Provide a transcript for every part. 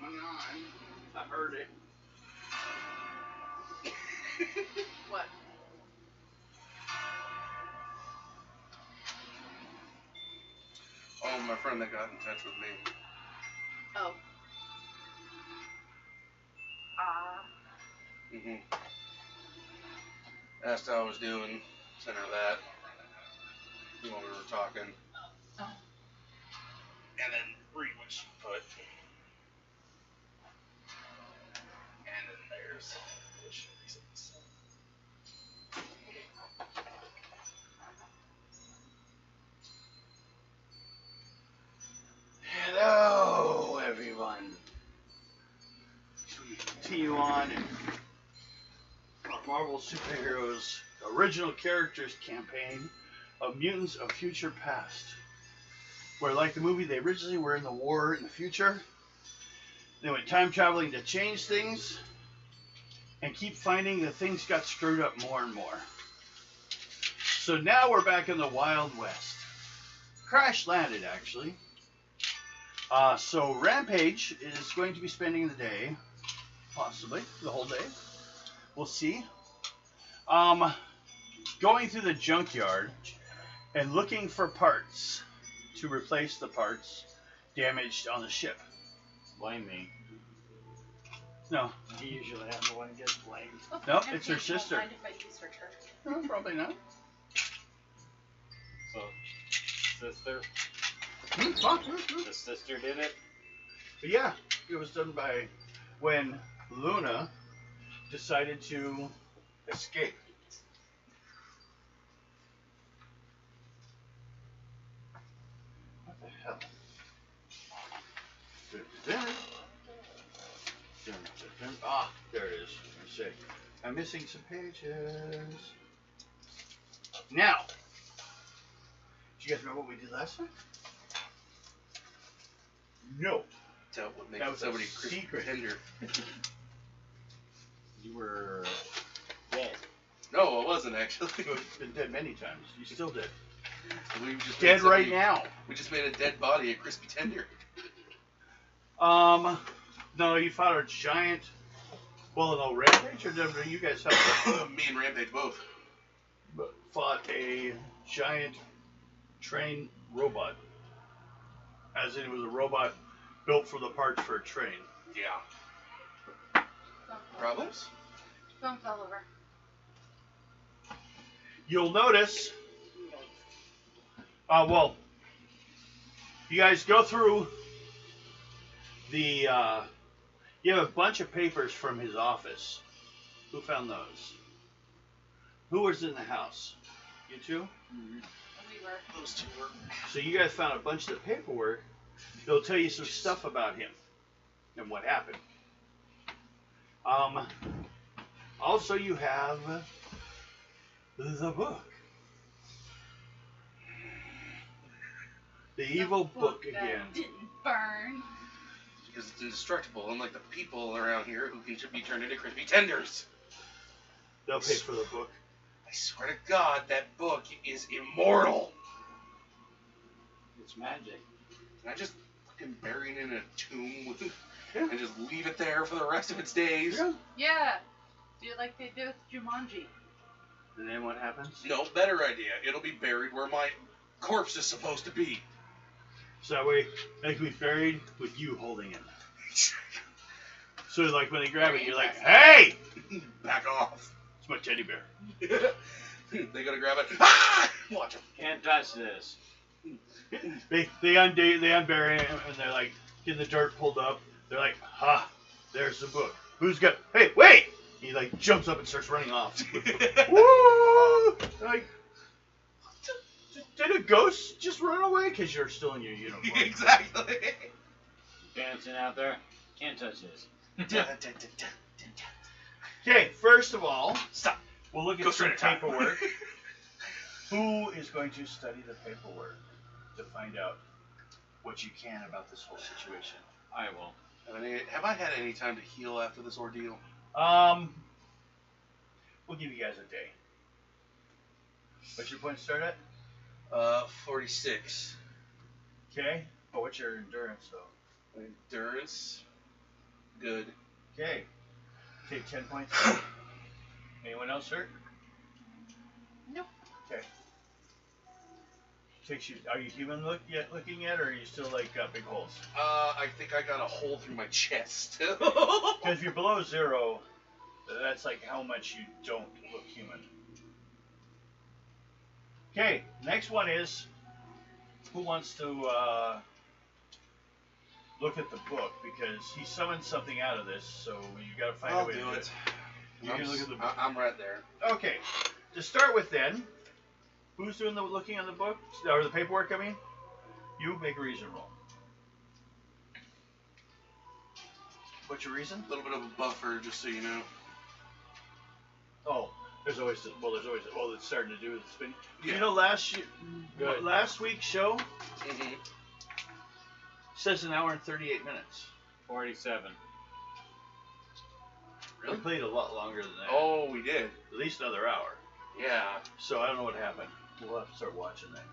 going on. I heard it. What? Oh, my friend that got in touch with me. Oh. Asked how I was doing. Sent her that. While we were talking. Oh. And then read what she put. And then there's what she says. Hello, everyone. We continue on our Marvel Superheroes Original Characters campaign of Mutants of Future Past, where, like the movie, they originally were in the war in the future. They went time traveling to change things and keep finding that things got screwed up more and more. So now we're back in the Wild West. Crash landed, actually. So Rampage is going to be spending the day, possibly the whole day. We'll see. Going through the junkyard and looking for parts to replace the parts damaged on the ship. Blame me. No. You usually have the one who gets blamed. No, it's her sister. Mind if I use her church? No, probably not. So, sister? The The sister did it? But yeah, it was done by when Luna decided to escape. What the hell? Ah, there it is. Let's see. I'm missing some pages. Now, do you guys remember what we did last time? No. That would make That was somebody a secret. tender. You were dead. No, I wasn't actually. You've been dead many times. You still dead. We just Dead made right now. We just made a dead body a crispy tender. No, you fought a giant. Well, no, Rampage, or did you guys have Me and Rampage both. fought a giant train robot? As in, it was a robot built for the parts for a train. Yeah. Problems? Phone fell over. You'll notice. Well, you guys go through the. You have a bunch of papers from his office. Who found those? Who was in the house? You two? Mm-hmm. We were. Those two were. So you guys found a bunch of paperwork. It'll tell you some stuff about him and what happened. Also, you have the book. The evil book that again. Didn't burn. Because it's indestructible, unlike the people around here who should be turned into crispy tenders. They'll pay for the book. I swear to God, that book is immortal. It's magic. Can I just fucking bury it in a tomb and just leave it there for the rest of its days? Yeah. Yeah. Do it like they did with Jumanji. And then what happens? No, better idea. It'll be buried where my corpse is supposed to be. So that way, it can be buried with you holding it. So like when they grab it, you're like, hey! Back off. It's my teddy bear. They gotta grab it. Ah! Watch them. Can't touch this. They unbury him, and they're like, getting the dirt pulled up. They're like, ha, there's the book. Who's got, hey, wait! He like jumps up and starts running off. Woo! Like, did a ghost just run away? Because you're still in your uniform. Exactly. Dancing out there. Can't touch this. Okay, first of all, Stop. we'll look Go at some straight at time. paperwork. Who is going to study the paperwork to find out what you can about this whole situation? I will. Have I had any time to heal after this ordeal? We'll give you guys a day. What's your point to start at? 46. Okay. Oh, what's your endurance though? Endurance. Good. Okay. Take 10 points. Anyone else hurt? Nope. Okay. Takes you. Are you human looking yet, or are you still like big holes? I think I got a hole through my chest. Because if you're below 0, that's like how much you don't look human. Okay. Next one is who wants to look at the book, because he summoned something out of this, so you got to find a way to do it. You can look at the book. I'm right there. Okay. To start with, then, who's doing the looking on the book or the paperwork? I mean, you make a reason roll. What's your reason? A little bit of a buffer, just so you know. Oh, there's always it's starting to do with the spin. Yeah. You know, last week's show Mm-hmm. says an hour and 38 minutes. 47. We played a lot longer than that. Oh, we did. At least another hour. Yeah. So I don't know what happened. We'll have to start watching that.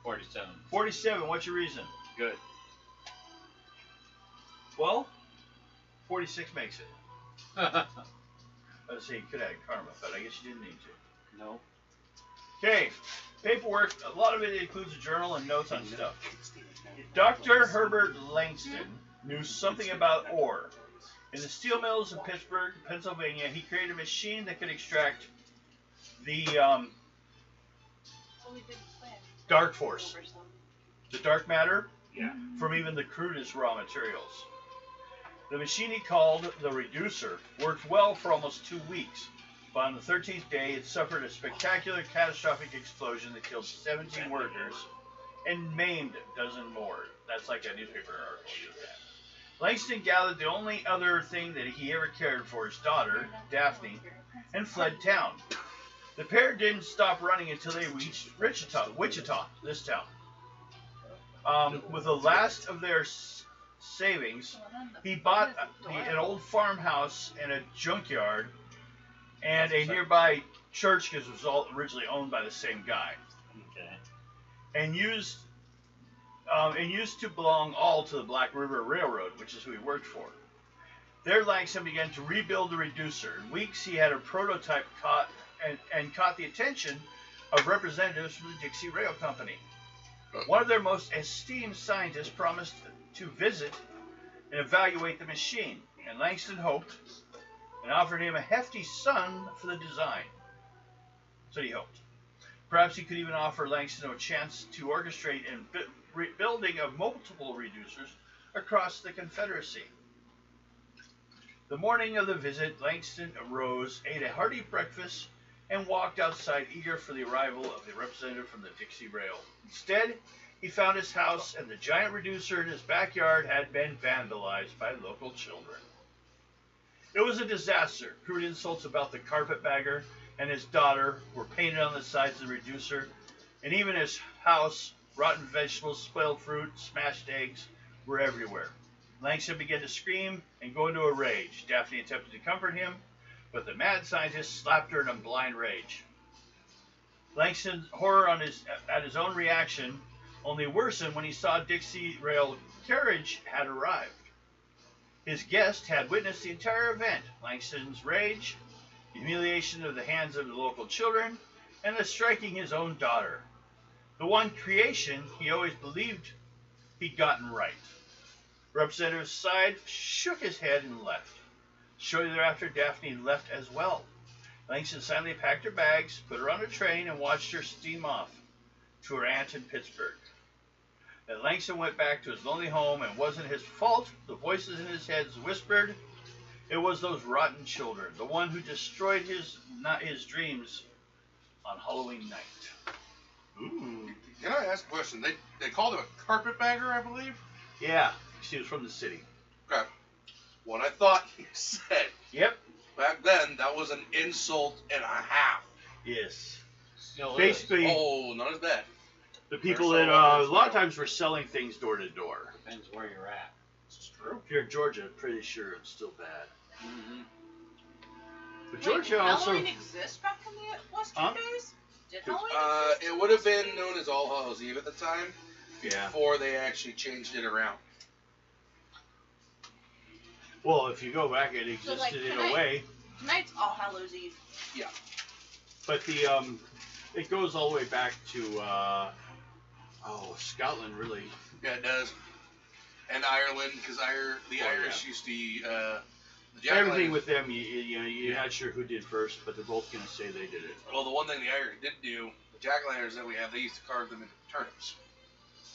47. 47. What's your reason? Good. Well, 46 makes it. I was saying you could add karma, but I guess you didn't need to. No. Okay, paperwork. A lot of it includes a journal and notes on stuff. Dr. Herbert Langston knew something about ore. In the steel mills in Pittsburgh, Pennsylvania, he created a machine that could extract the dark force, the dark matter, Yeah. from even the crudest raw materials. The machine he called the reducer worked well for almost 2 weeks, but on the 13th day it suffered a spectacular catastrophic explosion that killed 17 workers and maimed a dozen more. That's like a newspaper article. Langston gathered the only other thing that he ever cared for, his daughter, Daphne, and fled town. The pair didn't stop running until they reached Wichita, this town. With the last of their savings, he bought an old farmhouse and a junkyard and a nearby church, because it was all originally owned by the same guy. Okay. And used to belong all to the Black River Railroad, which is who he worked for. There, Langston began to rebuild the reducer. In weeks, he had a prototype caught the attention of representatives from the Dixie Rail Company. One of their most esteemed scientists promised to visit and evaluate the machine, and Langston hoped and offered him a hefty sum for the design. So he hoped. Perhaps he could even offer Langston a chance to orchestrate and building of multiple reducers across the Confederacy. The morning of the visit, Langston arose, ate a hearty breakfast, and walked outside eager for the arrival of the representative from the Dixie Rail. Instead, he found his house and the giant reducer in his backyard had been vandalized by local children. It was a disaster. Crude insults about the carpetbagger and his daughter were painted on the sides of the reducer, and even his house, rotten vegetables, spoiled fruit, smashed eggs were everywhere. Langston began to scream and go into a rage. Daphne attempted to comfort him, but the mad scientist slapped her in a blind rage. Langston's horror at his own reaction only worsened when he saw Dixie Rail carriage had arrived. His guest had witnessed the entire event: Langston's rage, the humiliation of the hands of the local children, and the striking his own daughter. The one creation he always believed he'd gotten right. Representative sighed, shook his head, and left. Shortly thereafter, Daphne left as well. Langston silently packed her bags, put her on a train, and watched her steam off to her aunt in Pittsburgh. Then Langston went back to his lonely home, and it wasn't his fault. The voices in his head whispered, it was those rotten children, the one who destroyed his dreams on Halloween night. Ooh. Can I ask a question? They called him a carpetbagger, I believe? Yeah, she was from the city. Okay. What I thought you said. Yep. Back then, that was an insult and a half. Yes. Still Basically, Oh, not as bad. the people They're that so a lot of times were selling things door to door. is. Depends where you're at. This is true. If you're in Georgia, I'm pretty sure it's still bad. Mm-hmm. But Wait, Georgia did also. Halloween exist back in the Western Huh? days? Did Halloween exist? It would have been known as All Hallows Eve at the time, Yeah. before they actually changed it around. Well, if you go back, it So, existed like, in a tonight- way. Tonight's All Hallows Eve. But the it goes all the way back to Scotland, really. Yeah, it does. And Ireland, because the Irish used to the Everything jack-o'-lanterns. with them, you're not sure who did first, but they're both gonna say they did it. Well, the one thing the Irish didn't do, the jack-o'-lanterns that we have, they used to carve them into turnips.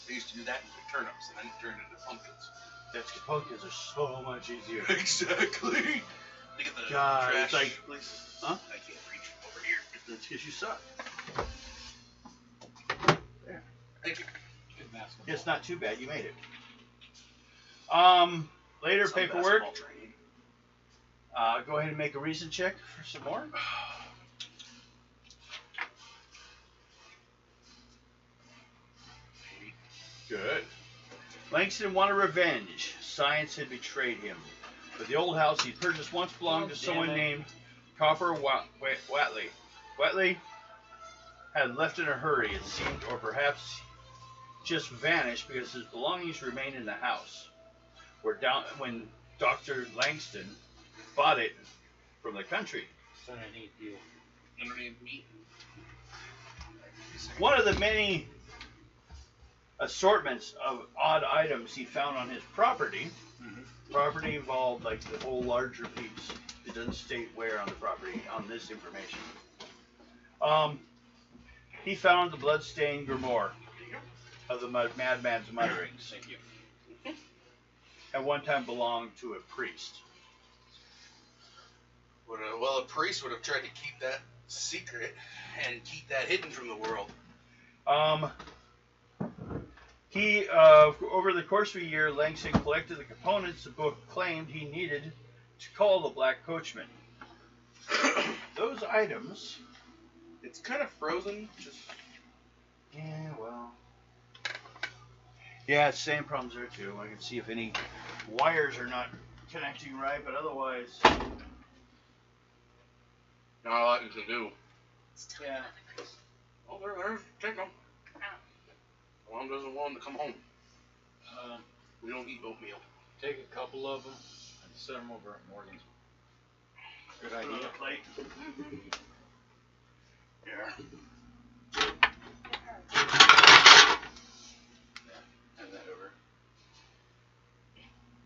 They used to do that into turnips and then turn it into pumpkins. That's because pumpkins are so much easier. Exactly. Look at the God, trash. it's like, huh? I can't reach from over here. That's because you suck. Thank you. Good basketball. It's not too bad. You made it. Later Some paperwork. basketball training. Go ahead and make a reason check for some more. Good. Langston wanted revenge. Science had betrayed him. But the old house he'd purchased once belonged to someone named Copper Watley. Watley had left in a hurry, it seemed, or perhaps just vanished because his belongings remained in the house. When Dr. Langston bought it from the country. It's underneath you. Underneath me. One of the many assortments of odd items he found on his property. Property involved like the whole larger piece. It doesn't state where on the property on this information. He found the blood-stained grimoire of the madman's mutterings. Thank you. At one time belonged to a priest. Well, a priest would have tried to keep that secret and keep that hidden from the world. He, over the course of a year, Langston collected the components the book claimed he needed to call the Black Coachman. Those items... It's kind of frozen. Just Yeah, well... Yeah, same problems there too. I can see if any wires are not connecting right, but otherwise... not a lot you can do. Yeah. Oh, there's take them. Mom doesn't want them to come home. We don't eat oatmeal. Take a couple of them and set them over at Morgan's. Good idea. Plate. Yeah. Hand that over.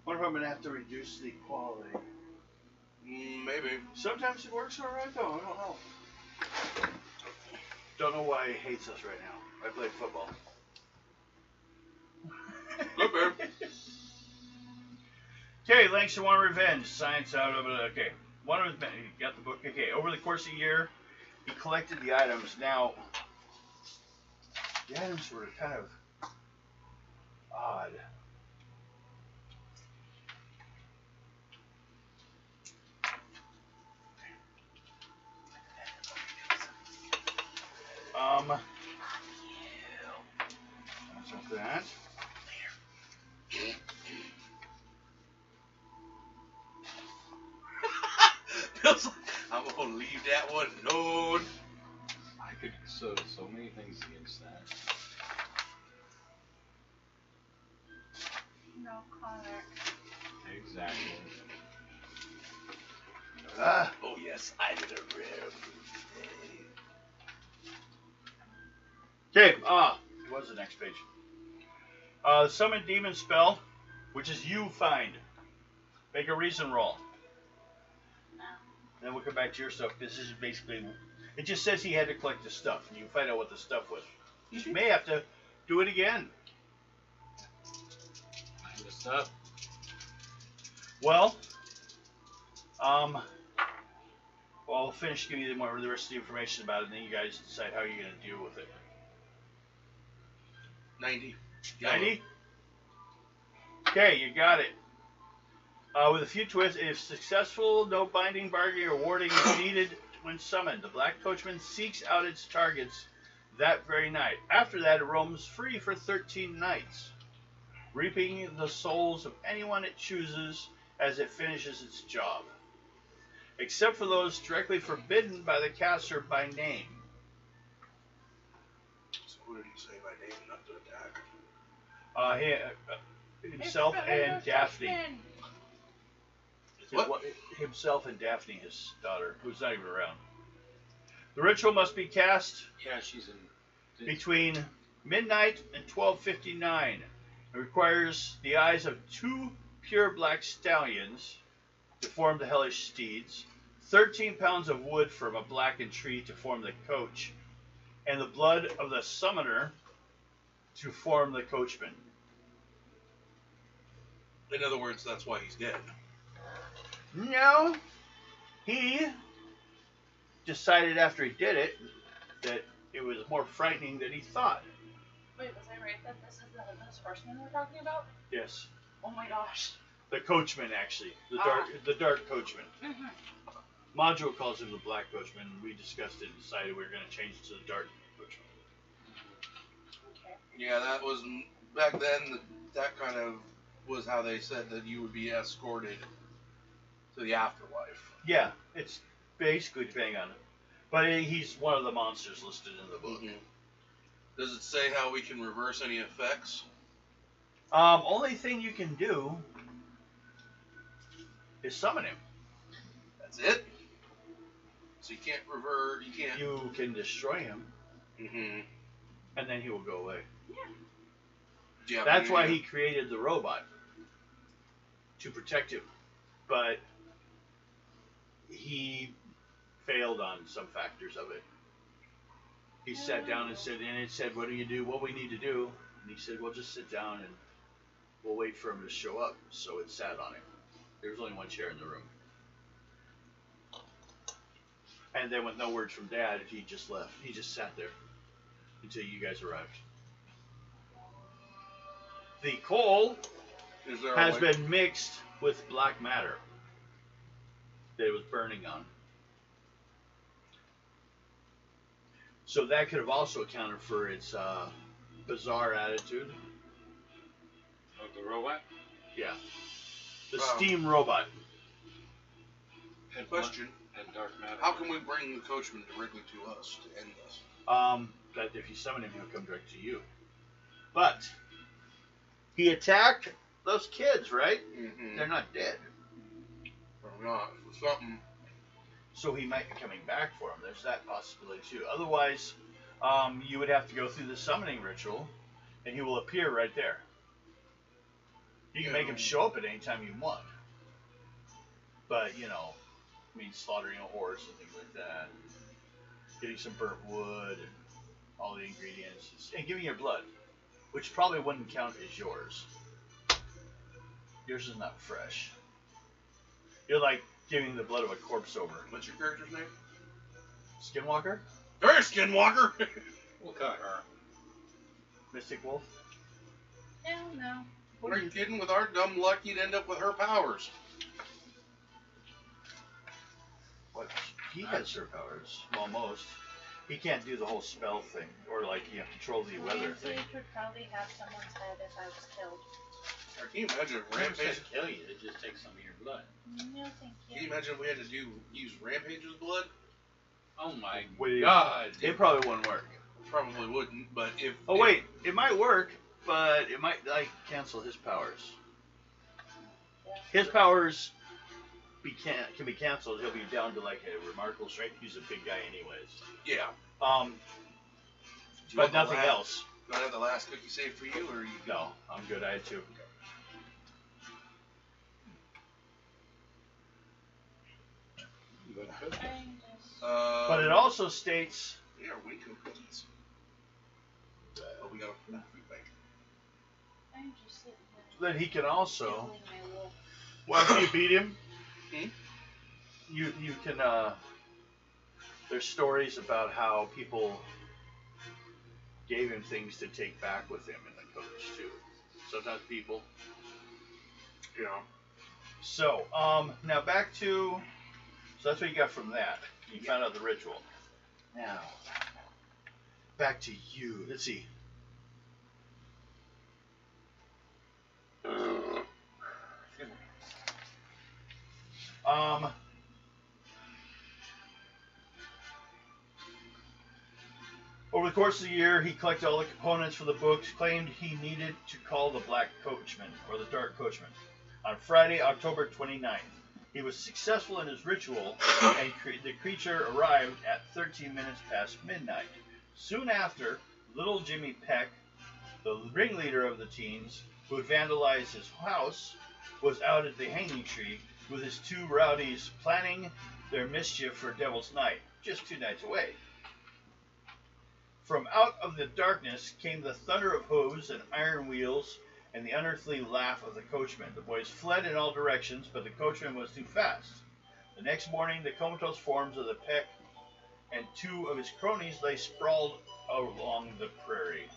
Wonder if I'm gonna have to reduce the quality. Maybe. Sometimes it works alright though, I don't know. Don't know why he hates us right now. I played football. Good bear. Okay, Langston wanted revenge. Science out of it. Okay. One of his men, he got the book. Okay, over the course of a year, he collected the items. Now, the items were kind of odd. That's that. Bill's like, I'm gonna leave that one alone. I could so many things against that. No color. Exactly. Oh yes, I did a rare. Okay, what's the next page? Summon demon spell, which is you find. Make a reason roll. Then we'll come back to your stuff. This is basically, it just says he had to collect the stuff, and you find out what the stuff was. You may have to do it again. Find the stuff. Well, I'll finish giving you the rest of the information about it, and then you guys decide how you're going to deal with it. 90. 90? Okay, you got it. With a few twists, if successful, no binding, bargaining, or warding is needed when summoned. The Black Coachman seeks out its targets that very night. After that, it roams free for 13 nights, reaping the souls of anyone it chooses as it finishes its job, except for those directly forbidden by the caster by name. So who did he say by name not to attack? Himself and Daphne. What? Himself and Daphne, his daughter, who's not even around. The ritual must be cast Yeah, she's in. between midnight and 12:59. It requires the eyes of 2 pure black stallions to form the hellish steeds, 13 pounds of wood from a blackened tree to form the coach, and the blood of the summoner to form the coachman. In other words, that's why he's dead. No, he decided after he did it that it was more frightening than he thought. Wait, was I right that this is the Headless Horseman we're talking about? Yes, Oh my gosh. the coachman actually, the dark coachman. Mm-hmm. Module calls him the black coachman. We discussed it and decided we were going to change it to the dark coachman. Okay. Yeah, that was back then. That kind of was how they said that you would be escorted to the afterlife. Yeah, it's basically depending on it. But he's one of the monsters listed in the book. Mm-hmm. Does it say how we can reverse any effects? Only thing you can do is summon him. That's it. So you can't revert. You can't. You can destroy him, Mm-hmm. and then he will go away. Yeah. That's why he created the robot, to protect him. But he failed on some factors of it. He sat down and said, what do you do? What we need to do? And he said, well, just sit down and we'll wait for him to show up. So it sat on him. There was only one chair in the room. And then with no words from Dad, he just left. He just sat there until you guys arrived. The coal Is there has a way? been mixed with black matter that it was burning on. So that could have also accounted for its bizarre attitude. Oh, the robot? Yeah. The Wow. steam robot. And Question. And dark matter. How can we bring the coachman directly to us to end this? That if you summon him, he'll come direct to you. But he attacked those kids, right? Mm-hmm. They're not dead. Or not. For something. So he might be coming back for him. There's that possibility too. Otherwise, you would have to go through the summoning ritual, and he will appear right there. You can make him show up at any time you want. But, slaughtering a horse and things like that. Getting some burnt wood and all the ingredients. And giving your blood, which probably wouldn't count as yours. Yours is not fresh. You're like giving the blood of a corpse over. What's your character's name? Skinwalker? Hey, Skinwalker! We'll cut her. Mystic Wolf? Hell no. What are you kidding? With our dumb luck, you'd end up with her powers. What? He has her powers. Well, most. He can't do the whole spell thing. Or, you have to control the weather thing. Rampage would probably have someone's head if I was killed. Or can you imagine if Rampage Rampage? kill you. It just takes some of your blood. No, thank Can you you. imagine if we had to use Rampage's blood? Oh my Wait, God! It probably wouldn't work. Probably wouldn't, but if... Oh, wait. It might work, but it might, cancel his powers. His powers can be canceled. He'll be down to, a remarkable strength. He's a big guy anyways. Yeah. But nothing else. Do I have the last cookie saved for you, or are you... No, I'm good. I had two. You gonna cook it? I'm just... But it also states They are way too cookies. Oh, we got a food bank. I'm just sitting there. that he can also, Nibbling my wolf. after you beat him, Hmm? you can, there's stories about how people gave him things to take back with him in the coach too. Sometimes people. Yeah. So, now back to, so that's what you got from that. You found out the ritual. Now, back to you. Let's see. Over the course of the year, he collected all the components for the books, claimed he needed to call the Black Coachman, or the Dark Coachman, on Friday, October 29th. He was successful in his ritual, and the creature arrived at 13 minutes past midnight. Soon after, little Jimmy Peck, the ringleader of the teens, who had vandalized his house, was out at the hanging tree with his two rowdies planning their mischief for Devil's Night, just 2 nights away. From out of the darkness came the thunder of hooves and iron wheels and the unearthly laugh of the coachman. The boys fled in all directions, but the coachman was too fast. The next morning, the comatose forms of the Peck and 2 of his cronies lay sprawled along the prairie.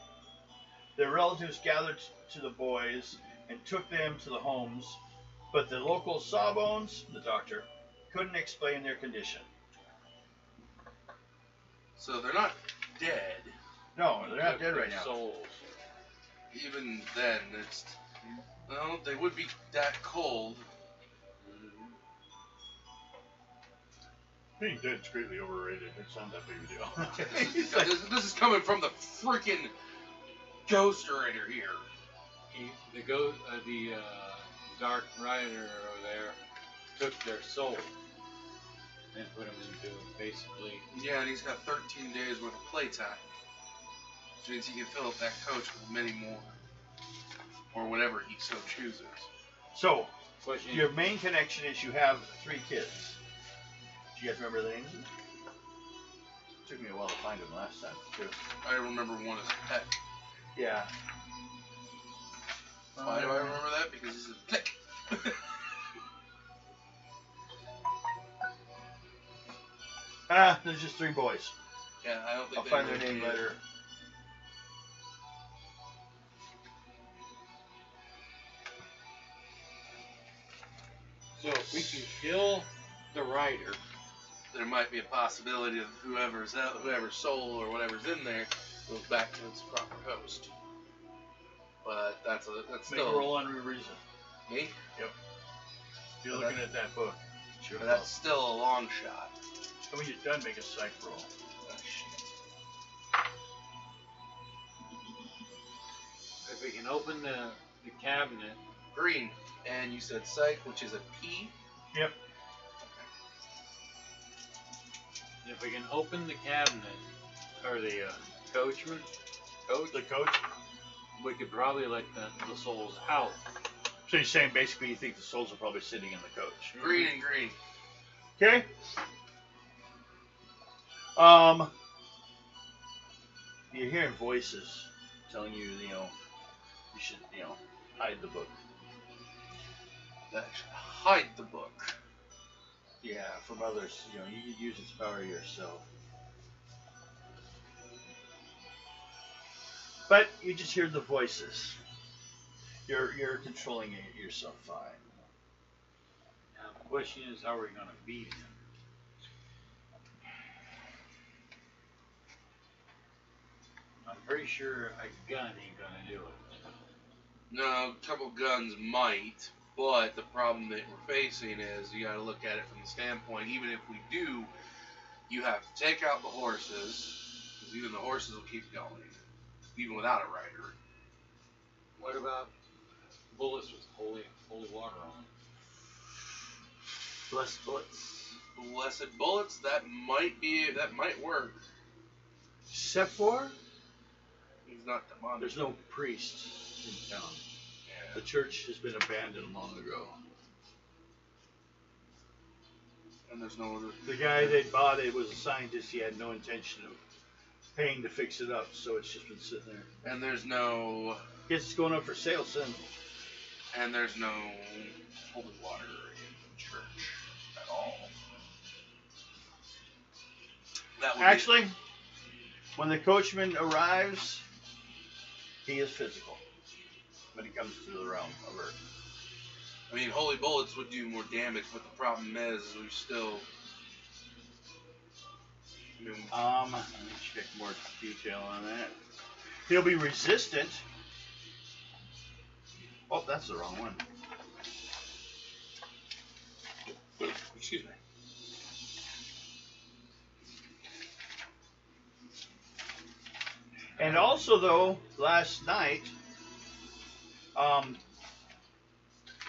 Their relatives gathered to the boys and took them to the homes, but the local Sawbones, the doctor, couldn't explain their condition. So they're not dead. No, they're not dead right now. Souls. Even then, it's... Well, they would be that cold. Being dead's greatly overrated. It's not that big a deal. This is coming from the freaking ghost writer here. The Dark Rider over there took their soul and put them into basically. Yeah, and he's got 13 days worth of playtime. Which means he can fill up that coach with many more. Or whatever he so chooses. So, your main connection is you have 3 kids. Do you guys remember their names? Took me a while to find them last time, too. I remember one as Peck. Yeah. Why do I remember that? Because he's a Peck. There's just 3 boys. Yeah, I don't think I'll find their name later. So if we can kill the rider, there might be a possibility of whoever's soul or whatever's in there goes back to its proper host. But that's Make still a roll on reason. me. Yep. You're looking at that book. Sure. But that's still a long shot. And when you're done, make a psych roll. Oh, shit. if we can open the cabinet. Green. And you said psych, which is a P. Yep. If we can open the cabinet, or the coachman, The coach. we could probably let the souls out. So you're saying basically you think the souls are probably sitting in the coach. Green and green. Okay. You're hearing voices telling you, you should, hide the book. That should hide the book. Yeah, from others. You could use its power yourself. But you just hear the voices. You're controlling it yourself fine. Now the question is, how are we going to beat him? I'm pretty sure a gun ain't going to do it. No, a couple guns might, but the problem that we're facing is you got to look at it from the standpoint, even if we do, you have to take out the horses, because even the horses will keep going, even without a rider. What about bullets with holy water on them? Blessed bullets. Blessed bullets, that might work. Except for He's not demonic. there's no priest in town. Yeah. The church has been abandoned long ago. And there's no other. The guy they bought it was a scientist. He had no intention of paying to fix it up, so it's just been sitting there. And there's no. Guess it's going up for sale soon. And there's no holy water in church at all. That would Actually, when the coachman arrives, he is physical when it comes to the realm of Earth. I mean, holy bullets would do more damage, but the problem is we still. Let me check more detail on that. He'll be resistant. Oh, that's the wrong one. Excuse me. And also, though, last night,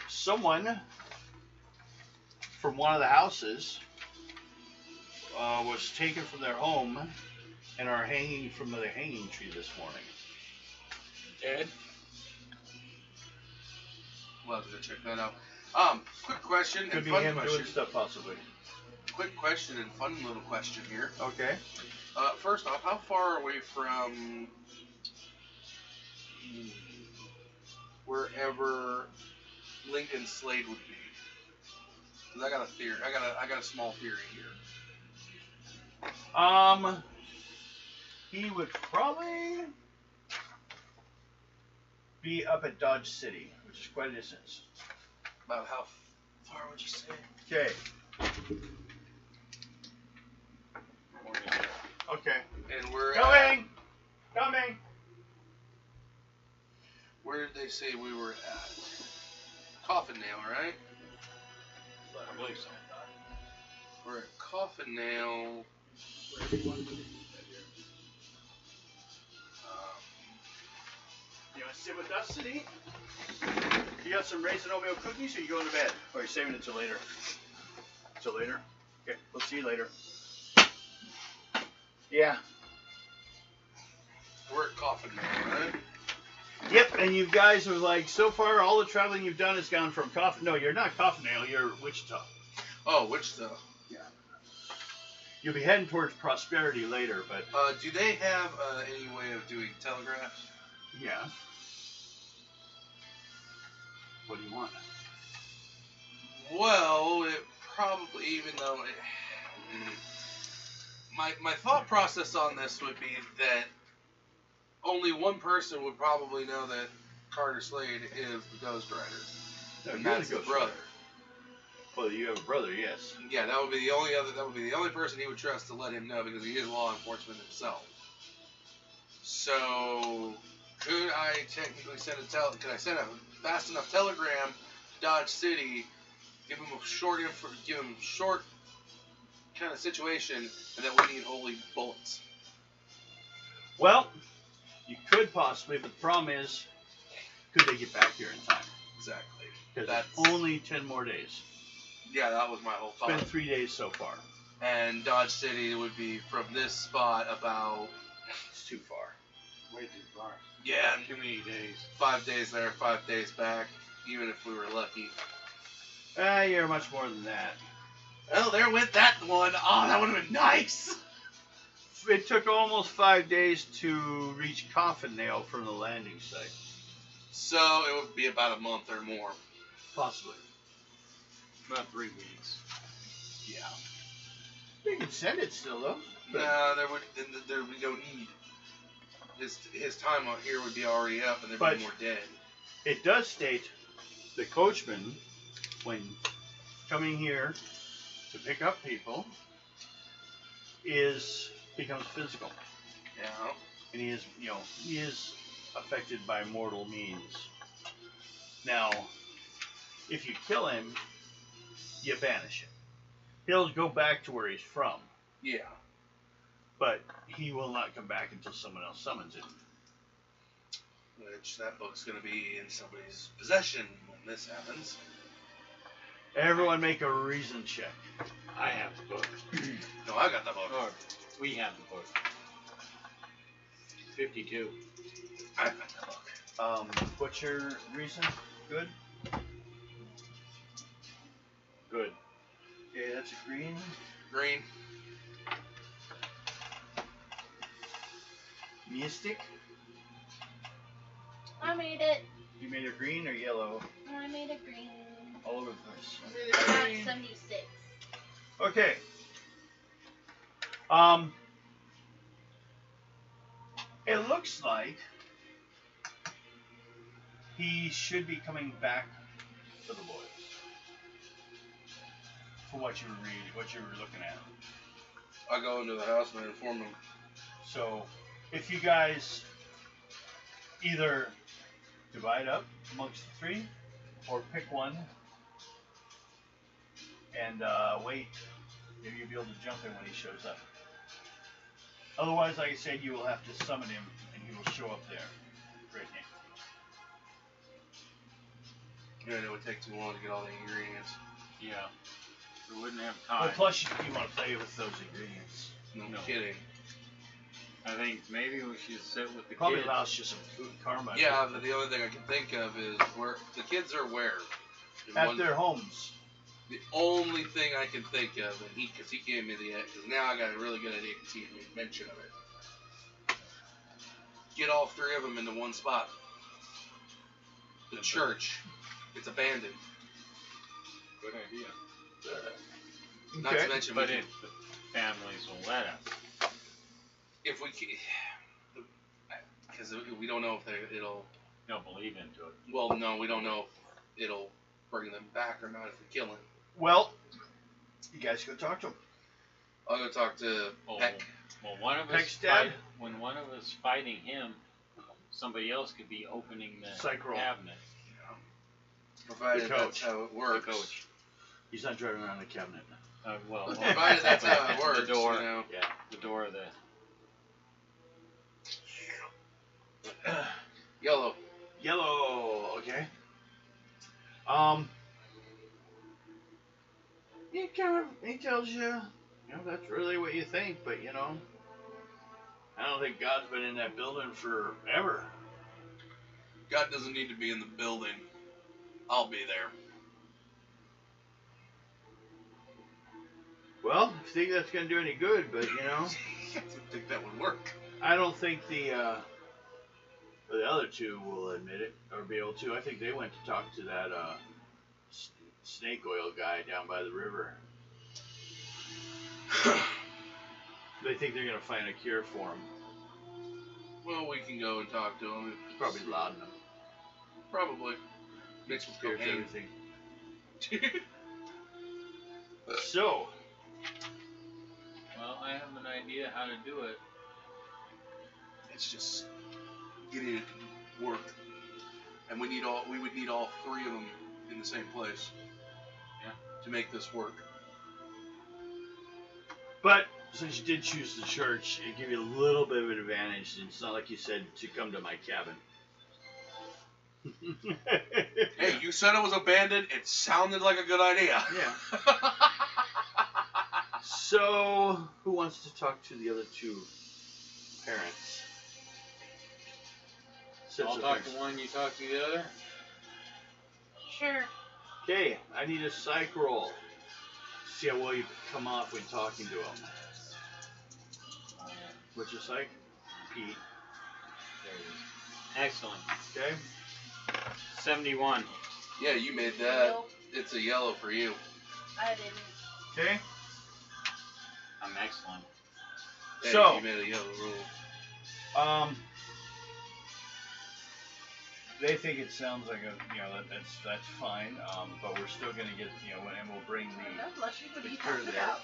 someone from one of the houses was taken from their home and are hanging from the hanging tree this morning. Dead? We'll have to go check that out. Quick question Could and be fun him question. doing stuff, possibly. Quick question and fun little question here. Okay. First off, how far away from wherever Lincoln Slade would be? 'Cause I got a theory. I got a small theory here. He would probably be up at Dodge City, which is quite a distance. About how far would you say? Okay. Okay. And we're Coming! Where did they say we were at? Coffin Nail, right? I believe so. We're at Coffin Nail. You want to sit with us, City? You got some raisin oatmeal cookies, or you going to bed? Or are you saving it till later? Till later? Okay, we'll see you later. Yeah. We're at Coffin Nail, right? Yep, and you guys are like, so far, all the traveling you've done has gone from Coffin. No, you're not Coffin Nail, you're Wichita. Oh, Wichita. Yeah. You'll be heading towards Prosperity later, but. Do they have any way of doing telegraphs? Yeah. What do you want? Well, it probably, even though it, my thought process on this would be that only one person would probably know that Carter Slade is the Ghost Rider, No, and you're that's the the Ghost brother. Rider. Well, you have a brother, yes. Yeah, that would be the only other. That would be the only person he would trust to let him know, because he is law enforcement himself. So, could I technically send a Could I send a fast enough telegram to Dodge City, give him a short kind of situation, and that we need only bullets? Well, you could possibly, but the problem is, could they get back here in time? Exactly. Because That's it's only 10 more days. Yeah, that was my whole It's thought. been 3 days so far. And Dodge City would be from this spot about. It's too far. Way too far. Yeah, Too many days. 5 days there, 5 days back, even if we were lucky. You're much more than that. Well, there went that one. Oh, that would have been nice. It took almost 5 days to reach Coffin Nail from the landing site. So it would be about a month or more. Possibly. About 3 weeks. Yeah. You can send it still, though. No, there would be no need. His time out here would be already up, and there'd But- be more dead. It does state the coachman, when coming here to pick up people, becomes physical, Yeah. and he is affected by mortal means. Now, if you kill him, you banish him. He'll go back to where he's from, Yeah. but he will not come back until someone else summons him. Which that book's gonna be in somebody's possession when this happens. Everyone make a reason check. I have the book. No, I got that book. Or, we have the book. 52. I got that book. What's your reason? Good? Good. Okay, that's a green. Green. Mystic. I made it. You made a green or yellow? I made a green. All over the place. I got 76. Okay. It looks like he should be coming back for the boys. For what you were looking at. I go into the house and I inform them. So, if you guys either divide up amongst the three, or pick one and wait, maybe you'll be able to jump in when he shows up. Otherwise, like I said, you will have to summon him, and he will show up there. Great name. And it would take too long to get all the ingredients. Yeah. We wouldn't have Well, time. plus you want to play with those ingredients. No, No. kidding. I think maybe we should sit with the Probably kids. allows you some food karma. Yeah, but the only thing I can think of is where the kids are where? In At one- their homes. The only thing I can think of, and because he gave me the, because now I got a really good idea because he made mention of it. Get all three of them into one spot. The church. It's abandoned. Good idea. Not to Okay. mention, But we if the families will let us. if we can, because we don't know if it'll. They'll believe into it. Well, no, we don't know if it'll bring them back or not if we kill him. Well, you guys go talk to him. I'll go talk to Oh, Peck. well, one of us Peck's dad? when one of us fighting him, somebody else could be opening the Psych roll. cabinet. Provided The that's coach. how it works. The coach. He's not driving around the cabinet. Well, Provided that's how it works. The door. You know. Yeah, the door of the. Yellow. Yellow, okay. He tells you, that's really what you think, but I don't think God's been in that building forever. God doesn't need to be in the building. I'll be there. Well, if you think that's gonna do any good, but I don't think that would work. I don't think the other two will admit it or be able to. I think they went to talk to that snake oil guy down by the river. They think they're gonna find a cure for him. Well, we can go and talk to him. It's probably laudanum. Probably. Mixed with Cures cocaine. everything. So, Well, I have an idea how to do it. It's just getting it to work. And we would need all three of them in the same place. Yeah. To make this work. but since you did choose the church, it gave you a little bit of an advantage. It's not like you said to come to my cabin. Hey, you said it was abandoned. It sounded like a good idea. Yeah. So, who wants to talk to the other two parents? I'll talk to one, you talk to the other. Sure. Okay, I need a psych roll. See how well you come off when talking to them. What's your psych? Pete. There it is. Excellent. Okay. 71. Yeah, you made that. Nope, It's a yellow for you. I didn't. Okay. I'm excellent. Hey, So- you made a yellow roll. They think it sounds like that's fine. But we're still gonna get and we'll bring Unless you would the be cure talking there about.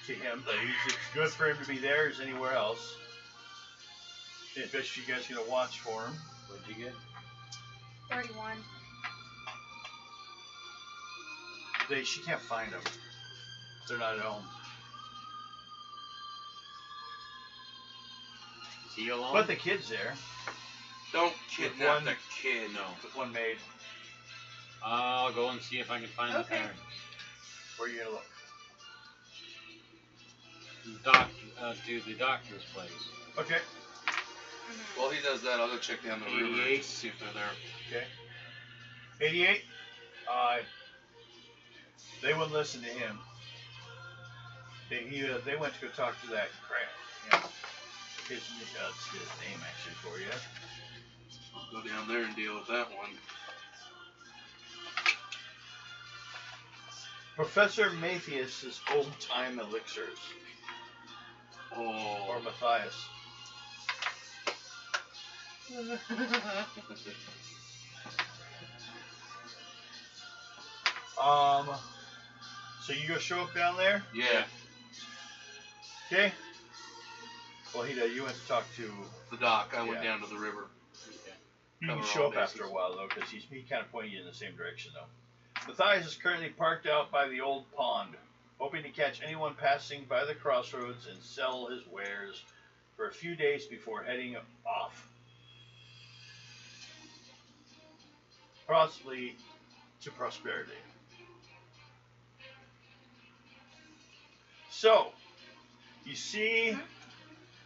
to him. But it's good for him to be there as anywhere else. Especially you guys gonna watch for him. What'd you get? 31. She can't find them. They're not at home. Is he alone? But the kid's there Don't kidnap one- the kid. No. with one maid. I'll go and see if I can find the Okay. parents. Where are you gonna look? To the doctor's place. Okay. While he does that, I'll go check down the river 88. just to see if they're there. Okay. 88. They wouldn't listen to him. They went to go talk to that crap. That's his name actually for you. I'll go down there and deal with that one. Professor Matthias's old time elixirs, or Oh. Matthias. So you go show up down there, Yeah, okay? Well, you went to talk to. the doc. I went Yeah. down to the river. You can Cover show all up after a bases. while though, because he kind of pointed you in the same direction though. Matthias is currently parked out by the old pond, hoping to catch anyone passing by the crossroads and sell his wares for a few days before heading off. Possibly to prosperity. So, you see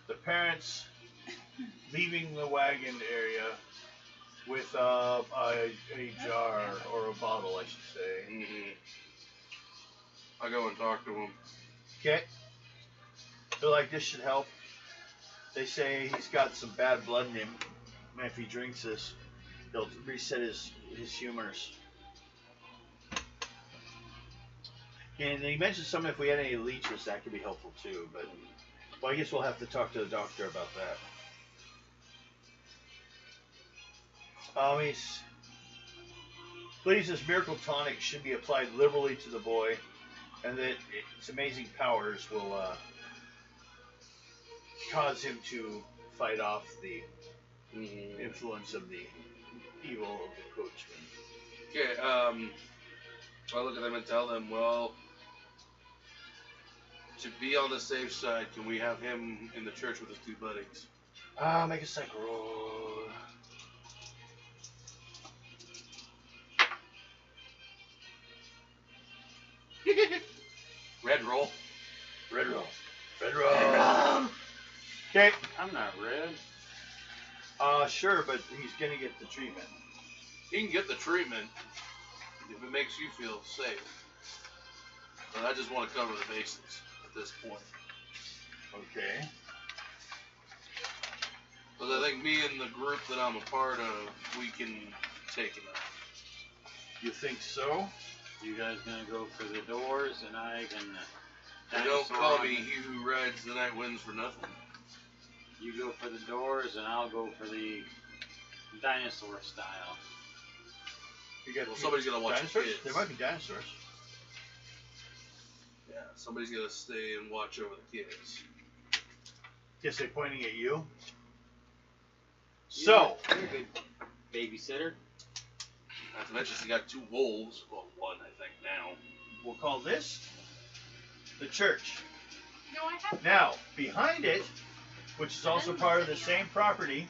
the parents leaving the wagon area with a jar or a bottle, I should say. Mm-hmm. I go and talk to him. Okay. They're like, this should help. They say he's got some bad blood in him. And if he drinks this, he'll reset his humors. And he mentioned something if we had any leeches, that could be helpful too. But well, I guess we'll have to talk to the doctor about that. He believes this miracle tonic should be applied liberally to the boy, and that its amazing powers will cause him to fight off the influence of the evil of the Coachman. Okay, I look at them and tell them, well, to be on the safe side, can we have him in the church with his two buddies? Make a psych roll. Red roll. Red roll. Red roll. Okay. I'm not red. Sure, but he's gonna get the treatment. He can get the treatment if it makes you feel safe. But I just want to cover the bases at this point. Okay. Because I think me and the group that I'm a part of, we can take him out. You think so? You guys gonna go for the doors, and I can. And don't call me he who rides the night winds for nothing. You go for the doors, and I'll go for the dinosaur style. You got Well, somebody's gonna watch dinosaurs? the kids. There might be dinosaurs. Yeah, somebody's gonna stay and watch over the kids. Guess they're pointing at you. So, You're a good babysitter. Not to mention he got two wolves. Well, one I think now. we'll call this the church. No, I have. Now, behind it, which is also part of the same property,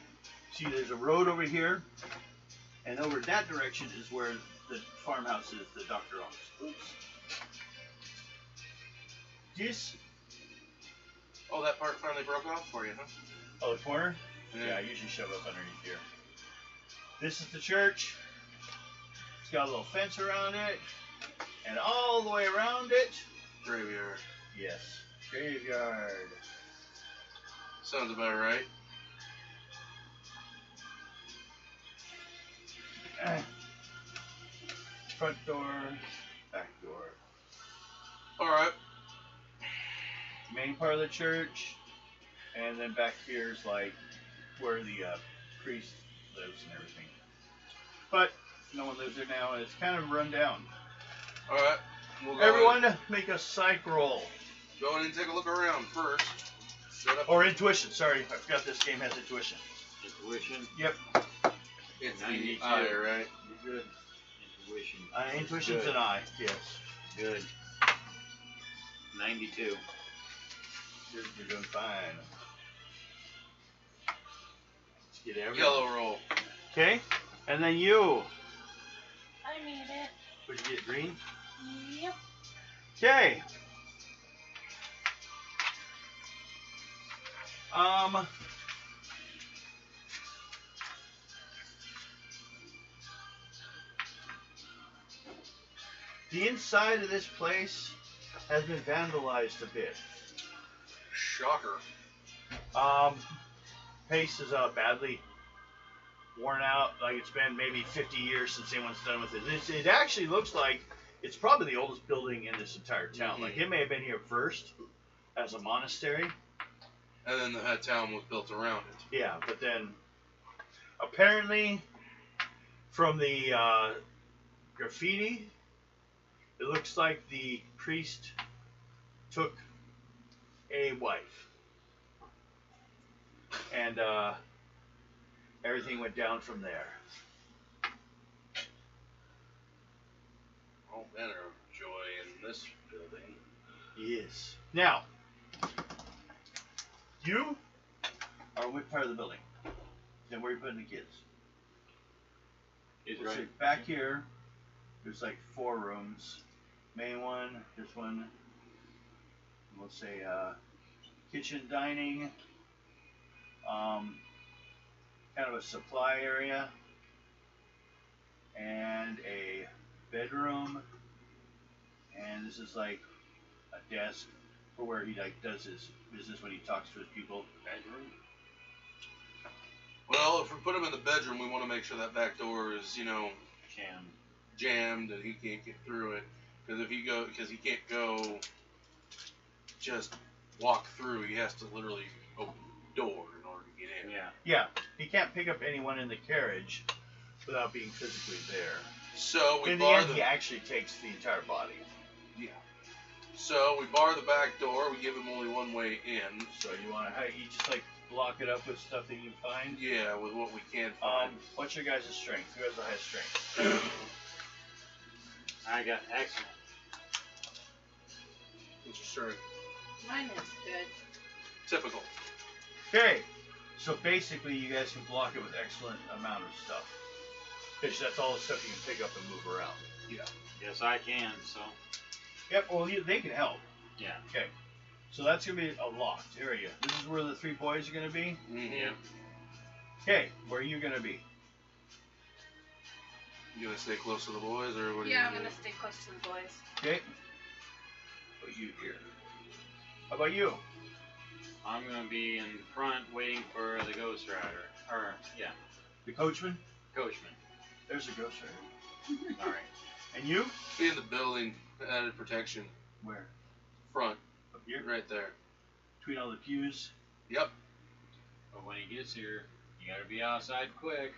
see there's a road over here, and over that direction is where the farmhouse is the doctor owns. Oops. This, Oh, that part finally broke off for you, huh? oh, the corner? Yeah. Yeah, I usually shove up underneath here. This is the church. It's got a little fence around it, and all the way around it, Graveyard. yes, graveyard. Sounds about right. Front door, back door. Alright. Main part of the church, and then back here is like where the priest lives and everything. But no one lives there now, and it's kind of run down. Alright. We'll go Everyone, make a psych roll. Go in and take a look around first. Set up. Or intuition, sorry, I forgot this game has intuition. Intuition. Yep. It's the 92. eye, right? You're good. Intuition. Intuition's Good. an eye, yes. Good. 92. You're doing fine. Let's get everyone. Yellow roll. Okay, and then you. I made it. Would you get green? Yep. Okay. The inside of this place has been vandalized a bit. Shocker. Pace is badly worn out, like it's been maybe 50 years since anyone's done with it. It actually looks like it's probably the oldest building in this entire town. Like it may have been here first as a monastery. And then the town was built around it. Yeah, but then apparently from the graffiti, it looks like the priest took a wife. And everything went down from there. All manner of joy in this building. Yes. Now, you are what part of the building? Then where are you putting the kids? Is Let's right. see, back here, there's like 4 rooms. Main one, this one, we'll say kitchen dining, kind of a supply area, and a bedroom, and this is like a desk for where he like does his business when he talks to his people. Bedroom? Well, if we put him in the bedroom, we want to make sure that back door is, jammed and he can't get through it. Because he can't go just walk through. He has to literally open the door in order to get in. Yeah. Yeah, he can't pick up anyone in the carriage without being physically there. So we In the bar end, he actually takes the entire body. Yeah. So we bar the back door. We give him only one way in. So you want to you just like block it up with stuff that you find. Yeah, with what we can find. What's your guys' strength? Who has the highest strength? I got excellent. What's your strength? Mine is good. Typical. Okay, so basically you guys can block it with excellent amount of stuff. Because that's all the stuff you can pick up and move around. Yeah. Yes, I can, so. Yep, well, they can help. Yeah. Okay, so that's going to be a locked area. This is where the three boys are going to be. Mm-hmm. Yeah. Okay, where are you going to be? You gonna stay close to the boys, or what are you Yeah, I'm gonna gonna stay close to the boys. Okay, What you here? how about you? I'm going to be in front waiting for the Ghost Rider. Or, yeah, The coachman? Coachman. There's a ghost rider. Alright. And you? Be in the building, added protection, Where? front, Up here? right there. Between all the pews? Yep. But when he gets here, you got to be outside quick.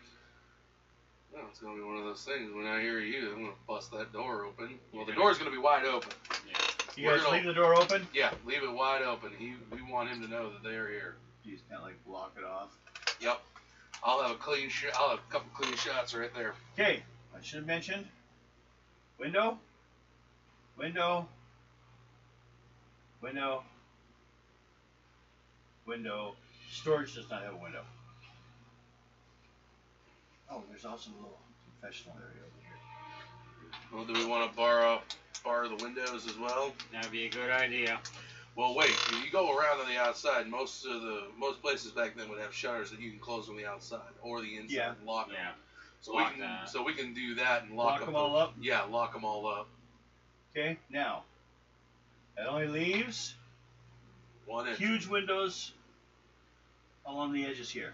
Well, it's gonna be one of those things. When I hear you, I'm gonna bust that door open. Well, the You're door's gonna be wide open. Yeah. You We're guys gonna- leave the door open? Yeah, leave it wide open. We want him to know that they are here. You just kind of like block it off. Yep. I'll have a clean shot. I'll have a couple clean shots right there. Okay, I should have mentioned. Window. Window. Window. Window. Storage does not have a window. Oh, there's also a little confessional area over here. Well, do we want to bar the windows as well? That would be a good idea. Well, wait. If you go around on the outside, most places back then would have shutters that you can close from the outside or the inside Yeah. and lock them. Yeah. So Lock we can that. so we can do that and lock Lock up them all up? Yeah, lock them all up. Okay, now. That only leaves One inch. huge windows along the edges here.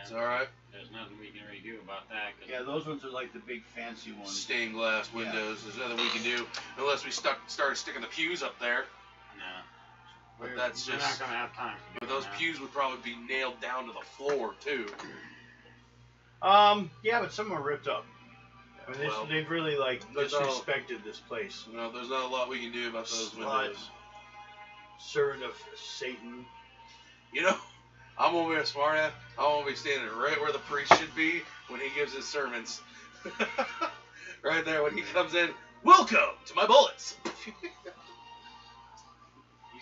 It's Yeah. all right. There's nothing we can really do about that. Cause Yeah, those ones are like the big fancy ones. Stained glass windows. There's nothing we can do unless we start sticking the pews up there. No. But We're that's not just- going to have time for But those that. pews would probably be nailed down to the floor too. Yeah, but some are ripped up. I mean, Well, they've really like there's all- disrespected this place. no, there's not a lot we can do about those Slut. windows. Servant of Satan. You know, I'm gonna be a smart ass. I'm gonna be standing right where the priest should be when he gives his sermons. Right there when he comes in. Welcome to my bullets. He's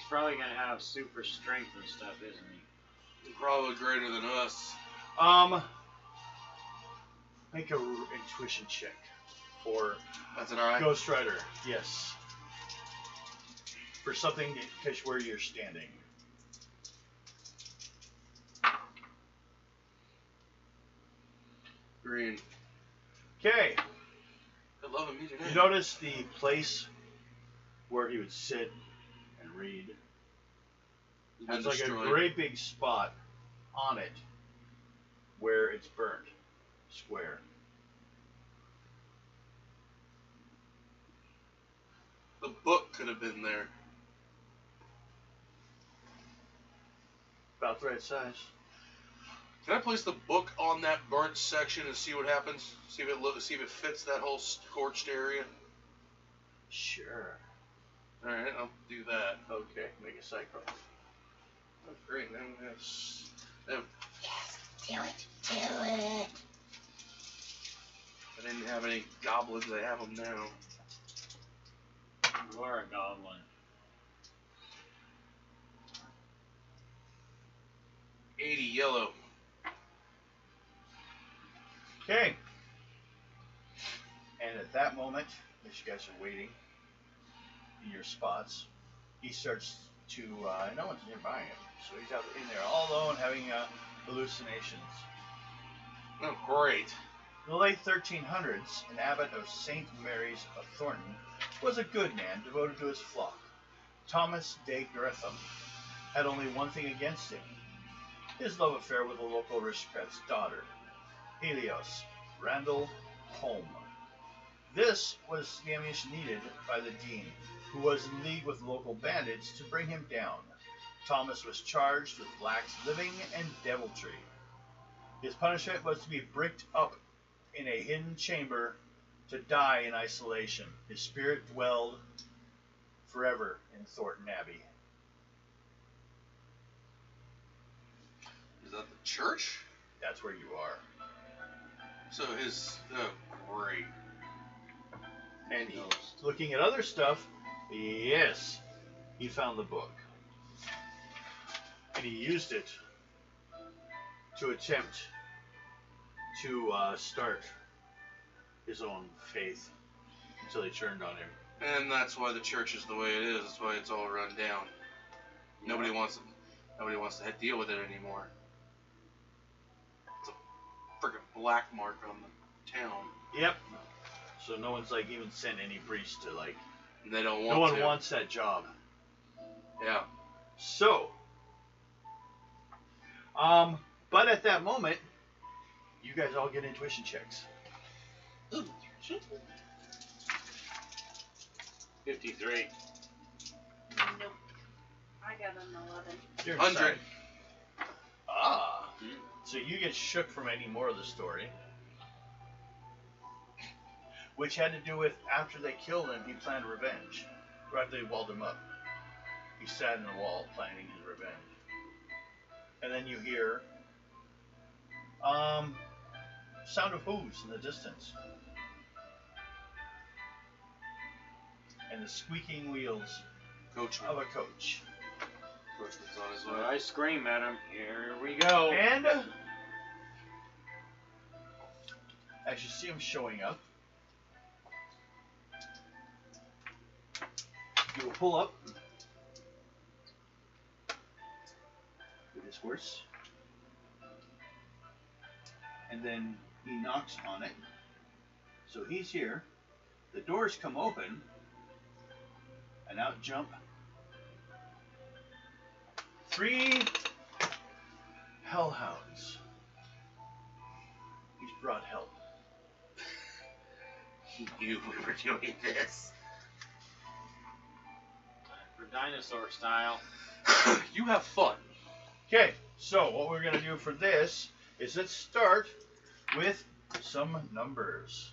probably going to have super strength and stuff, isn't he? Probably greater than us. Make a intuition check for That's an alright. Ghost Rider. Yes. For something to catch where you're standing. Green. Okay. I love him. He's your You name. notice the place where he would sit and read. He's been Has like destroyed. a great big spot on it where it's burnt. Square. The book could have been there. About the right size. Can I place the book on that burnt section and see what happens? See if it fits that whole scorched area. Sure. All right, I'll do that. Okay, make a cycle. Oh, great. Now we have. Yes, do it. I didn't have any goblins. I have them now. You are a goblin. 80 yellow. Okay. And at that moment, as you guys are waiting in your spots, he starts to, no one's nearby him. So he's out in there all alone having hallucinations. Oh, great. In the late 1300s, an abbot of St. Mary's of Thornton was a good man devoted to his flock. Thomas de Gretham had only one thing against him, his love affair with a local aristocrat's daughter, Helios Randall Home. This was the ammunition needed by the dean, who was in league with local bandits to bring him down. Thomas was charged with lax living and deviltry. His punishment was to be bricked up in a hidden chamber to die in isolation. His spirit dwelled forever in Thornton Abbey. Is that the church? That's where you are. So his... Oh, great. And looking at other stuff, yes, he found the book. And he used it to attempt to start his own faith until he turned on him. And that's why the church is the way it is. That's why it's all run down. Nobody wants to deal with it anymore. It's a freaking black mark on the town. Yep. So no one's like even sent any priests to like. They don't want. No one to. wants that job. Yeah. So. But at that moment, you guys all get intuition checks. Ooh. 53. Nope. I got an 11. You're 100. inside. Ah. So you get shook from any more of the story. Which had to do with after they killed him, he planned revenge. Right after they walled him up. He sat in the wall planning his revenge. And then you hear sound of hooves in the distance. And the squeaking wheels Coachman. of a coach. Coachman's on his So way. I scream at him, here we go. And as you see him showing up, he will pull up with his horse, and then he knocks on it. So he's here. The doors come open, and out jump 3 hellhounds. He's brought help. He knew we were doing this. For dinosaur style. You have fun. Okay, so what we're going to do for this is let's start with some numbers.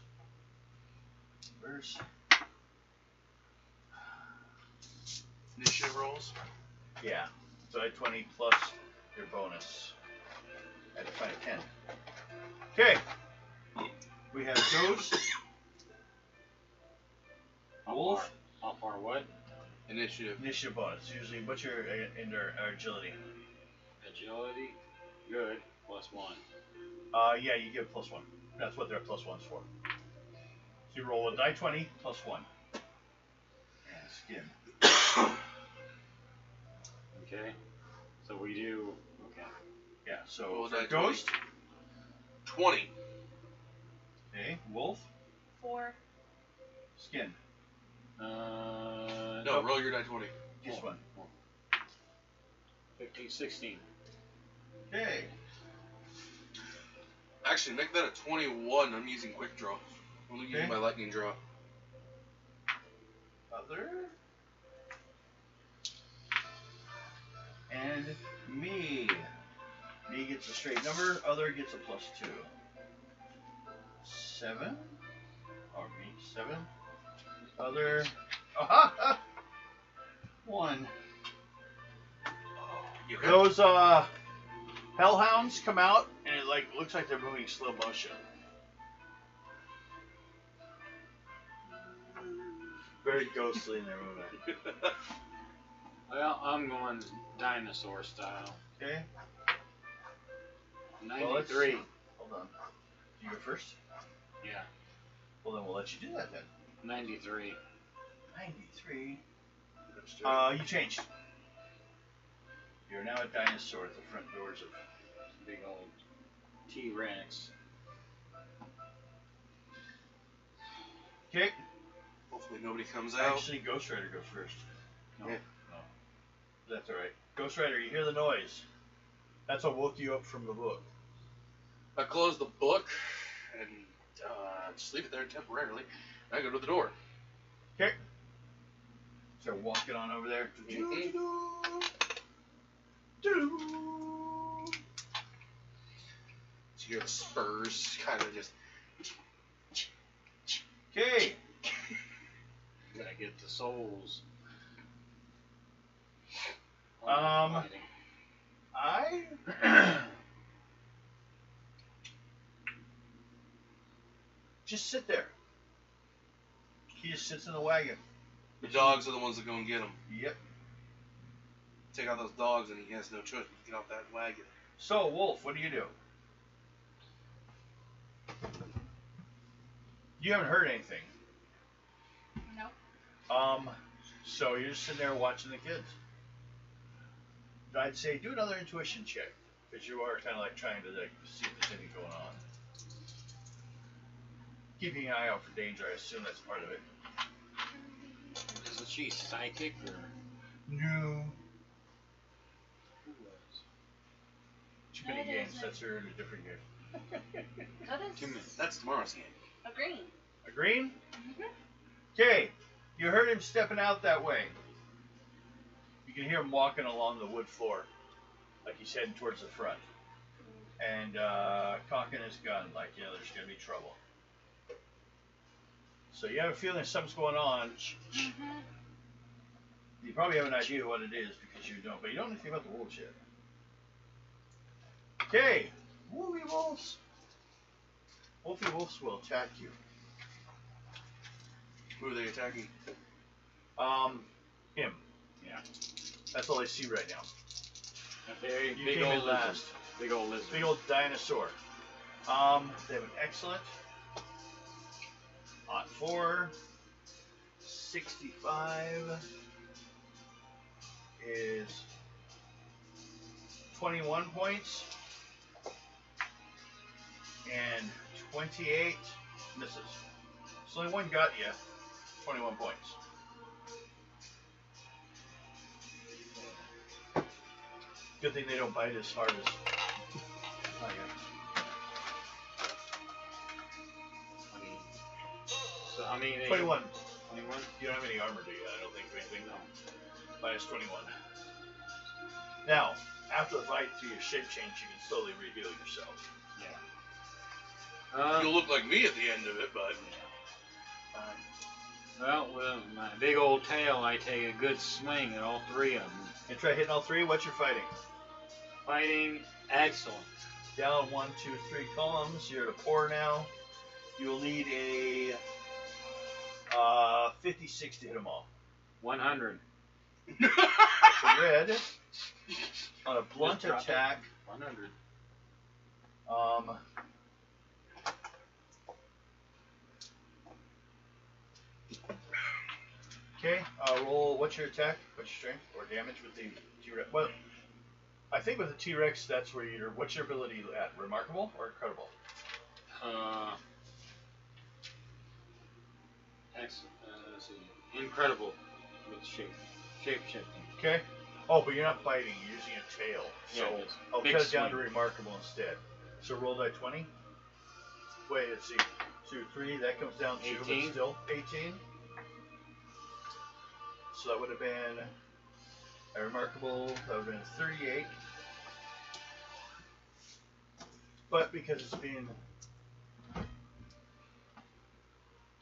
Initiative rolls. Yeah, so I had 20 plus your bonus. I had to find a 10. Okay, we have Ghost, Wolf, How far what? Initiative. initiative bonus. Usually, what's your agility? Agility? Good. +1. Yeah, you get +1. That's what their +1's for. So you roll a die 20 +1. And skin. Okay. So we do. Okay. Yeah, so Roll a for die Ghost, 20. okay, Wolf, 4. Skin. No, roll your die 20. This one. 15, 16. Okay. Actually, make that a 21. I'm using quick draw. I'm only using Okay. my lightning draw. Other. And me. Me gets a straight number. Other gets a +2. 7. Or me, 7. Other. Aha! 1. You hit. Those hellhounds come out and it like looks like they're moving slow motion. Very ghostly in their movement. Well, I'm going dinosaur style. Okay. 93. Hold on. You go first? Yeah. Well then we'll let you do that then. 93. 93. You changed. You're now a dinosaur at the front doors of Big old T-Rex. Okay. Hopefully nobody comes out. Actually, Ghost Rider goes first. No. Yeah. No. That's alright. Ghost Rider, you hear the noise. That's what woke you up from the book. I close the book and just leave it there temporarily. I go to the door. Okay. Start walking on over there. Mhm. So you hear the spurs kind of just. Okay. Gotta get the souls. I just sit there. He just sits in the wagon. The dogs are the ones that go and get him. Yep. Take out those dogs and he has no choice but to get off that wagon. So, Wolf, what do? You haven't heard anything. No. So you're just sitting there watching the kids. I'd say do another intuition check, because you are kind of like trying to like see if there's anything going on. Keeping an eye out for danger, I assume that's part of it. Isn't she psychic or? No. Who was? Too many That games. is That's her in a different game. That is 2 minutes. That's tomorrow's game. a green. A green? Mm-hmm. Okay. You heard him stepping out that way. You can hear him walking along the wood floor, like he's heading towards the front. And cocking his gun, like, yeah, there's going to be trouble. So you have a feeling something's going on. Mm-hmm. You probably have an idea what it is because you don't, but you don't know anything about the wolves yet. Okay, Woolly Wolves. Wolfy Wolves will attack you. Who are they attacking? Him. Yeah. That's all I see right now. A very You big came old in lizard. last. Big old lizard. Big old dinosaur. They have an excellent. On 4. 65 is 21 points. And 28 misses. So only one got you. 21 points. Good thing they don't bite as hard as. Not yet. So how many? 21. 21. You don't have any armor, do you? I don't think anything. No. Minus 21. Now, after the fight, through your shape change, you can slowly reheal yourself. Yeah. You'll look like me at the end of it, but. Well, with my big old tail, I take a good swing at all three of them. And try hitting all three. What's your fighting? Fighting excellent. Down 1, 2, 3 columns. You're at a 4 now. You will need a 56 to hit them all. 100. So red on a blunt Just drop it. attack. 100. Okay. Roll. What's your attack? What's your strength or damage with the T-Rex? Well, I think with the T-Rex, that's where you're. What's your ability at? Remarkable or incredible? Excellent. Let's see. Incredible with shape shifting. Okay. Oh, but you're not biting. You're using a tail. So Yeah, it is. I'll Big cut it down to swing. remarkable instead. So roll die 20. Wait, let's see. 2, 3. That comes down to 18. but still 18. So that would have been a remarkable. That would have been 38. But because it's being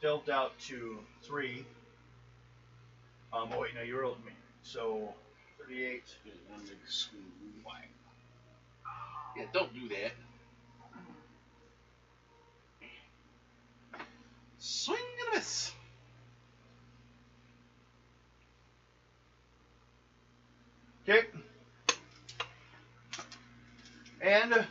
delved out to 3. Oh wait, no, you rolled me. So 38. Just one big swing. Whack. Yeah, don't do that. Swing and a miss. Okay. And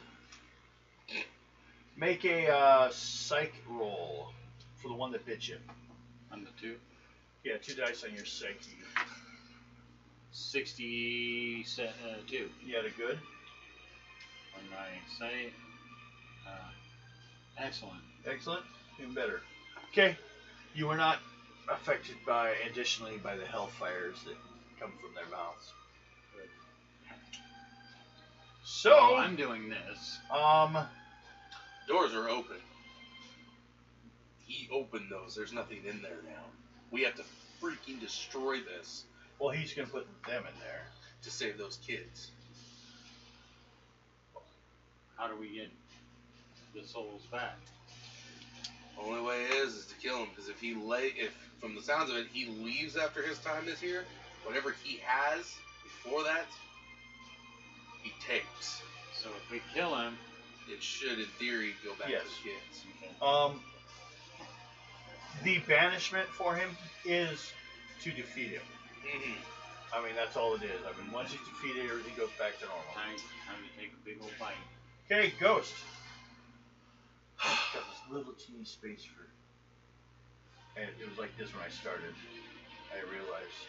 make a psych roll for the one that bit you. On the 2. Yeah, 2 dice on your psyche. 62. You had a good? On my site. Excellent. Excellent. Even better. Okay. You were not affected additionally by the hellfires that come from their mouths. Good. So, While I'm doing this. Doors are open. He opened those. There's nothing in there now. We have to freaking destroy this well, he's going to put them in there. to save those kids. How do we get the souls back? Only way is to kill him, because if from the sounds of it, he leaves after his time is here, whatever he has before that, he takes. So if we kill him, It should, in theory, go back Yes. to the kids. okay. The banishment for him is to defeat him. Mm-hmm. I mean, that's all it is. I mean, once he's defeated, everything goes back to normal. Time to take a big old bite. Okay, Ghost. Got this little teeny space for. And it was like this when I started. I realized.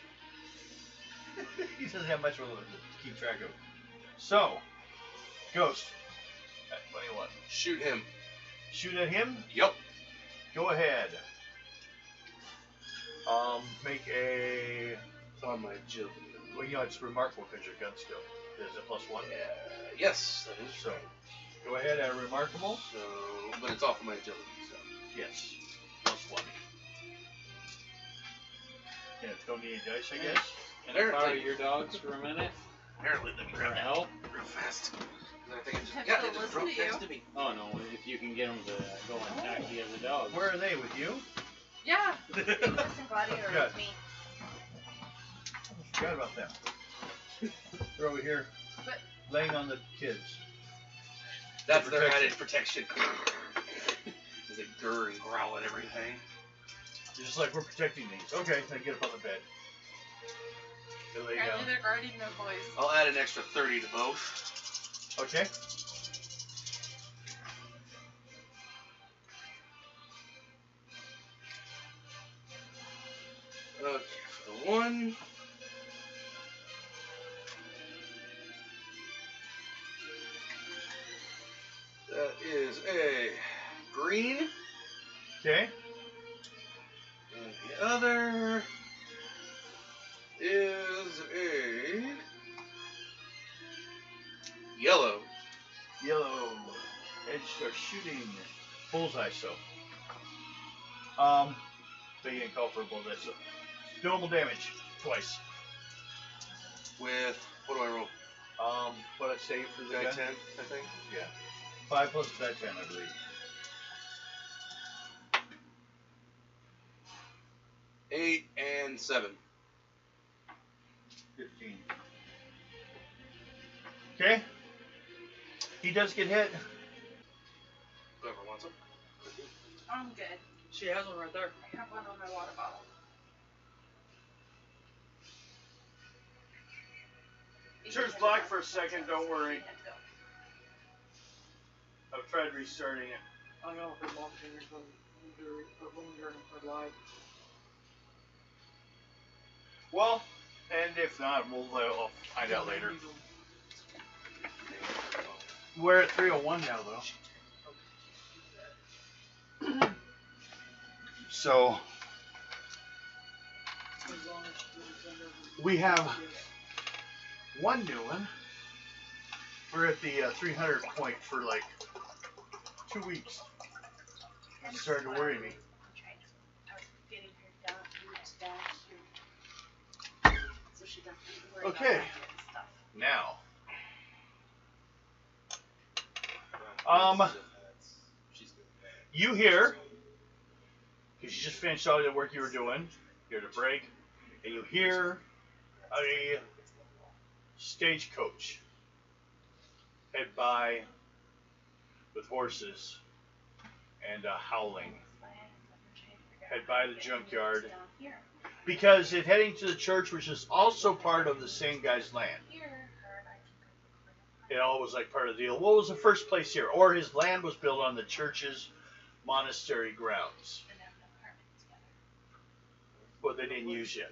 He doesn't have much of a to keep track of. So, Ghost. What do you want? Shoot him. Shoot at him? Yep. Go ahead. Make a. On my agility. Well, you know, it's remarkable because your gun skill. Is it +1? Yes, that is So, right. go ahead at remarkable. So, but it's off of my agility, so. Yes. +1. Yeah, don't need any dice, I guess. Can I borrow your dogs for a minute? Apparently, let me For grab that help? real fast. And I think it just, Have yeah, to it just listen dropped to you. next to me. Oh no, if you can get them to go and attack the other dogs. Where are they with you? Yeah. Nicholas and Gladiator Good. with me. Forgot about them. They're over here, But laying on the kids. That's their Protection. added protection. As they gurr and growl at everything. They're just like, we're protecting these. Okay, then get up on the bed. They lay apparently down. they're guarding their boys. I'll add an extra 30 to both. Okay. Okay, for the one. That is a green. Okay. And the other is a yellow. Yellow. Edge are shooting. Bullseye, so. So you can call for a bullseye, so. Normal damage. Twice. With, what do I roll? What I'd say for the Die gun? 10, I think. Yeah. 5 plus die 10, I believe. 8 and 7. 15. Okay. He does get hit. Whoever wants them. I'm good. She has one right there. I have one on my water bottle. Turns black for a second, don't worry. I've tried restarting it. I know her mom's in her live. Well, and if not, I'll find out later. We're at 301 now, though. So, we have one new one. We're at the 300 point for like 2 weeks. It started to worry me. Okay. Now, She's good. you hear, because you just finished all the work you were doing, you're at a break, and you hear a stagecoach head by with horses and howling. Head by the junkyard. Because it heading to the church, which is also part of the same guy's land. It all was like part of the deal. What was the first place here? Or his land was built on the church's monastery grounds. What they didn't use yet.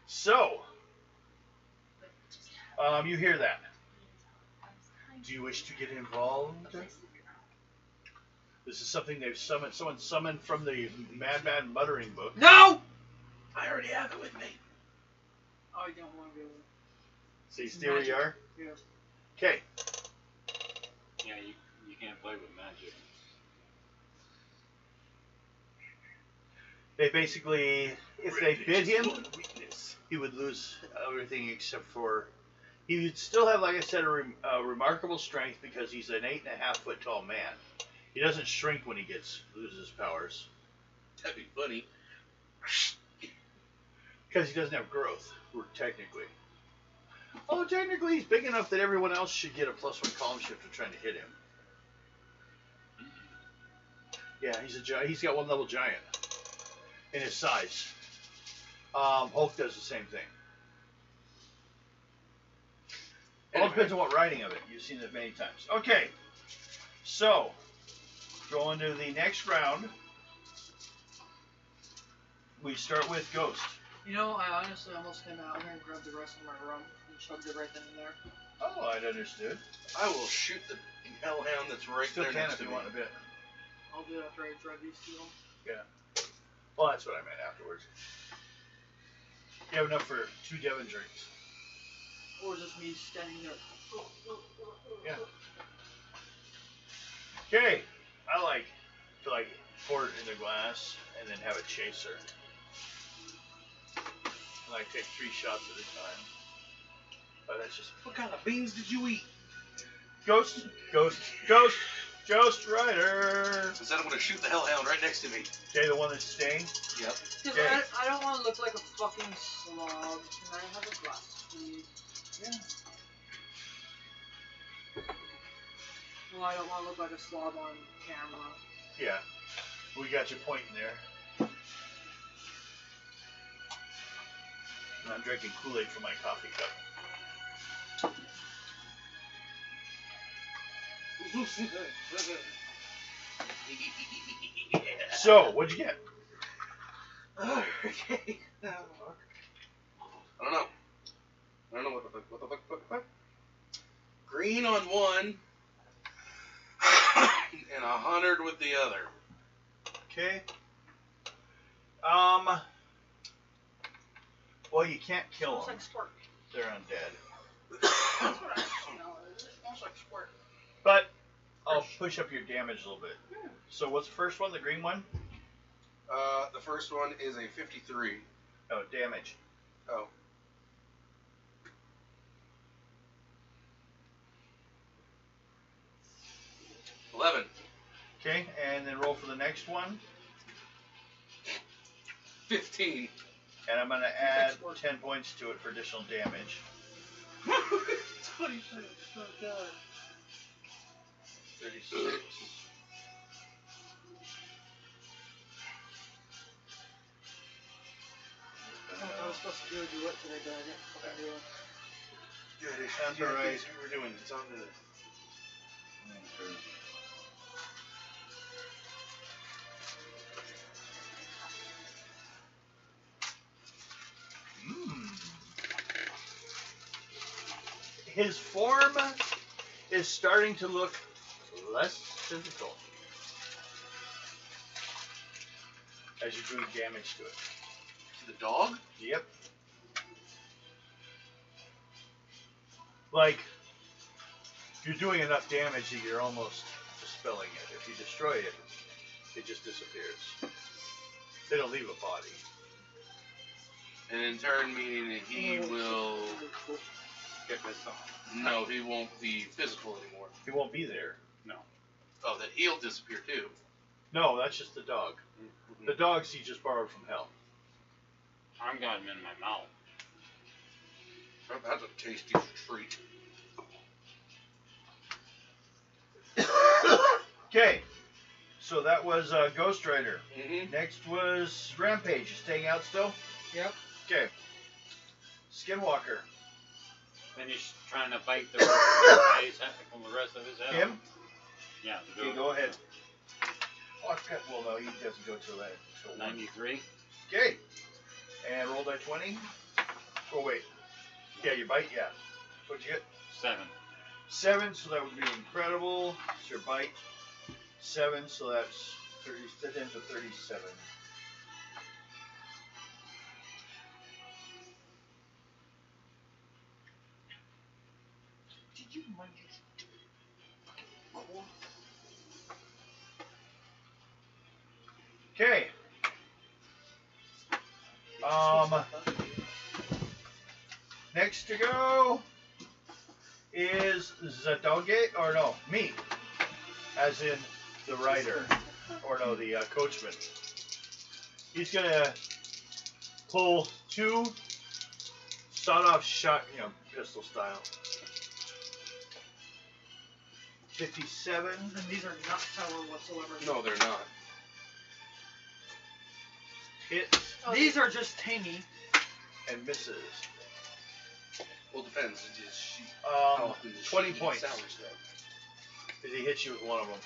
So, You hear that. Do you wish to get involved? This is something they've summoned. Someone summoned from the Madman Muttering book. No! I already have it with me. I don't want to go. So you stay where you are? Yeah. Okay. Yeah, you can't play with magic. They basically, if they bid him, he would lose everything except for, he would still have, like I said, a remarkable strength because he's an 8.5 foot tall man. He doesn't shrink when he loses his powers. That'd be funny. Because he doesn't have growth, technically. Although technically he's big enough that everyone else should get a +1 column shift for trying to hit him. Yeah, he's got 1 level giant in his size. Hulk does the same thing. All depends on what writing of it. You've seen it many times. Okay, so going to the next round. We start with Ghost. You know, I honestly almost came out here and grabbed the rest of my rum and shoved it right then and there. Oh, I'd understood. I will shoot the hellhound that's right Still there can next if to you me. want a bit. I'll do it after I drive these two. Yeah. Well, that's what I meant afterwards. You have enough for 2 Devon drinks. Or just me standing there. Yeah. Okay. I like to pour it in the glass and then have a chaser. And I take 3 shots at a time. But that's just What kind of beans did you eat? Ghost Rider. I said I'm going to shoot the hellhound right next to me. Okay, the one that's staying. Yep. Because Okay. I don't want to look like a fucking slob. Can I have a glass, please? Yeah. Well, I don't want to look like a slob on camera. Yeah. We got your point in there. And I'm drinking Kool-Aid from my coffee cup. So, what'd you get? Okay. I don't know. What the fuck. Green on one, and 100 with the other. Okay. Well, you can't kill Smells them. like squirt. They're undead. That's what I smell. It smells like squirt. But I'll push up your damage a little bit. So what's the first one? The green one? The first one is a 53. Oh, damage. Oh. $11. Okay, and then roll for the next one. 15. And I'm going to add 10 points to it for additional damage. 26. Oh, God. 36. I was supposed to do it today, but I didn't fucking do it. Good. Sounds alright. We're doing it's on the. His form is starting to look less physical as you're doing damage to it. The dog? Yep. Like, you're doing enough damage that you're almost dispelling it. If you destroy it, it just disappears. They don't leave a body. And in turn, meaning that he will. Get pissed off. No, he won't be physical anymore. He won't be there. Oh, that he'll disappear too. No, that's just the dog. The dogs he just borrowed from hell. I've got him in my mouth. That's a tasty treat. Okay, so that was Ghost Rider. Mm-hmm. Next was Rampage. You staying out still? Yep. Okay. Skinwalker. Then he's trying to bite the rest from the rest of his head. Him? Yeah. Okay, go ahead. Oh, I forgot. Well, no, he doesn't go till that. Till 93. Okay. And roll die 20. Oh, wait. Yeah, you bite? Yeah. What'd you get? 7. 7, so that would be incredible. It's your bite. 7, so that's 30. That ends with 37. Did you mind your Okay. Next to go is Zadoge, or no, me, as in the rider, or no, the coachman. He's gonna pull 2 sawed-off shot, pistol style. 57. And these are not sour whatsoever. No, they're not. Hits These are just tangy. and misses. Well, it depends. How often does 20 she points. eat sour stuff? Did he hit you with one of them?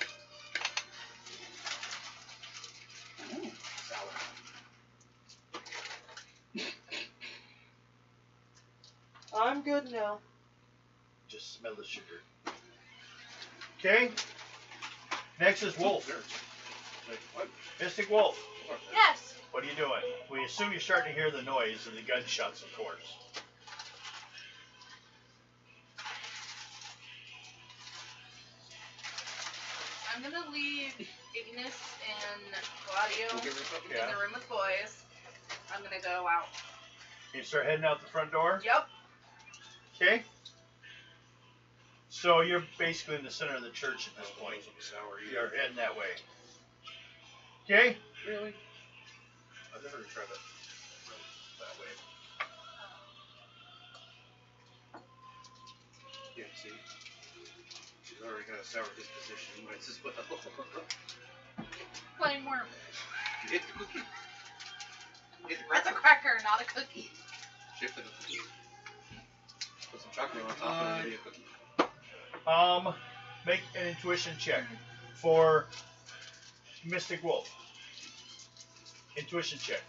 Ooh, sour. I'm good now. Just smell the sugar. Okay. Next is Wolf. Wait, what? Mystic Wolf. Yes. What are you doing? We assume you're starting to hear the noise and the gunshots, of course. I'm gonna leave Ignis and Gladio We'll give her something. Yeah. in the room with boys. I'm gonna go out. You start heading out the front door. Yep. Okay. So you're basically in the center of the church at this point. Sour either. You're heading that way. Okay. Really? I've never tried that way. Yeah, see? She's already got a sour disposition. Might as well. Plenty more. Hit the cookie. Hit the That's a cracker. cracker, not a cookie. Shift the cookie. Put some chocolate on top and it'll be a cookie. Make an intuition check for Mystic Wolf. Intuition check.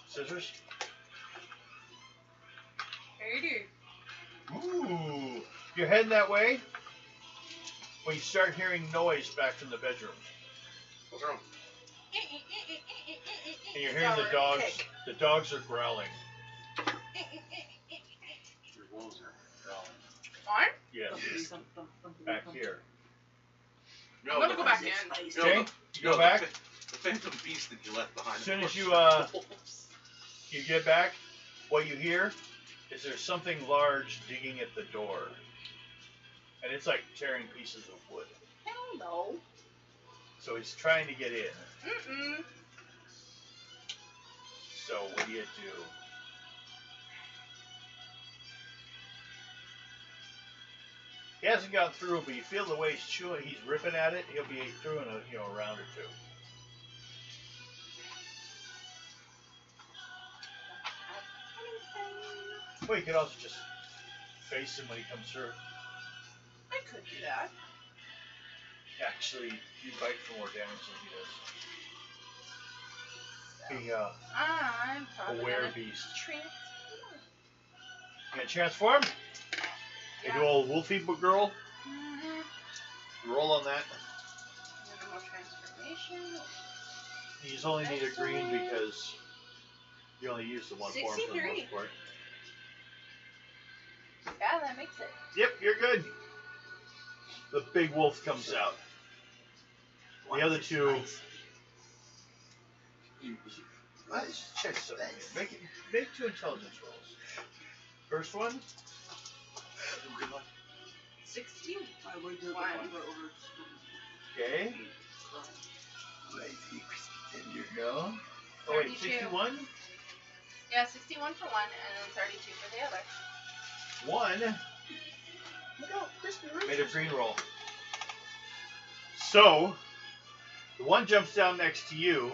Scissors. Hey, Ooh. You're heading that way when you start hearing noise back from the bedroom. What's wrong? And you're hearing the dogs. The dogs are growling. Your wolves are growling. Fine. Yes. Back here. No, I'm gonna go back in. No, Okay. You go back. The phantom beast that you left behind. As soon as you Wolves. you get back, what you hear is there's something large digging at the door, and it's like tearing pieces of wood. Hell no. So he's trying to get in. Mm-mm. So what do you do? He hasn't gone through, but you feel the way he's chewing, he's ripping at it. He'll be through in a round or two. Well, you could also just face him when he comes through. I could do that. Actually, you bite for more damage than he does. The I'm probably aware gonna beast. transform. You gonna transform? You do old Wolfie girl. Mm-hmm. Roll on that. Minimal transformation. You just only need a green because you only use the one form for the 63. most part. Yeah, that makes it. Yep, you're good. The big wolf comes out. The other two. Let's check something. Make 2 intelligence rolls. First one. 61. I would do One. Okay. There you go. Oh wait, 32. 61. Yeah, 61 for one, and then 32 for the other. One Look how crispy made a green roll. So the one jumps down next to you.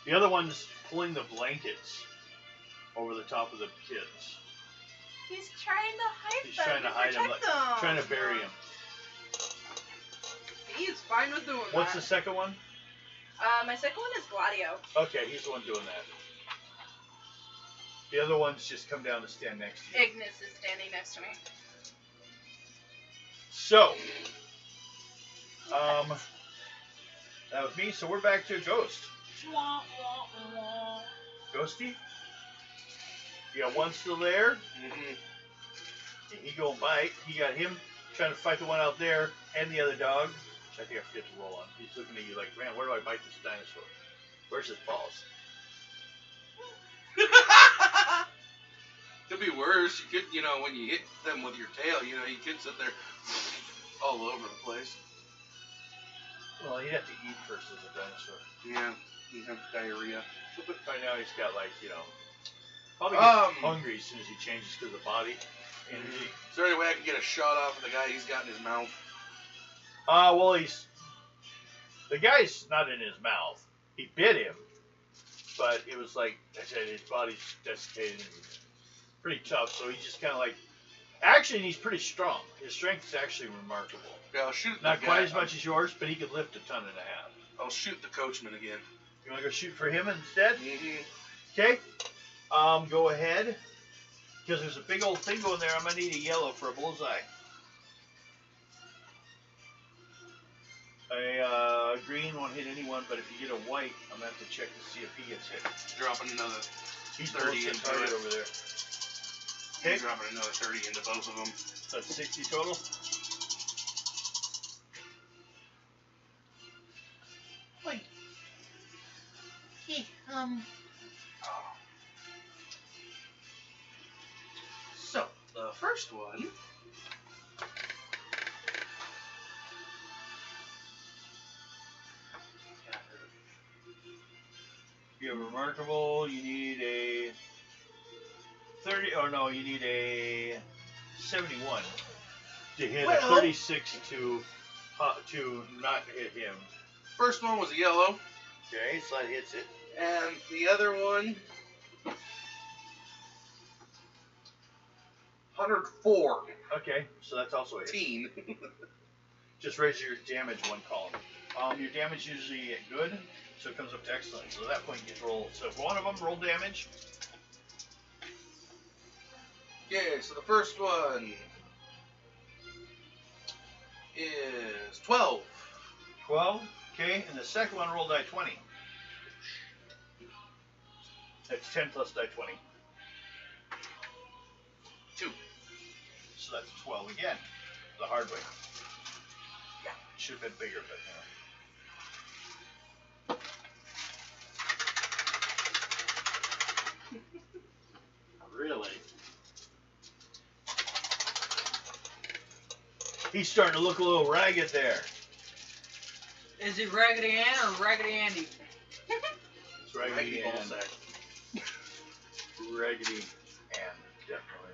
The other one's pulling the blankets over the top of the kids. He's trying to hide He's them. trying to hide them, protect like, them. trying to bury him. He's fine with doing What's the that. second one? My second one is Gladio. Okay, he's the one doing that. The other ones just come down to stand next to you. Ignis is standing next to me. So, that was me. So we're back to Ghost. Ghosty? You got one still there. Mm-hmm. He go and bite. He got him trying to fight the one out there and the other dog, which I think I forget to roll on. He's looking at you like, man, where do I bite this dinosaur? Where's his balls? Could be worse. You could, when you hit them with your tail, you could sit there all over the place. Well, he'd have to eat first as a dinosaur. Yeah, you have diarrhea. By now he's got probably gets hungry as soon as he changes to the body energy. Is there any way I can get a shot off of the guy he's got in his mouth? Well, the guy's not in his mouth. He bit him, but it was like I said, his body's desiccated and pretty tough. So he's just kind of actually, he's pretty strong. His strength is actually remarkable. Yeah, I'll shoot. Not quite as much as yours, but he could lift a ton and a half. I'll shoot the coachman again. You want to go shoot for him instead? Mm-hmm. Okay. Go ahead. Because there's a big old thing going there. I'm going to need a yellow for a bullseye. A green won't hit anyone, but if you get a white, I'm going to have to check to see if he gets hit. Dropping another He's 30 the into target it. over there. Okay. Dropping another 30 into both of them. So that's 60 total. Wait. So, the first one. You have remarkable. You need a 30. Oh no, you need a 71 to hit. A 36 to not hit him. First one was a yellow. Okay, so that hits it. And the other one, 104. Okay, so that's also a hit. 18. Just raise your damage one column. Your damage is usually good, so it comes up to excellent. So at that point you get roll. So if one of them roll damage. Okay, so the first one is 12. 12. Okay, and the second one roll die 20. That's 10 plus die 20. 2. So that's 12 again. The hard way. Yeah. Should have been bigger, but Really? he's starting to look a little ragged there. Is it Raggedy Ann or Raggedy Andy? It's Raggedy Ann. Ballsack. Raggedy Ann, definitely.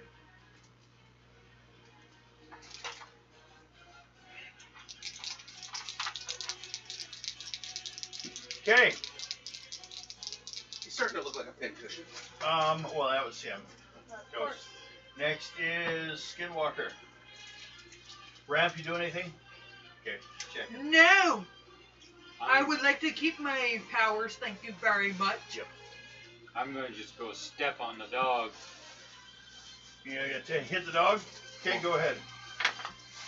Okay. He's starting to look like a pincushion. Well, that was him. Of Ghost. course. Next is Skinwalker. Ramp, you doing anything? Okay, check it. No! I would like to keep my powers, thank you very much. I'm going to just go step on the dog. You gonna hit the dog? Okay, go ahead.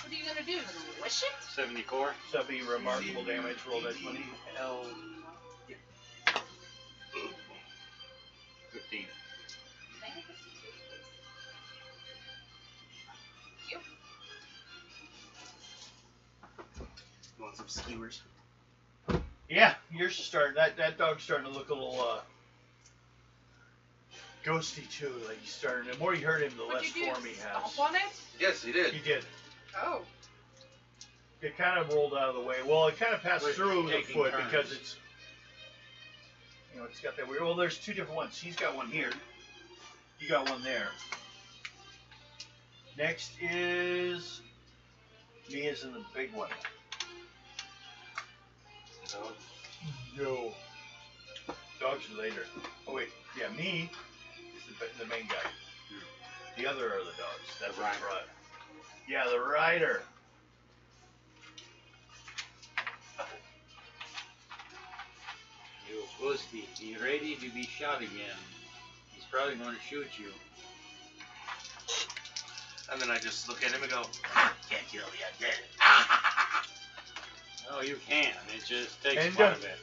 What are you gonna do? Wish it? 70 core. So that'll be remarkable damage. Roll that 20. L. 15. You want some skewers? Yeah, yours is starting. That dog's starting to look a little ghosty too. Like he's starting. The more you hurt him, the less What'd you do? form he has. Stomp on it? Yes, he did. He did. Oh. It kind of rolled out of the way. Well, it kind of passed We're through the taking foot turns. because it's, it's got that weird. Well, there's two different ones. He's got one here. You got one there. Next is me, as in the big one. So, No. Dogs are later. Oh wait, yeah, me is the main guy. The other are the dogs. That's The what rider. brought. Yeah, the rider. you Ghosty, be ready to be shot again. He's probably going to shoot you. And then I just look at him and go, can't kill the undead. Oh, you can. It just takes And, quite a bit.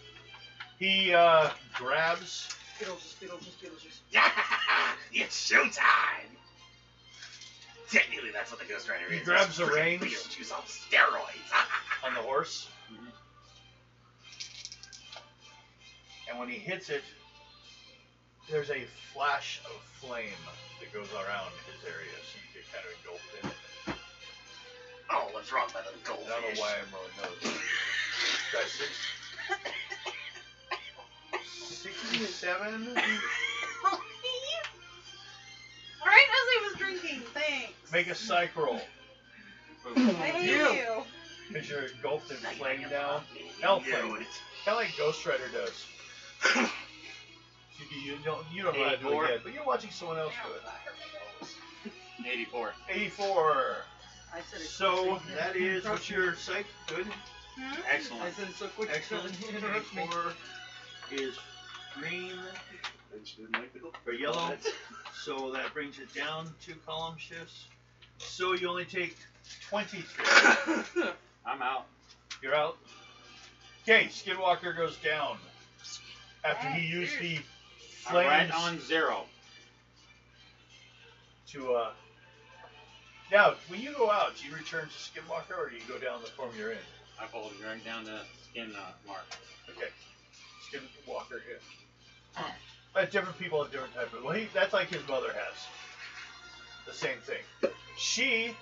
He grabs. Beetlejuice. It's showtime! Technically, that's what the Ghost Rider is. He grabs the reins Beetlejuice on steroids. on the horse, and when he hits it, there's a flash of flame that goes around his area, so you get kind of engulfed in it. Oh, what's wrong with the I goldfish? don't know why I'm rolling those. Got 67. Right as I was drinking, thanks. Make a psych roll. I hate you. Because you're engulfed in flame now. Hell flame. Kind of like Ghost Rider does. You don't know how to do it yet, but you're watching someone else do it. 84. 84. I said it So quick, that is, what's your psych? Good? Excellent. I said it so quick. Excellent. You interrupt me. 84 is green or yellow. So that brings it down 2 column shifts. So you only take 23. I'm out. You're out. Okay, Skinwalker goes down. After he used the I'm flames right on 0. to now, when you go out, do you return to Skinwalker or do you go down the form you're in? I pulled right down to skin mark. Okay. Skinwalker, yeah. Different people have different types of. Well, that's like his mother has. The same thing. She,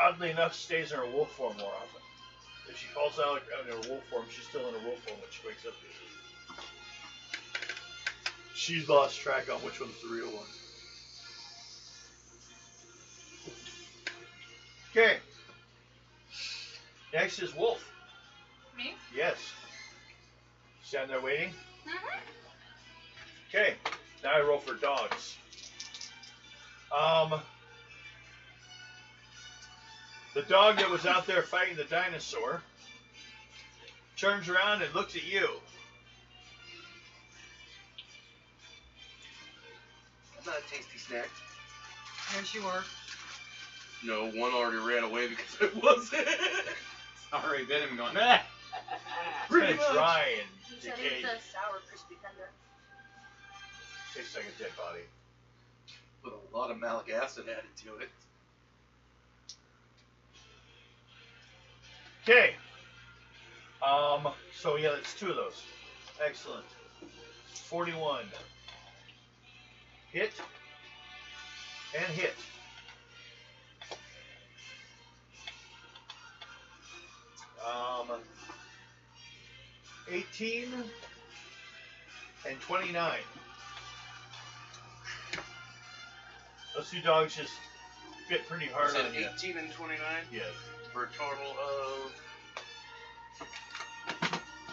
oddly enough, stays in her wolf form more often. If she falls out in her wolf form, she's still in her wolf form when she wakes up. She's lost track on which one's the real one. Okay. Next is Wolf. Me? Yes. Stand there waiting. Mm-hmm. Okay. Now I roll for dogs. The dog that was out there fighting the dinosaur turns around and looks at you. Not a tasty snack. Yes, you are. No, one already ran away because it wasn't. I already bit him going, ah! It's kind of dry and You said decayed. it's a sour crispy tender. Tastes like a dead body. With a lot of malic acid added to it. Okay. So yeah, that's 2 of those. Excellent. 41. Hit. And hit. Um, 18 and 29. Those 2 dogs just bit pretty hard You said on you. 18 and 29 Yeah. for a total of.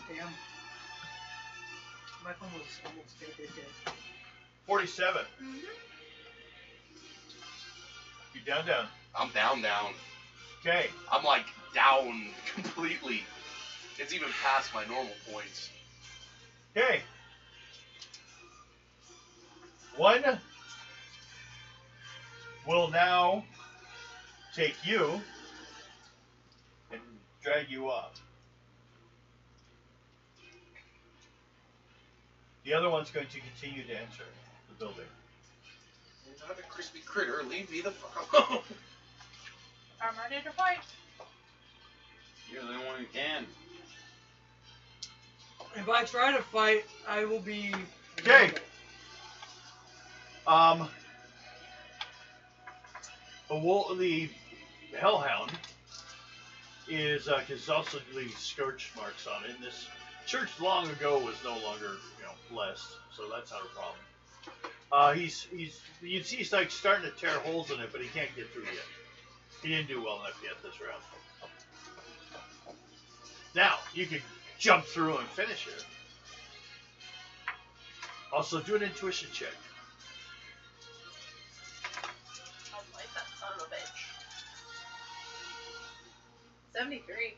Damn. My phone was almost dead. 47. Mm-hmm. You down. I'm down. Okay. I'm like down completely. It's even past my normal points. Okay. 1 will now take you and drag you up. The other one's going to continue to enter the building. You're not a crispy critter. Leave me the fuck alone. I'm ready to fight. You're the only one who can. If I try to fight, I will be. Okay. The Hellhound is because also leaves scourge marks on it. And this church long ago was no longer blessed, so that's not a problem. You see he's like starting to tear holes in it, but he can't get through yet. He didn't do well enough yet this round. Now you can jump through and finish it. Also, do an intuition check. I like that son of a bitch. 73.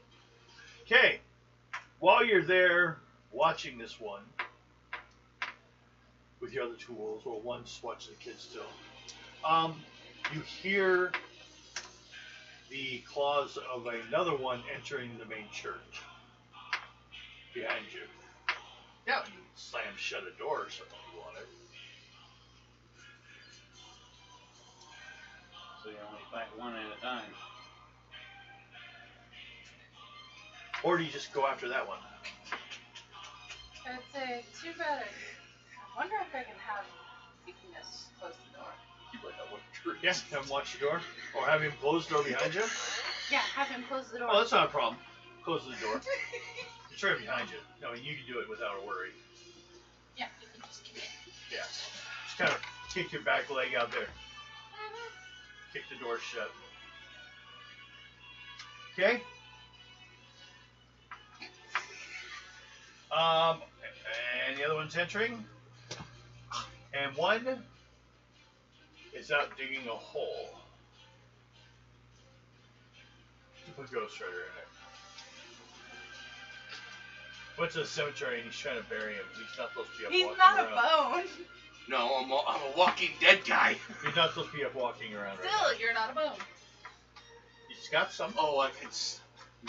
Okay, while you're there watching this one, with your other tools, or one's watching the kids still. You hear the claws of another one entering the main church behind you. Yeah, you slam shut a door or something if you wanted. So you only fight one at a time. Or do you just go after that one? I'd say too bad. I wonder if I can have weakness close the door. You might not want to Yeah, have him watch the door. Or have him close the door behind you. Yeah, have him close the door. Oh, that's not a problem. Close the door. It's right behind you. No, you can do it without a worry. Yeah, you can just keep it. Yeah. Just kind of kick your back leg out there. Kick the door shut. Okay? And the other one's entering. And one is out digging a hole to put Ghost Rider in it. Went to the cemetery and he's trying to bury him. He's not supposed to be up He's walking not around. a bone. No, I'm a walking dead guy. He's not supposed to be up walking around right Still, now. you're not a bone. He's got some. Oh, I can. He's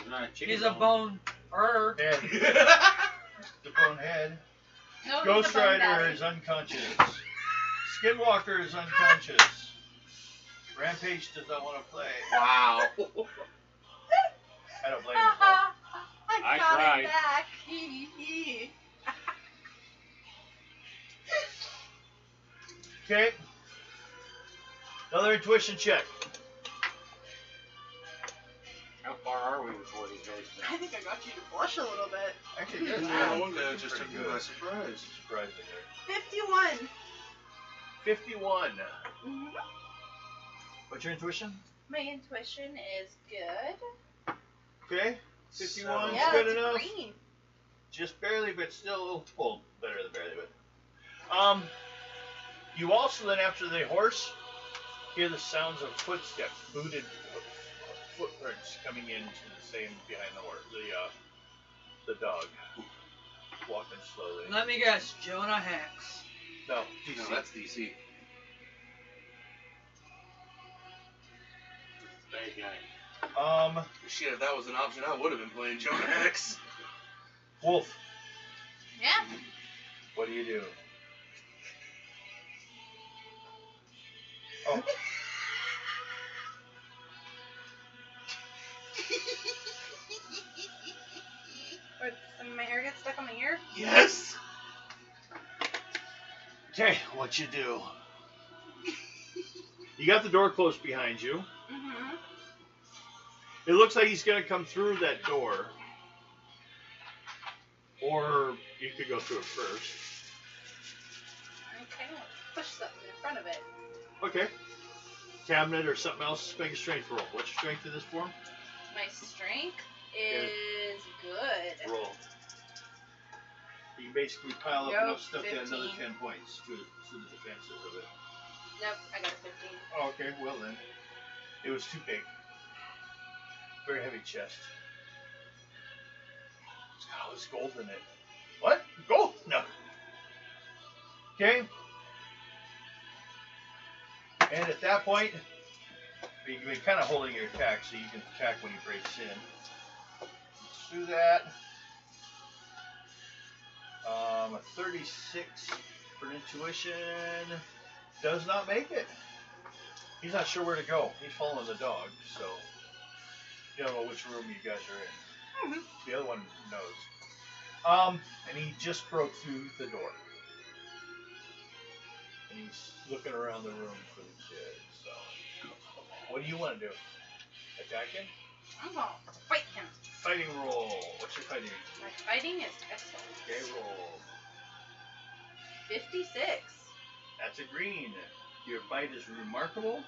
not a chicken He's a bone. And the bone head. No, Ghost he's a bone Rider daddy. is unconscious. Skinwalker is unconscious. Rampage does not want to play. Wow. I don't blame him. though. I got tried. it back. Hee hee. Okay. Another intuition check. How far are we before he goes I down? think I got you to blush a little bit. Actually, that's No, that just took me by surprise. surprising. 51. 51. Mm-hmm. What's your intuition? My intuition is good. Okay. 51 is Yeah, good it's enough. green. Just barely, but still, well, better than barely, but. You also then, after the horse, hear the sounds of footsteps, booted footprints coming into the same behind the horse, the dog, walking slowly. Let me guess, Jonah Hex. No, No, DC. that's DC. Bad guy. Shit, if that was an option, I would have been playing Jonah Hex. Wolf, Yeah. what do you do? Oh, Or some my hair gets stuck on my ear. Yes. okay, what you do? You got the door closed behind you. Mm-hmm. It looks like he's going to come through that door. Or you could go through it first. I kind of push something in front of it. Okay. Cabinet or something else. Make a strength roll. What's your strength in this form? My strength is good. Roll. You can basically pile up Nope, enough stuff to add another 15. 10 points to the defenses of it. Nope, I got a 15. Oh, okay, well then. It was too big. Very heavy chest. It's got all this gold in it. What? Gold? No. Okay. And at that point, you've been kind of holding your attack so you can attack when he breaks in. Let's do that. A 36 for intuition does not make it. He's not sure where to go. He's following the dog, so you don't know which room you guys are in. Mm-hmm. The other one knows. And he just broke through the door. And he's looking around the room for the kid, so. What do you want to do? Attack him? I'm gonna fight him. Fighting roll. What's your fighting? My fighting is excellent. Okay, roll. 56. That's a green. Your bite is remarkable.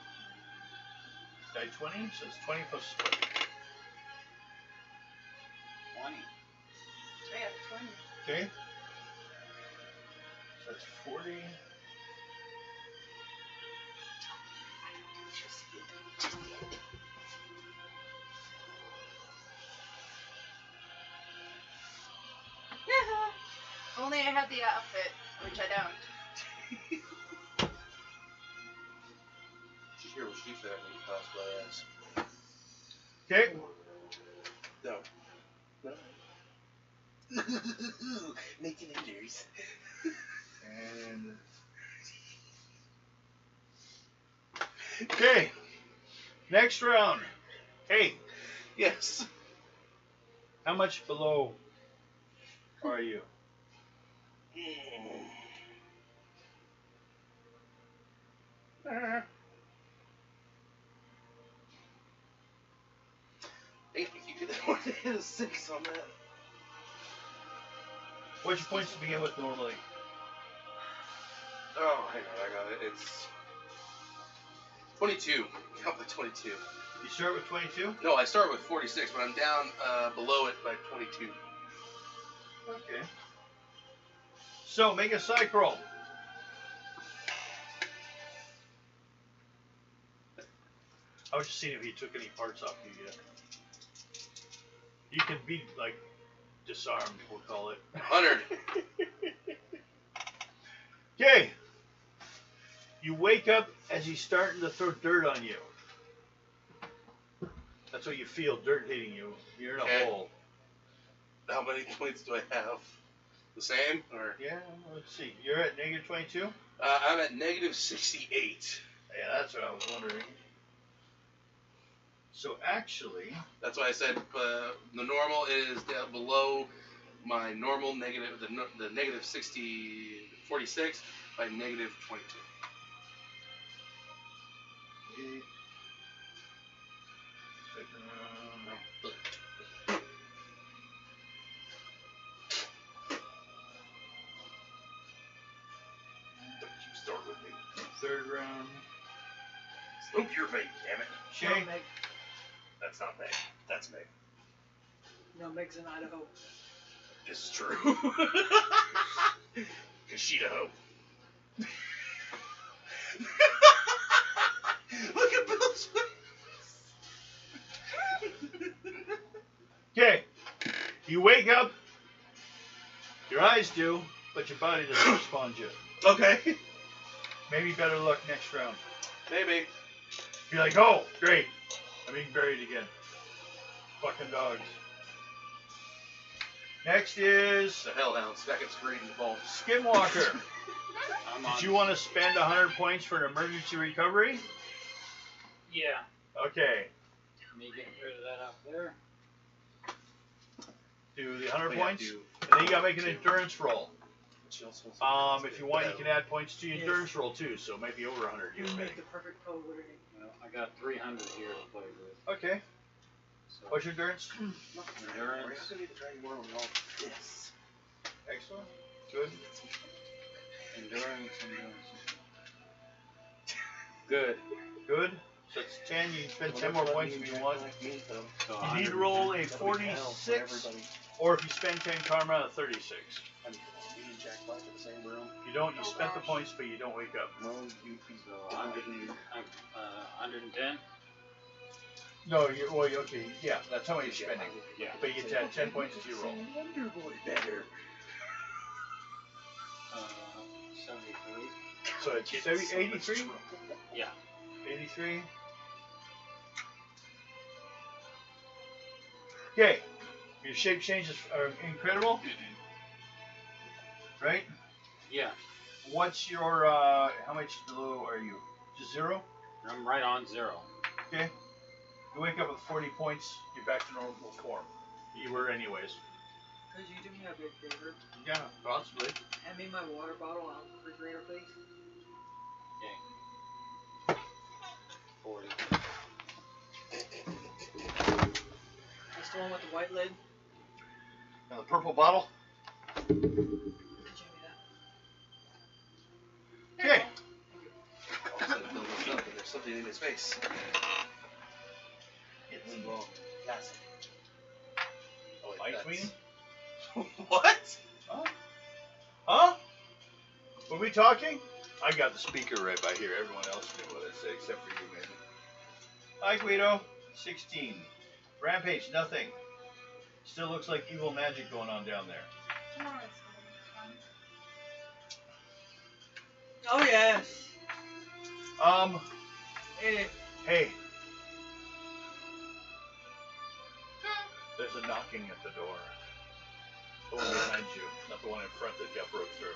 Die 20, so it's 20 plus split. 20. I got a 20. Okay. So that's 40. Only I had the outfit, which I don't. Did you hear what she said when you cosplay as? Okay. No. Making enders. And okay. Next round. Hey, Yes. how much below are you? I think you could have hit a 6 on that. What's your points to begin with normally? Oh, hang on, I got it. It's 22. Count by 22. You start with 22? No, I start with 46, but I'm down below it by 22. Okay. So make a psych roll. I was just seeing if he took any parts off you yet. You can be like disarmed, we'll call it. 100. Okay. You wake up as he's starting to throw dirt on you. That's what you feel, dirt hitting you. You're in a Okay. hole. How many points do I have? The same? Or Yeah, let's see. You're at negative 22? I'm at negative 68. Yeah, that's what I was wondering. So actually, That's why I said the normal is down below my normal negative, the negative 46 by negative 22. Don't you start with me. third round. Smoke your vape, damn it. Shay, No, Meg. That's not Meg. That's Meg. No, Meg's in Idaho. This is true. Kashidaho. Look at Bill's face. okay. You wake up. Your eyes do, but your body doesn't respond yet. Okay. Maybe better luck next round. Maybe. Be like, oh, great. I'm being buried again. Fucking dogs. Next is The Hellhound, second screen in the vault. Skinwalker. I'm on. Did you want to spend 100 points for an emergency recovery? Yeah. Okay. Me getting rid of that up there. Do the 100 Oh, yeah, points. do And then you gotta make an endurance roll. Chill. If you want, you can add points to your endurance roll too, so it might be over 100. You You're make betting. the perfect code with it. Well, I got 300 here to play with. Okay. So What's your endurance? endurance. Yes. Excellent. Good. Endurance. Good. Good. So it's 10. You can spend 10 more points if you want. So You need to roll a 46, or if you spend 10 karma, a 36. If you don't, you spent the points, but you don't wake up. So 110. No, you're, well, okay, yeah, that's how much you're spending. Yeah. But you get to add 10 points to your roll. Better. 73. So it's 83? Yeah. 83. Okay, your shape changes are incredible, right? Yeah. What's your, how much below are you? Just 0? I'm right on 0. Okay. You wake up with 40 points, you're back to normal form. You were anyways. Could you do me a big favor? Yeah, possibly. Hand me my water bottle out of the refrigerator, please. Okay. 40. That's the one with the white lid. Now the purple bottle. Could you hand me that? Okay. All of a sudden, Bill looks up and there's something in his face. It's plastic. Oh, wait, Light that's- swing? What? Huh? Huh? Were we talking? I got the speaker right by here. Everyone else knew what I said except for you, maybe. Hi, Guido. 16. Rampage, nothing. Still looks like evil magic going on down there. Tomorrow's gonna be Oh yes. Hey. There's a knocking at the door. The one behind you, not the one in front that got broke through.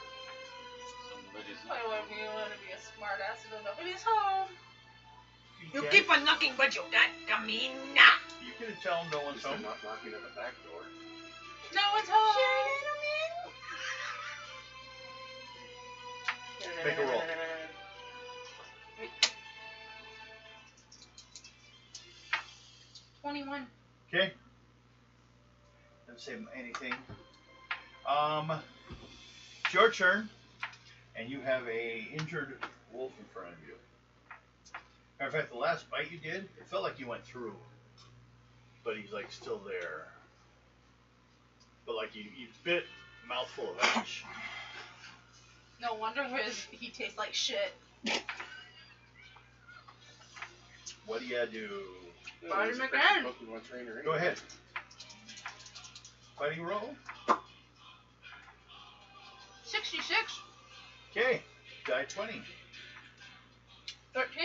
Somebody's I want to be a smart ass and nobody's home. You can't- keep on knocking, but you can't come in. You can tell no one's They're home. not knocking at the back door. No one's home. Make a roll. Wait. 21. Okay. Doesn't say anything. It's your turn, and you have a injured wolf in front of you. Matter of fact, the last bite you did, it felt like you went through, but he's like still there. But like you bit a mouthful of ash. No wonder he tastes like shit. What do you do? Fight He's him a again. Pokemon trainer Go anyway. ahead. Fighting roll. 66. Okay. Die 20. 13.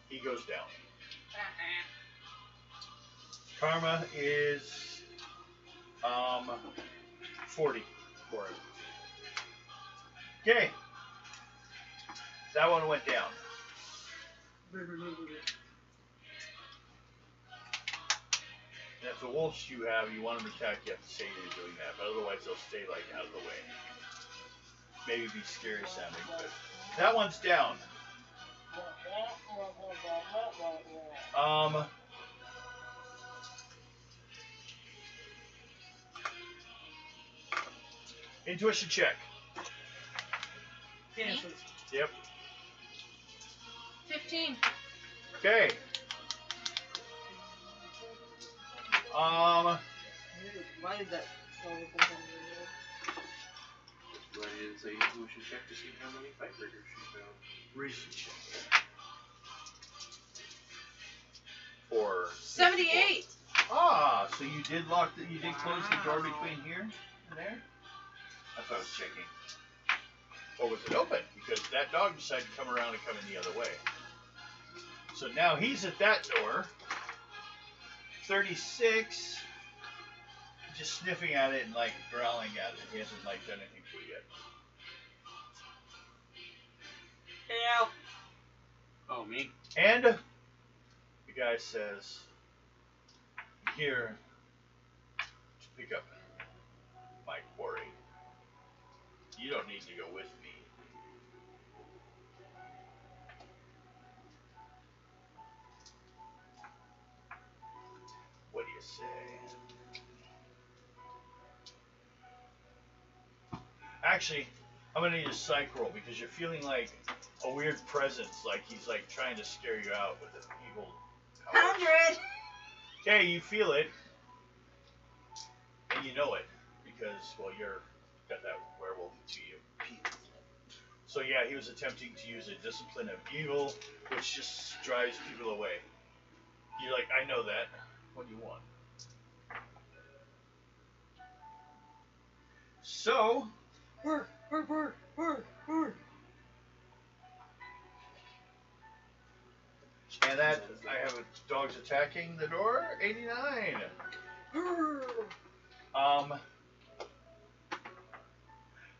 He goes down. Karma is 40 for him. Okay. That one went down. And if the wolves you have, you want them to attack, you have to say you're doing that. But otherwise, they'll stay like out of the way. Maybe be scary sounding, but that one's down. Intuition check. Penises. Yep. 15. Okay. Why did that? But I didn't say intuition check to see how many fight breakers she found. Reason check. For 78. Ah, so you did lock the, you did close the door between here and there? That's what I was checking. Or was it open? Because that dog decided to come around and come in the other way. So now he's at that door. 36. Just sniffing at it and like growling at it. He hasn't like done anything to it yet. Help. Oh, me? And the guy says, "Here to pick up my quarry. You don't need to go with me." What do you say? Actually, I'm gonna need a psych roll because you're feeling like a weird presence, like he's like trying to scare you out with an evil power. 100. Okay, you feel it, and you know it because well, you're got that werewolf to you. So yeah, he was attempting to use a discipline of evil, which just drives people away. You're like, I know that. What do you want? So. Burr. And that, I have dogs attacking the door, 89.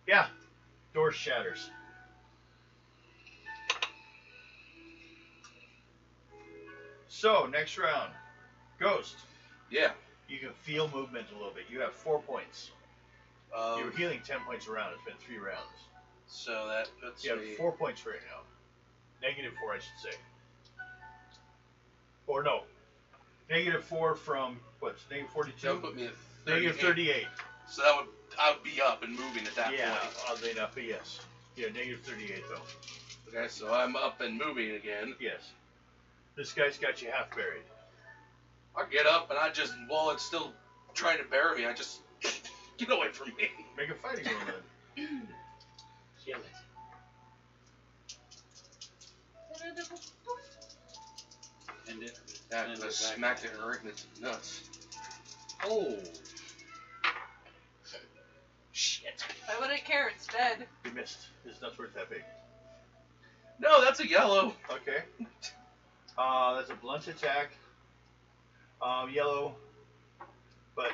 Yeah, door shatters. So, next round. Ghost, Yeah. you can feel movement a little bit. You have 4 points. You were healing 10 points a round. It's been 3 rounds. So that puts You have me. 4 points right now. -4, I should say. Or no. -4 from, what's, That would -42? put me at 38. -38. So that would I would be up and moving at that Yeah, point. oddly enough, but yes. Yeah, -38 though. Okay, so I'm up and moving again. Yes. This guy's got you half buried. I get up and I just, while it's still trying to bury me, I just get away from me. Make a fighting roll then. Kill it. And it. And I smacked it right in its nuts. Oh! Shh. Shit. Why would I care? It's dead. You missed. His nuts weren't that big. No, that's a yellow. Okay. That's a blunt attack. Yellow. But,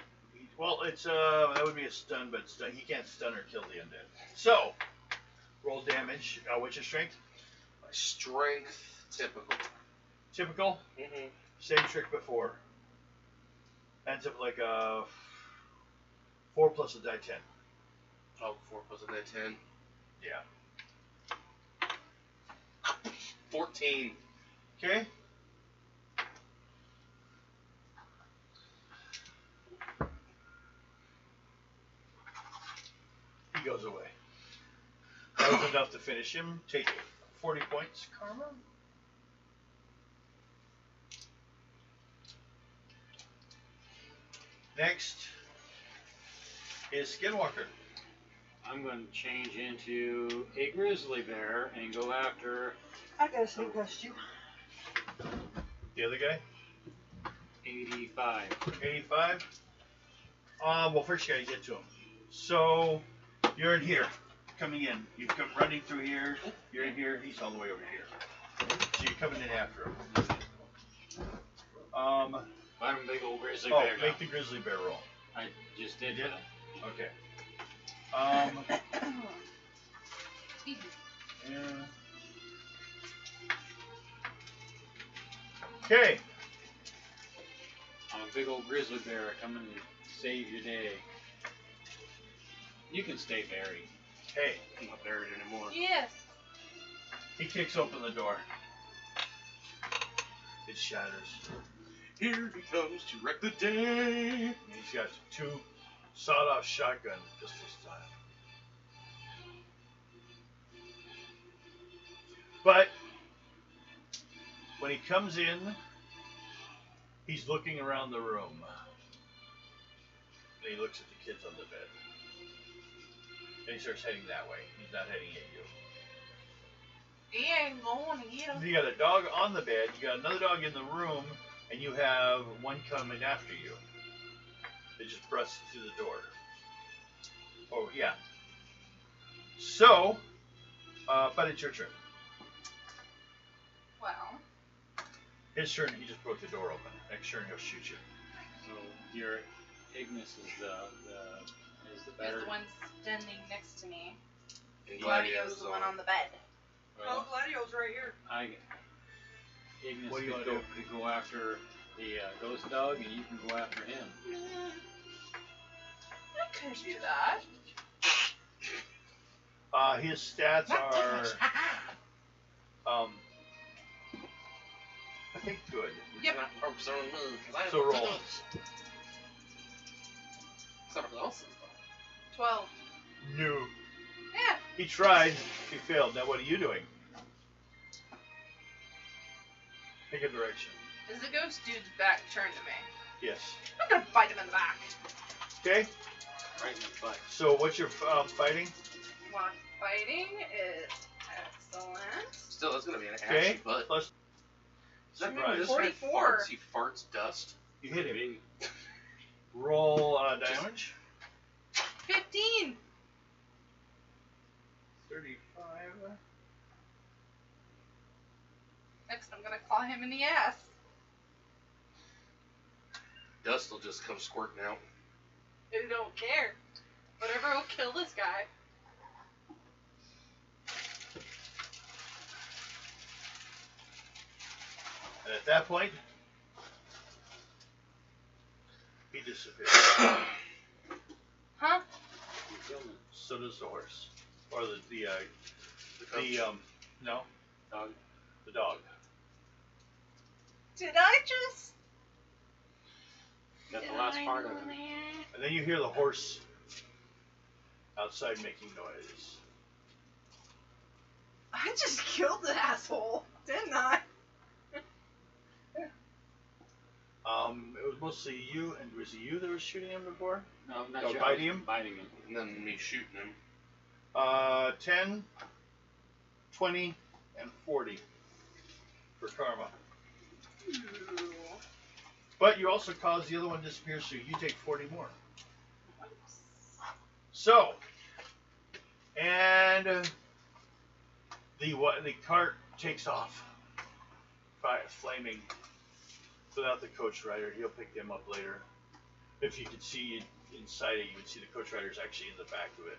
well, it's, that would be a stun, but he can't stun or kill the undead. So, roll damage. What's your strength? My strength, typical. Typical. Mm-hmm. Same trick before. Ends up like a 4 plus a die 10. Oh, 4 plus a die 10. Yeah. 14. Okay. He goes away. That was enough to finish him. Take 40 points, Karma. Next is Skinwalker. I'm going to change into a grizzly bear and go after I got a sneak past you. The other guy, 85. 85. Well, first you gotta get to him. So you're in here, coming in. You've come running through here. You're in here. He's all the way over here. So you're coming in after him. I'm a big old grizzly Oh, bear now. make the grizzly bear roll. I just did You did? that. Okay. Yeah. Okay. I'm a big old grizzly bear coming to save your day. You can stay buried. Hey, I'm not buried anymore. Yes. he kicks open the door. It shatters. Here he comes to wreck the day. And he's got 2 sawed-off shotgun pistol style. But when he comes in, he's looking around the room. And he looks at the kids on the bed. And he starts heading that way. He's not heading at you. He ain't going to get him. You got a dog on the bed, you got another dog in the room, and you have one coming after you. They just busts through the door. Oh, yeah. So, but it's your turn. Well, His turn, he just broke the door open. Next turn, he'll shoot you. So your Ignis is the he's better. the one standing next to me. And Gladio's the one on the bed. Oh, Gladio's right here. Ignis What do you could wanna go after the ghost dog, and you can go after him. I could do that. His stats are, I think good. Yep. So roll. 12. No. Yeah. He tried, he failed. Now what are you doing? Pick a direction. Is the ghost dude's back turned to me? Yes. I'm gonna bite him in the back. Okay. Right in the butt. So what's your fighting? My fighting is excellent. Still, that's gonna be an Okay. ashy butt. Plus, Does that mean surprise. when this guy 44. farts, he farts dust? you hit him. Maybe. Roll damage. 15. 35. Next, I'm gonna claw him in the ass. Dust will just come squirting out. I don't care. Whatever will kill this guy. And at that point, he disappears. Huh? You killed him. So does the horse. Or the coach. no, Dog. the dog. Did I just? Got the last part of it. And then you hear the horse outside making noise. I just killed the asshole, didn't I? It was mostly you, and was it you that was shooting him before? No, not Oh, sure. biting him? Biting him. And then me shooting him. 10, 20, and 40 for karma. Ooh. But you also caused the other one to disappear, so you take 40 more. So, And the cart takes off, flaming, without the coach rider. He'll pick them up later. If you could see inside it, you would see the coach rider's actually in the back of it,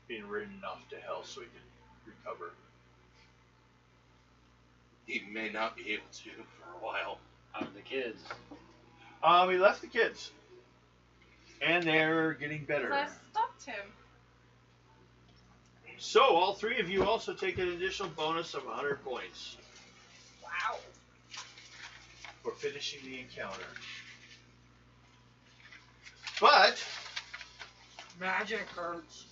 being ridden off to hell so he can recover. He may not be able to for a while. How are the kids? He left the kids, and they're getting better. I stopped him. So all three of you also take an additional bonus of 100 points Wow. for finishing the encounter. But Magic cards.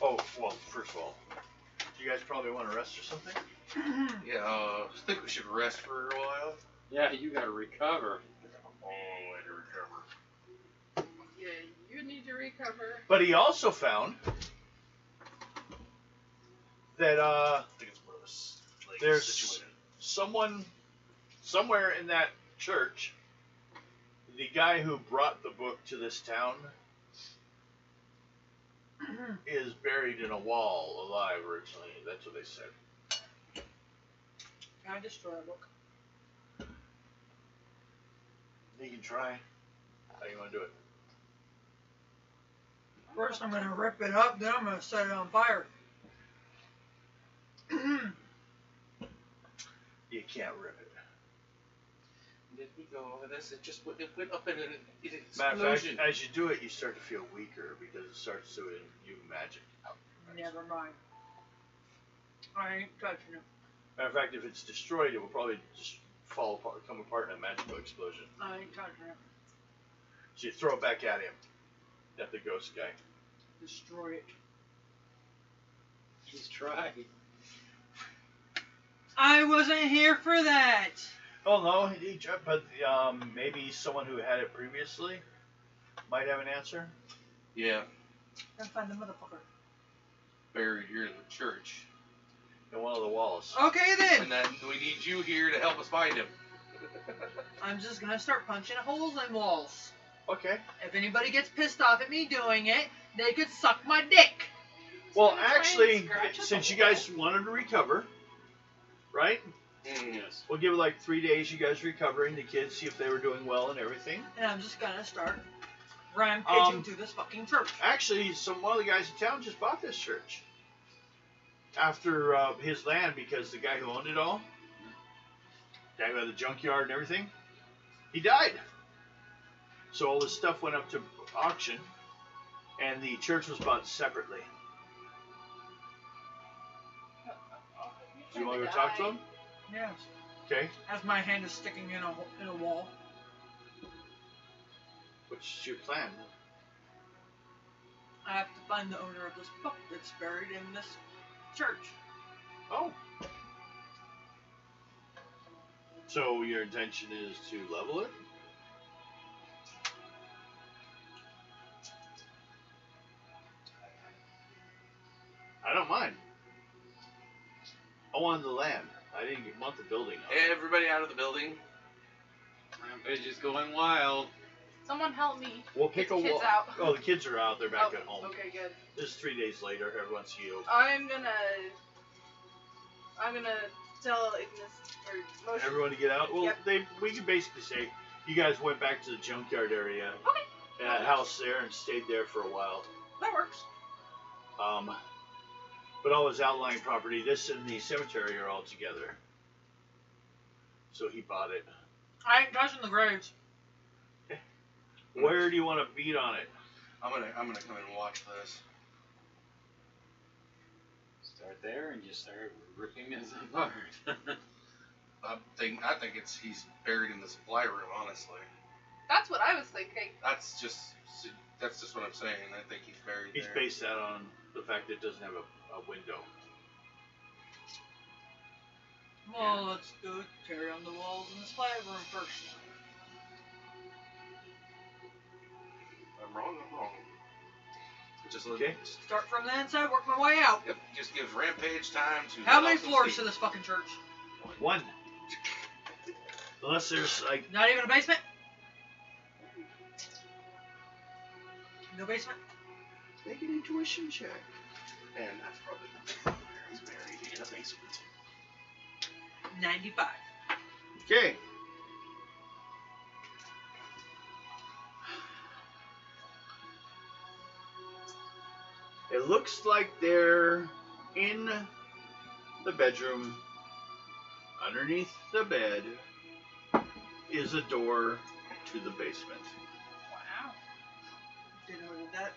oh well, first of all, do you guys probably want to rest or something? Yeah, I think we should rest for a while. Yeah, you gotta recover. A long way to recover. Yeah, you need to recover. But he also found that I think it's one of those like, there's situated. someone somewhere in that church, the guy who brought the book to this town is buried in a wall alive originally. That's what they said. Can I destroy a book? You can try. How do you want to do it? First, I'm gonna rip it up, then I'm gonna set it on fire. You can't rip it. Did we go over this? It just went up in an Matter of explosion. fact, as you do it, you start to feel weaker because it starts to imbue magic. Never mind. I ain't touching it. Matter of fact, if it's destroyed, it will probably just fall apart, come apart in a magical explosion. I ain't touching it. So you throw it back at him, at the ghost guy. Destroy it. He's tried. I wasn't here for that. Oh no, but maybe someone who had it previously might have an answer. Yeah, Then find the motherfucker. buried here in the church. In one of the walls. Okay then. And then we need you here to help us find him. I'm just gonna start punching holes in walls. Okay. If anybody gets pissed off at me doing it, they could suck my dick. Well, Try and actually, scratch since the you guys wanted to recover, right? Yes. We'll give it like 3 days. You guys recovering the kids, see if they were doing well and everything. And I'm just gonna start rampaging Um, through this fucking church. Actually, one of the guys in town just bought this church after his land because the guy who owned it all, guy who had the junkyard and everything, he died. So all this stuff went up to auction, and the church was bought separately. Do you want to go talk to him? Yes. Okay. As my hand is sticking in a wall. What's your plan? I have to find the owner of this book that's buried in this church. Oh. So your intention is to level it? I don't mind. I wanted the land. I didn't want the building. Everybody out of the building. Rampage is going wild. Someone help me. We'll pick Get the a kids wall. out. Oh, the kids are out. They're back Oh, at home. Okay, good. This is 3 days later. Everyone's healed. I'm gonna tell Ignis or Motion. Everyone to get out. Well, Yep. we can basically say you guys went back to the junkyard area, Okay. that house there, and stayed there for a while. That works. But all his outlying property, this and the cemetery are all together. So he bought it. I ain't touching the graves. Where do you want to beat on it? I'm gonna come in and watch this. Start there and just start ripping this apart. I think he's buried in the supply room. Honestly, That's what I was thinking. that's just what I'm saying. I think he's buried He's there. based that on the fact that it doesn't have a window. Well, let's go tear down the walls in the supply room first. I'm wrong. Just Okay. Start from the inside, work my way out. Yep. Just gives Rampage time to. How let many off some floors to steam. this fucking church? One. Unless there's like, Not even a basement? No basement? Make an intuition check. And that's probably where he's buried in a basement. 95. Okay. It looks like they're in the bedroom. Underneath the bed is a door to the basement. Wow. Didn't know that.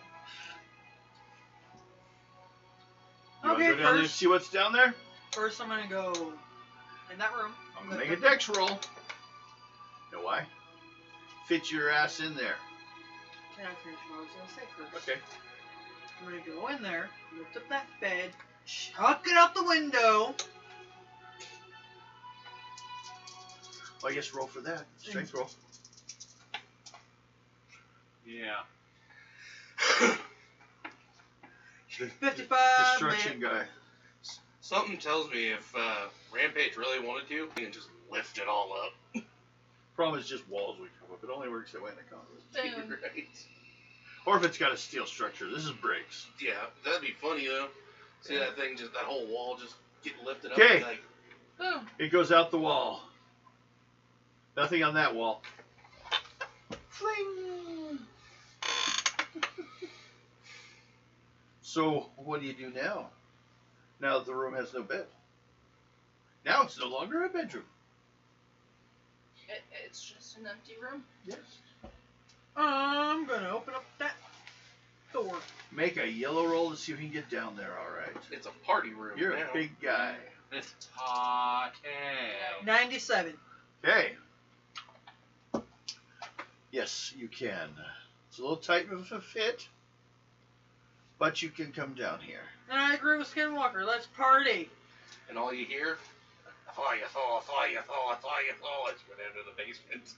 You want to Okay, go down there and first, see what's down there? first I'm gonna go in that room. I'm going to make a dex roll. You know why? Fit your ass in there. Can I finish what I was gonna say first? Okay. I'm gonna go in there, lift up that bed, chuck it out the window. Well, I guess roll for that. Strength roll. Yeah. 55. Destruction guy. Something tells me if Rampage really wanted to, he can just lift it all up. Problem is just walls we come up. It only works that way in the combat. Boom. Right? Or if it's got a steel structure. This is bricks. Yeah, that'd be funny though. See that thing, just that whole wall just get lifted up. Okay. And like, Boom. It goes out the wall. Nothing on that wall. Fling! So, what do you do now? Now that the room has no bed. Now it's no longer a bedroom. It's just an empty room. Yes. I'm gonna open up that door. Make a yellow roll to see if you can get down there, alright. it's a party room. You're now. a big guy. It's hot. 97. Okay. Yes, you can. It's a little tight of a fit, but you can come down here. And I agree with Skinwalker. Let's party. And all you hear, fire, thaw, fire, thaw, fire, thaw. It's going into the basement.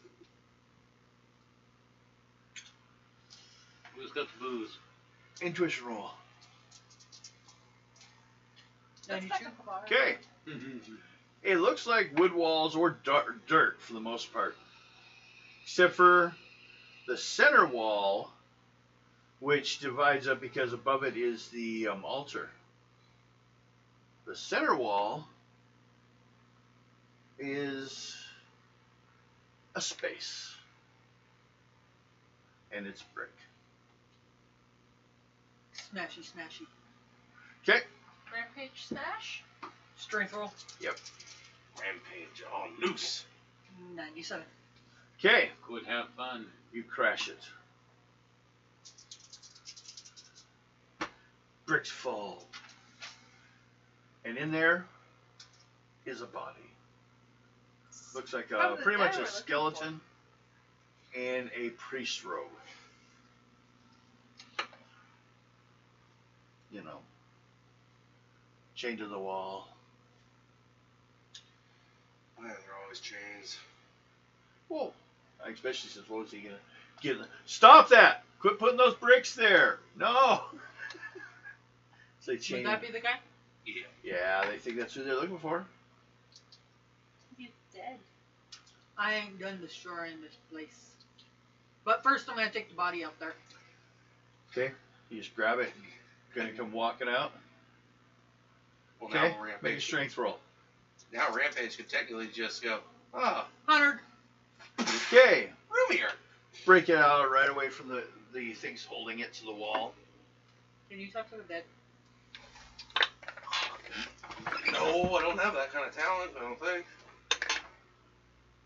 Who's got the booze? Intuition roll. That's 92. back up the bar. Okay. It looks like wood walls or dirt for the most part. Except for the center wall, which divides up because above it is the altar. The center wall is a space. And it's brick. Smashy, smashy. Okay. Rampage smash. Strength roll. Rampage on loose. 97. Okay. Could have fun. You crash it. Bricks fall. And in there is a body. Looks like Probably pretty the much guy a we're looking skeleton and a priest robe. You know, chained to the wall. Man, they're always chains. Whoa. Especially since what was he gonna get? Stop that! Quit putting those bricks there! No! Say chain. Would that be the guy? Yeah. Yeah, they think that's who they're looking for. He's dead. I ain't done destroying this place. But first I'm gonna take the body out there. Okay, you just grab it and gonna come walking out. Well, Okay, now make a Rampage. strength roll. Now Rampage could technically just go, ah, 100. Okay, roomier. break it out right away from the things holding it to the wall. Can you talk to the dead? No, I don't have that kind of talent, I don't think.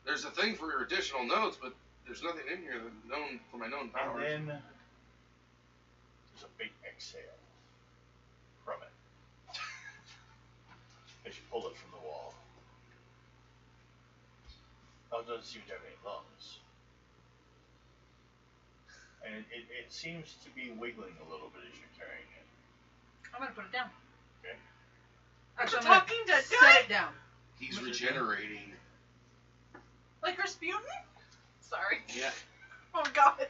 There's a thing for your additional notes, but there's nothing in here that's known for my known powers. And then there's a big exhale from it as you pull it from the wall. Now, it doesn't seem to have any lungs. And it seems to be wiggling a little bit as you're carrying it. I'm gonna put it down. Okay. Actually, I'm Talking gonna dead set guy? it down. He's regenerating. Like Rasputin? Sorry. Yeah. Oh god.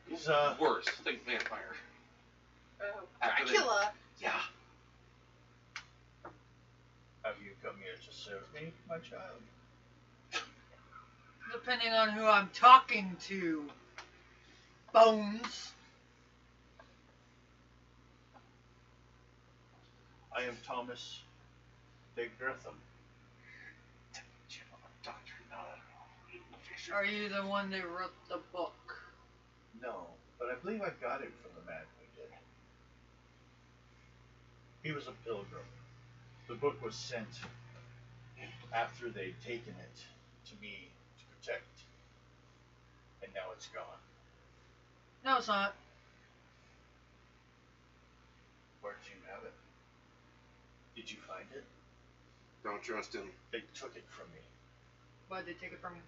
He's Worse. Think vampire. Oh, After they- Dracula. Yeah. have you come here to serve me, my child? Depending on who I'm talking to. Bones. I am Thomas de Gretham. Are you the one that wrote the book? No, but I believe I got it from the man who did. He was a pilgrim. The book was sent after they'd taken it to me to protect, and now it's gone. No, it's not. Where did you have it? Did you find it? Don't trust him. They took it from me. Why'd they take it from you?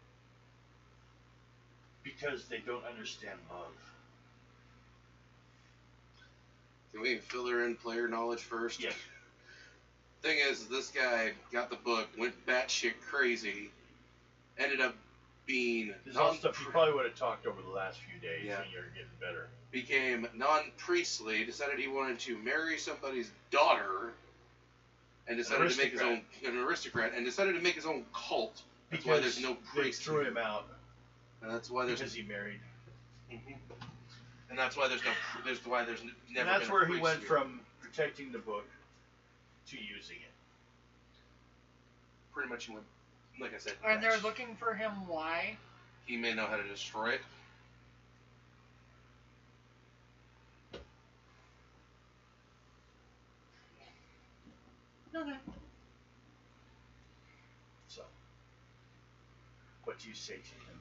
Because they don't understand love. Can we fill in player knowledge first? Yeah. Thing is, this guy got the book, went batshit crazy, ended up being There's all stuff you probably would have talked over the last few days Yeah. when you're getting better. became non-priestly, decided he wanted to marry somebody's daughter, and decided to make his own an aristocrat, and decided to make his own cult. That's why there's no priest. They threw him out. And that's why there's because he married. And that's why there's no. Never. And that's been a where he priest went here. from protecting the book to using it. Pretty much, he went. Like I said. And they're looking for him. Why? He may know how to destroy it. Nothing. So, what do you say to him?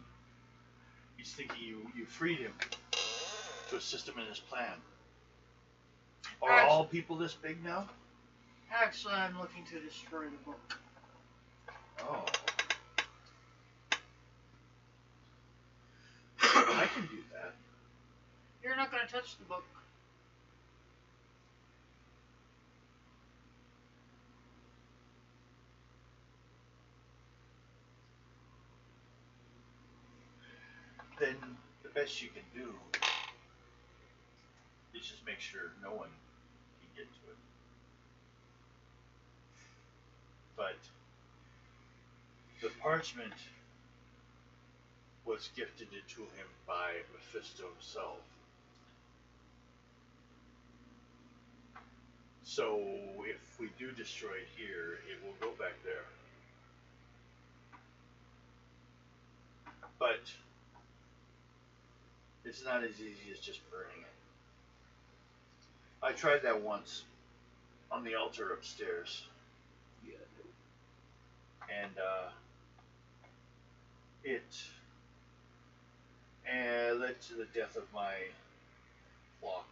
He's thinking you freed him to assist him in his plan. Are all people this big now? Actually, I'm looking to destroy the book. Oh. I can do that. You're not going to touch the book. Then the best you can do is just make sure no one can get to it. But the parchment was gifted to him by Mephisto himself. So if we do destroy it here, it will go back there. But it's not as easy as just burning it. I tried that once on the altar upstairs. Yeah. And it led to the death of my flock.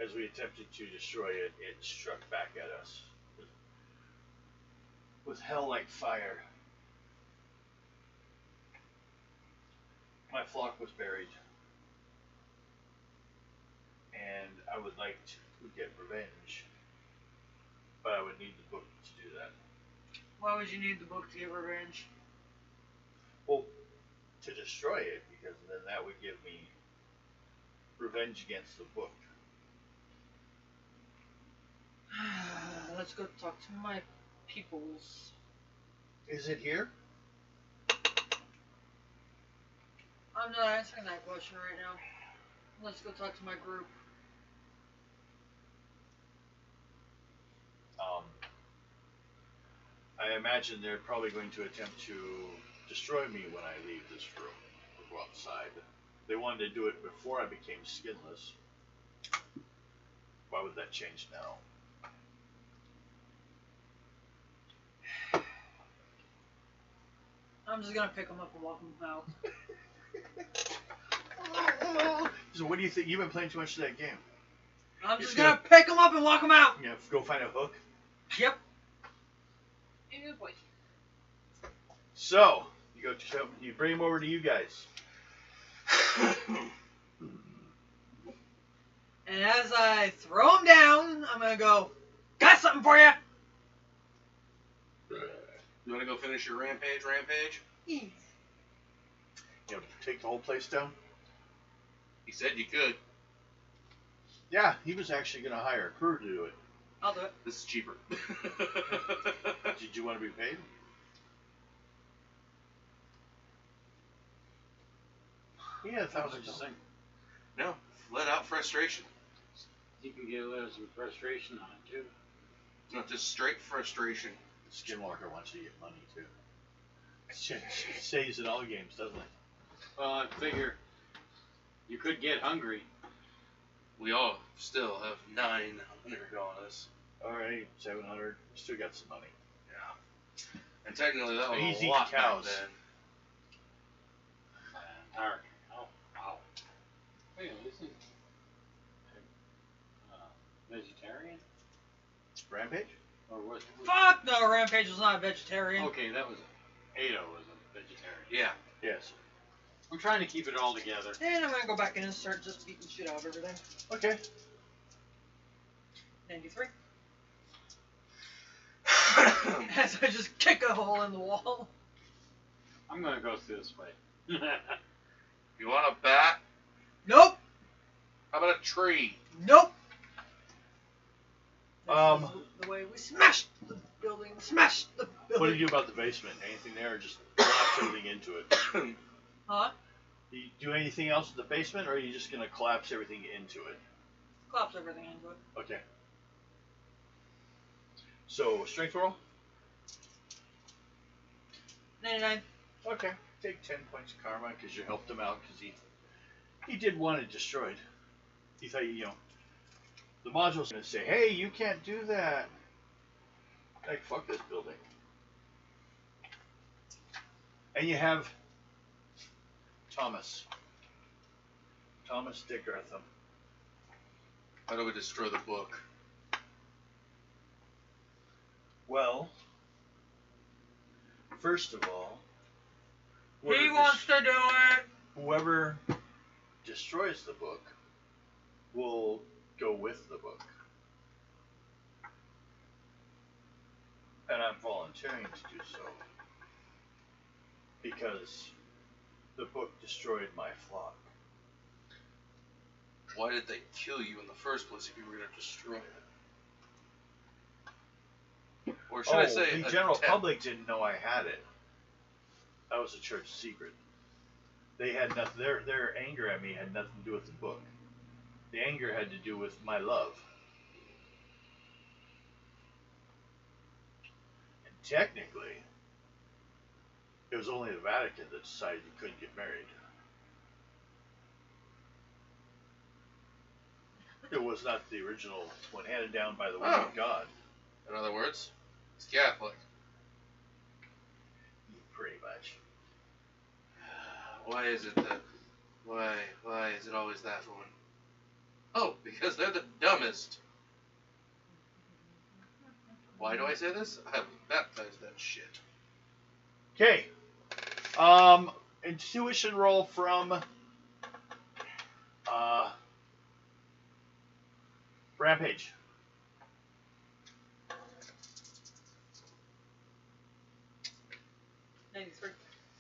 As we attempted to destroy it, it struck back at us with hell like fire. My flock was buried, and I would like to get revenge, but I would need the book to do that. Why would you need the book to get revenge? Well, to destroy it, because then that would give me revenge against the book. Let's go talk to my peoples. Is it here? I'm not answering that question right now. Let's go talk to my group. I imagine they're probably going to attempt to destroy me when I leave this room or go outside. They wanted to do it before I became skinless. Why would that change now? I'm just gonna pick them up and walk them out. So what do you think? You've been playing too much of that game. I'm just gonna pick them up and walk them out. Yeah, go find a hook. Yep. Good boy. So you bring him over to you guys. And as I throw him down, I'm gonna go, got something for you. You want to go finish your rampage? You know, take the whole place down. He said you could. Yeah, he was actually going to hire a crew to do it. I'll do it. This is cheaper. Did you want to be paid? Yeah, $1,000. No, let out frustration. You can get a little some frustration on it too. Not just straight frustration. Skinwalker wants you to get money too. She says in all games, doesn't it? Well, I figure you could get hungry. We all still have 900 on us. Alright, 700. Still got some money. Yeah. And technically that was Easy a lot back cows. then. Dark. Oh, wow. Wait, isn't vegetarian? Rampage? Or what? Fuck no, Rampage was not a vegetarian. Okay, that was Ado was a vegetarian. Yeah. Yes. I'm trying to keep it all together. And I'm gonna go back in and start just beating shit out of everything. Okay. 93. As I just kick a hole in the wall. I'm gonna go through this way. You want a bat? Nope. How about a tree? Nope. Um, This is the way we smashed the building. Smashed the building. What do you do about the basement? Anything there, or just collapse everything into it? Huh? Do you do anything else in the basement, or are you just gonna collapse everything into it? Collapse everything into it. Okay. So strength roll. 99. Okay. Take 10 points of karma because you helped him out because he did want it destroyed. He thought the module's gonna say, hey, you can't do that. Like, fuck this building. And you have Thomas Dickertham. How do we destroy the book? Well, first of all, He wants to do it. whoever destroys the book will go with the book. And I'm volunteering to do so because the book destroyed my flock. Why did they kill you in the first place if you were going to destroy it? Or should I say the general attempt? public didn't know I had it. That was a church secret. They had nothing. Their anger at me had nothing to do with the book. The anger had to do with my love. And technically, it was only the Vatican that decided you couldn't get married. It was not the original one handed down by the Word of God. In other words, it's Catholic. Pretty much. Why is it that? Why is it always that one? Oh, because they're the dumbest. Why do I say this? I haven't baptized that shit. Okay. Intuition roll from Rampage.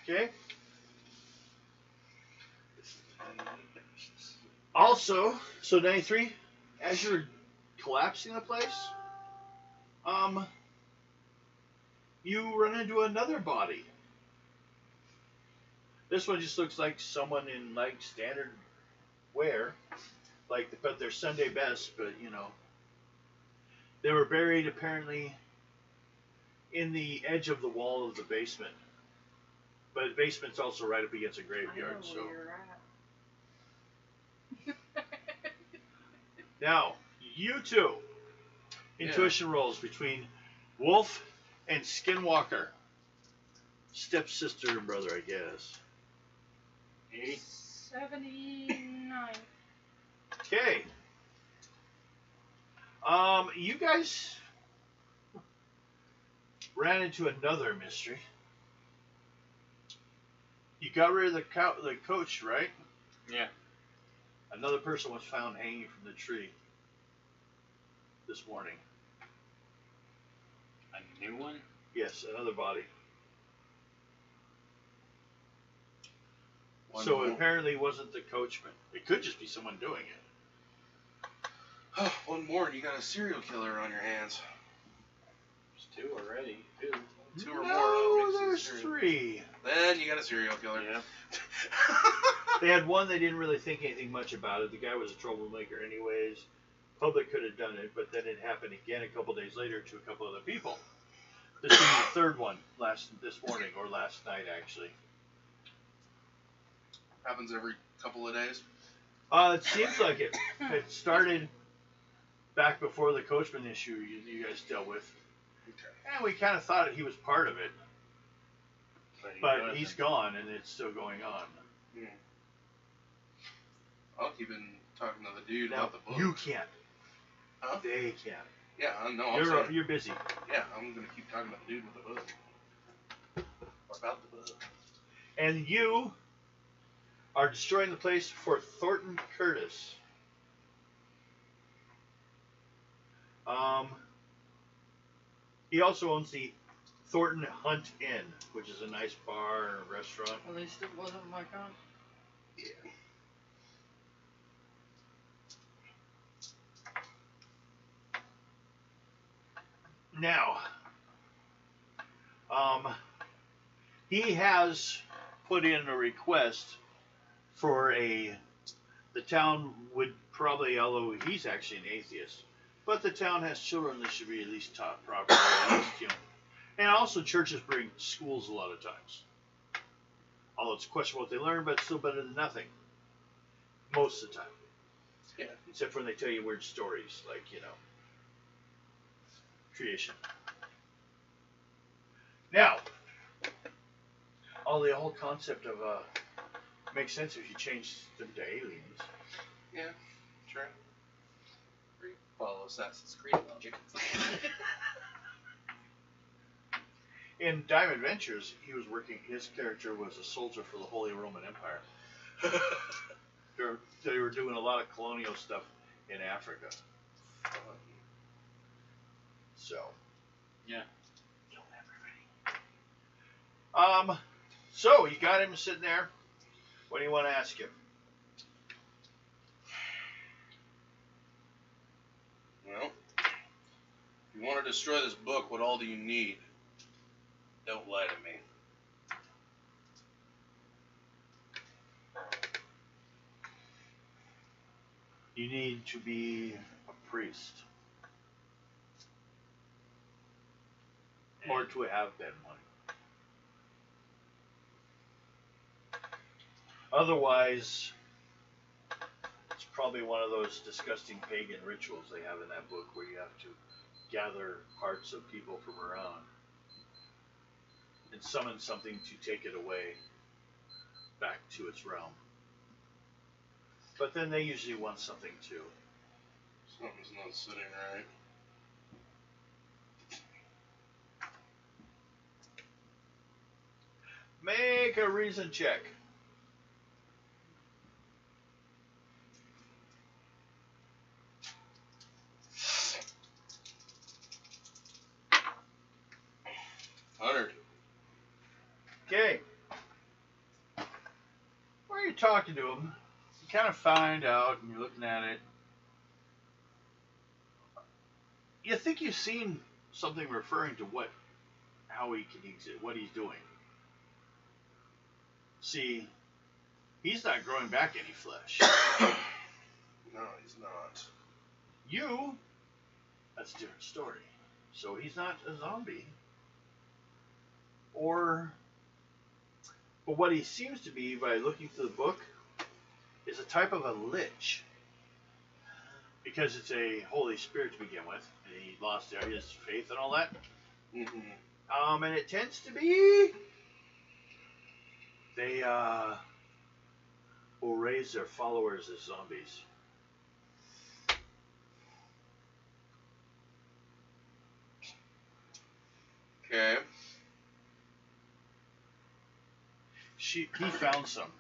Okay. Also, so 93, as you're collapsing the place, you run into another body. This one just looks like someone in like standard wear, but they're Sunday best, but they were buried apparently in the edge of the wall of the basement. But the basement's also right up against a graveyard, so. Now, you two. Intuition rolls between Wolf and Skinwalker. Stepsister and brother, I guess. 80? 79. Okay. You guys ran into another mystery. You got rid of the coach, right? Yeah. Another person was found hanging from the tree this morning. A new one? Yes, another body. One more. Apparently it wasn't the coachman. It could just be someone doing it. One more and you got a serial killer on your hands. There's 2 already. 2. 2 or No, more. there's 3. Then you got a serial killer. Yeah. They had one they didn't really think anything much about it. The guy was a troublemaker anyways. public could have done it, but then it happened again a couple days later to a couple other people. This is the third one this morning or last night actually. Happens every couple of days. It seems like it. It started back before the Coachman issue you guys dealt with, and we kind of thought he was part of it, but he's gone and it's still going on. Hmm. I'll keep talking to the dude Now, about the book. you can't. Huh? They can't. Yeah, I know. I'm saying, You're busy. yeah, I'm gonna keep talking about the dude with the book. About the book. And you are destroying the place for Thornton Curtis. He also owns the Thornton Hunt Inn, which is a nice bar and restaurant. At least it wasn't my con. Yeah. Now, he has put in a request for the town would probably, although he's actually an atheist, but the town has children that should be at least taught properly, at least, you know. And also churches bring schools a lot of times. Although it's questionable what they learn, but it's still better than nothing. Most of the time. Yeah. Except when they tell you weird stories, like, you know, creation. Now, the whole concept of makes sense if you change them to aliens. Yeah, sure. Follow Assassin's Creed logic. In Dime Adventures, his character was a soldier for the Holy Roman Empire. They were doing a lot of colonial stuff in Africa. So. Yeah. So you got him sitting there. What do you want to ask him? Well, if you want to destroy this book, what all do you need? Don't lie to me. You need to be a priest. Or to have been one. Otherwise, it's probably one of those disgusting pagan rituals they have in that book where you have to gather parts of people from around and summon something to take it away back to its realm. But then they usually want something too. Something's not sitting right. Make a reason check. Okay. While you're talking to him, you kind of find out, and you're looking at it, you think you've seen something referring to how he can exist, what he's doing. See, he's not growing back any flesh. No, he's not. You, that's a different story. So he's not a zombie. But what he seems to be, by looking through the book, is a type of a lich. Because it's a Holy Spirit to begin with. And he lost his faith and all that. Mm-hmm. And it tends to be... They will raise their followers as zombies. Okay. He found some.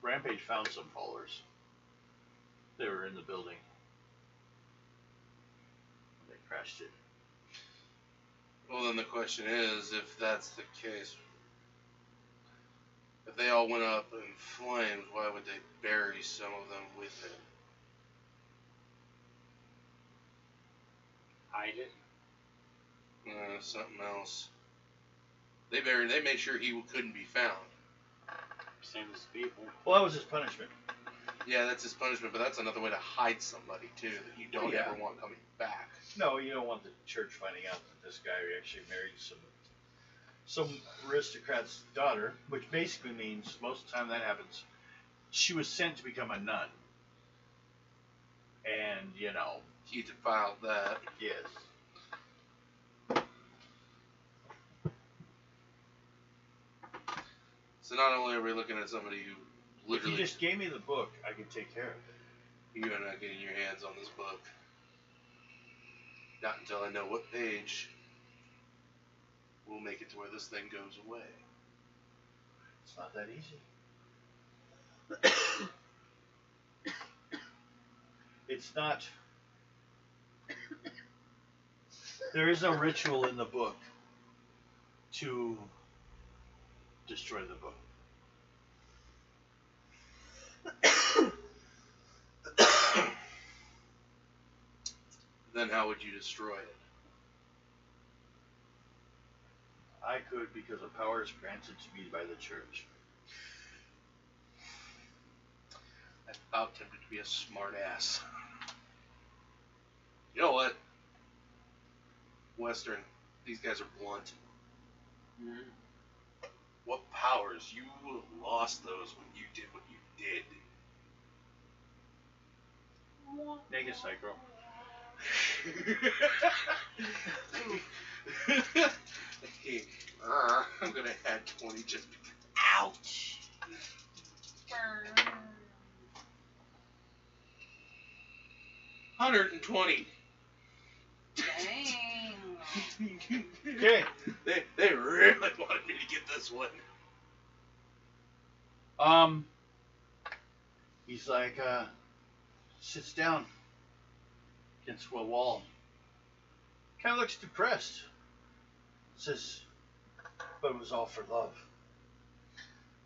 Rampage found some followers. They were in the building. They crashed it. Well, then the question is, if that's the case, if they all went up in flames, why would they bury some of them with it? Hide it. Something else. They made sure he couldn't be found. Same as people. Well, that was his punishment. Yeah, that's his punishment, but that's another way to hide somebody too that you don't yeah. ever want coming back. No, you don't want the church finding out that this guy actually married some aristocrat's daughter, which basically means most of the time that happens, she was sent to become a nun. And, you know. He defiled that. Yes. So not only are we looking at somebody who literally... If you just gave me the book, I could take care of it. You are not getting your hands on this book. Not until I know what page we'll make it to where this thing goes away. It's not that easy. It's not. There is a ritual in the book to destroy the book. Then how would you destroy it? I could because of powers granted to me by the church. I'm about tempted to be a smart ass. You know what? Western, these guys are blunt. Mm-hmm. What powers? You lost those when you did what you did. Naked Psycho. Hey, I'm gonna add 20 just because. Ouch! 120. Dang. Okay. They really wanted me to get this one. He's like, sits down against a wall. Kind of looks depressed. Says, but it was all for love.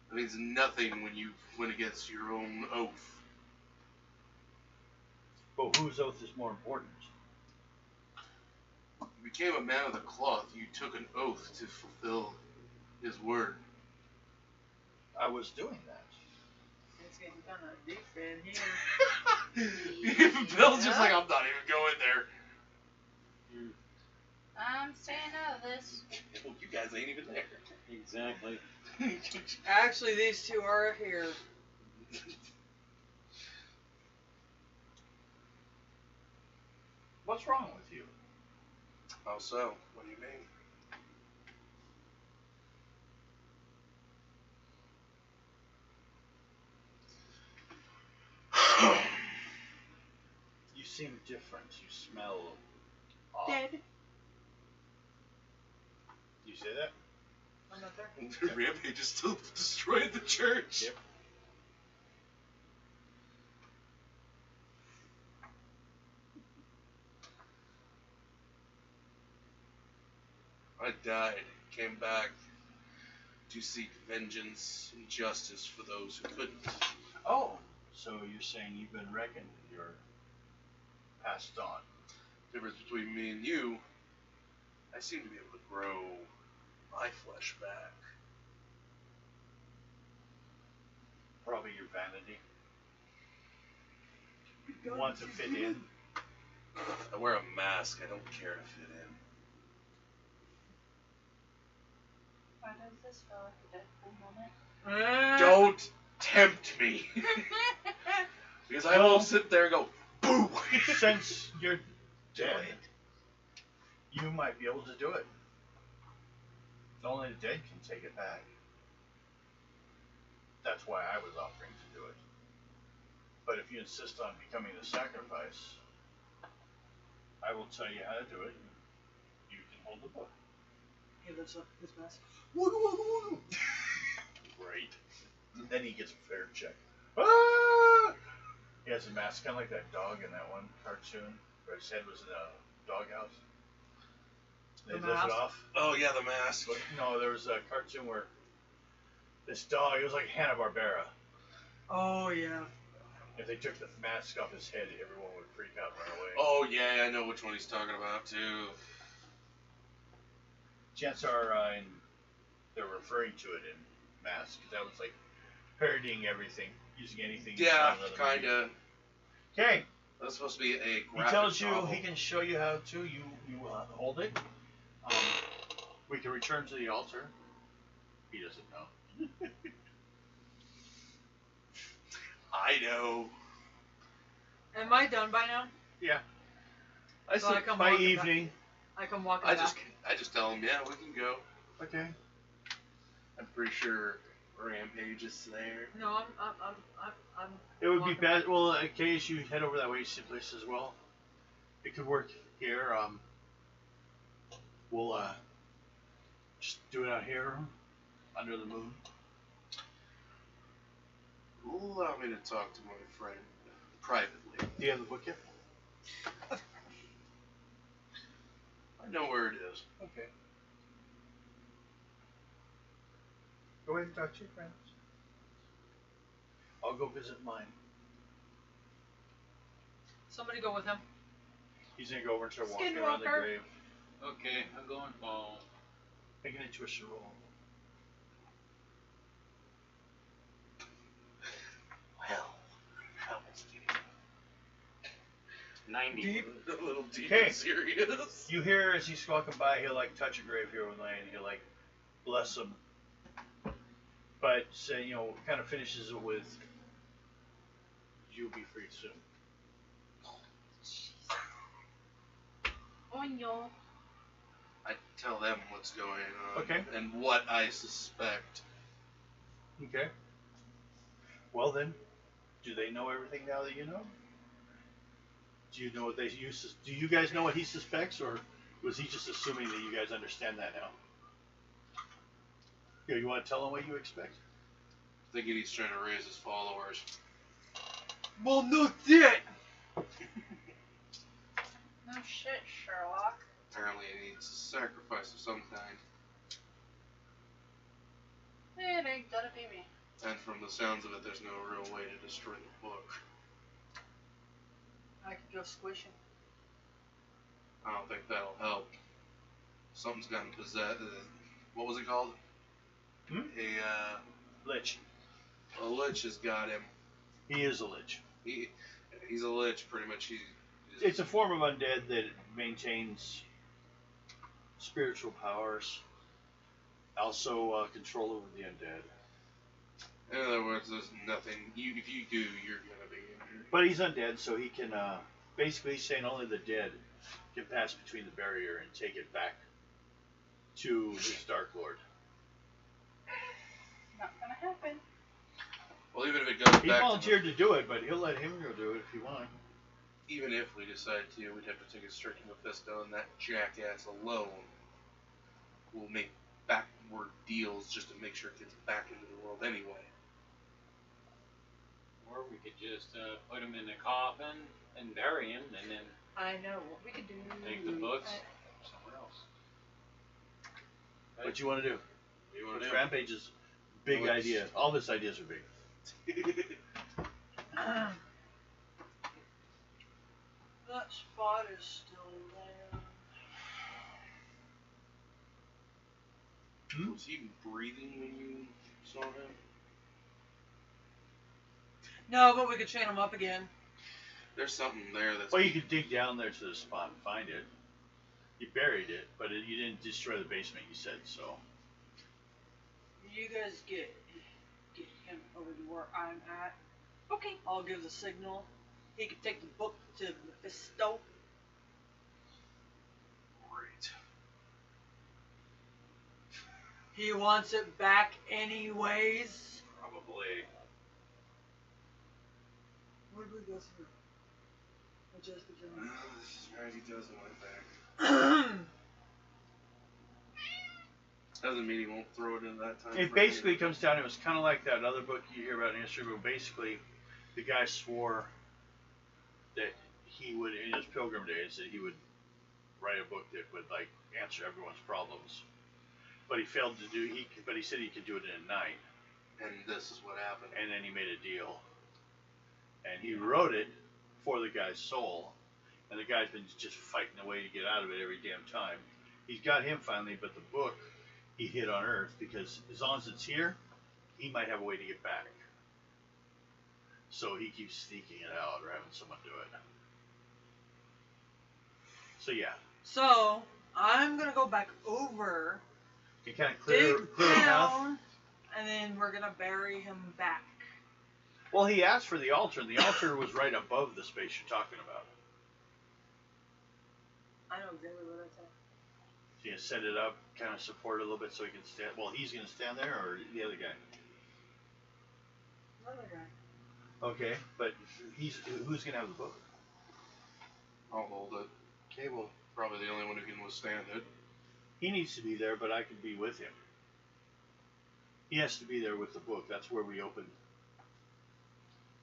That means nothing when you went against your own oath. But whose oath is more important? You became a man of the cloth. You took an oath to fulfill his word. I was doing that. It's getting kind of deep in here. Bill's just like, I'm not even going there. I'm staying out of this. Well, you guys ain't even there. Exactly. Actually, these two are here. What's wrong with you? How so? What do you mean? You seem different. You smell off. Dead. You say that? I'm not there. The rampage has still destroyed the church. Yep. I died, came back to seek vengeance and justice for those who couldn't. Oh, so you're saying you've been reckoned. You're passed on. The difference between me and you, I seem to be able to grow my flesh back. Probably your vanity. You want to fit in. I wear a mask, I don't care to fit in. Why does this feel like a Deadpool moment? Don't tempt me! Because I will sit there and go, boo! Since you're dead, you might be able to do it. Only the dead can take it back. That's why I was offering to do it. But if you insist on becoming the sacrifice, I will tell you how to do it. You can hold the book. Hey, that's his mask. Right. And then he gets a fair check. Ah! He has a mask, kind of like that dog in that one cartoon where his head was in a doghouse. They lift it off. Oh yeah, the mask. But no, there was a cartoon where this dog, it was like Hanna-Barbera. Oh, yeah. If they took the mask off his head, everyone would freak out and run away. Oh yeah, I know which one he's talking about too. Chances are they're referring to it in Mask. That was like parodying everything. using anything. Yeah, kinda. Okay. That's supposed to be a He graphic tells you novel. he can show you how to. You hold it. We can return to the altar. He doesn't know. I know. Am I done by now? Yeah. I So I said come by walking evening. I come walking I back. just tell him, yeah, we can go. Okay. I'm pretty sure Rampage is there. No, I'm It would be walking bad. back. Well, in case you head over that way, someplace as well. It could work here. We'll just do it out here under the moon. Allow me to talk to my friend privately. Do you have the book yet? I know where it is. Okay. Go ahead and talk to your friends. I'll go visit mine. Somebody go with him. He's gonna go over and start walking around the Skinwalker. grave, Okay, I'm going home. making a twisted roll. Well, how was it? 90. Deep. A little deep Okay. and serious. You hear as he's walking by, he'll like touch a grave here one night, and he'll like bless him. But say, kind of finishes it with, "You'll be free soon." Oño. I tell them what's going on. Okay. And what I suspect. Okay. Well then, do they know everything now that you know? Do you know what they use? Do you guys know what he suspects, or was he just assuming that you guys understand that now? Yeah, you want to tell him what you expect? Thinking he's trying to raise his followers. Well, no shit. No shit, Sherlock. Apparently he needs a sacrifice of some kind. It ain't gonna be me. And from the sounds of it, there's no real way to destroy the book. I could go squish him. I don't think that'll help. Something's gotten possessed. What was it called? Hmm? Lich. A lich has got him. He is a lich. He's a lich, pretty much. It's a form of undead that maintains spiritual powers, also control over the undead. In other words, there's nothing. If you do, you're gonna be injured. But he's undead, so he can basically he's saying only the dead can pass between the barrier and take it back to his Dark Lord. Not gonna happen. Well, even if it goes He back volunteered to do it, but he'll let him go do it if you want. even if we decide to, we'd have to take a strict Mephisto, and that jackass alone will make backward deals just to make sure it gets back into the world anyway. Or we could just put him in a coffin and bury him, and then I know what we could do. take the books somewhere else. What you want to do? What do you want to do? Rampage is big Let's- idea. All his ideas are big. That spot is still there. Was he breathing when you saw him? No, but we could chain him up again. There's something there that's. Well, you could dig down there to the spot and find it. You buried it, but you didn't destroy the basement, you said, so. You guys get him over to where I'm at. Okay. I'll give the signal. He can take the book to Mephisto. Great. He wants it back anyways. Probably. Where did we go through? Just Well, this is right. He doesn't want it back. Doesn't mean he won't throw it in that time. It frame. basically comes down, it was kind of like that other book you hear about in history, but basically the guy swore that he would, in his pilgrim days, that he would write a book that would like answer everyone's problems. But he failed to do, but he said he could do it in a night. And this is what happened. And then he made a deal. And he wrote it for the guy's soul. And the guy's been just fighting away to get out of it every damn time. He's got him finally, but the book he hid on Earth because as long as it's here, he might have a way to get back. So he keeps sneaking it out or having someone do it. So yeah. So I'm gonna go back over, You kind of clear dig the path. down, and then we're gonna bury him back. Well, he asked for the altar, and the altar was right above the space you're talking about. I know exactly what I said. So you set it up, kind of support it a little bit so he can stand. Well, he's going to stand there, or the other guy? Another guy. Okay, but who's going to have the book? I'll hold it. Okay, well, Probably the only one who can withstand it. he needs to be there, but I can be with him. He has to be there with the book. That's where we opened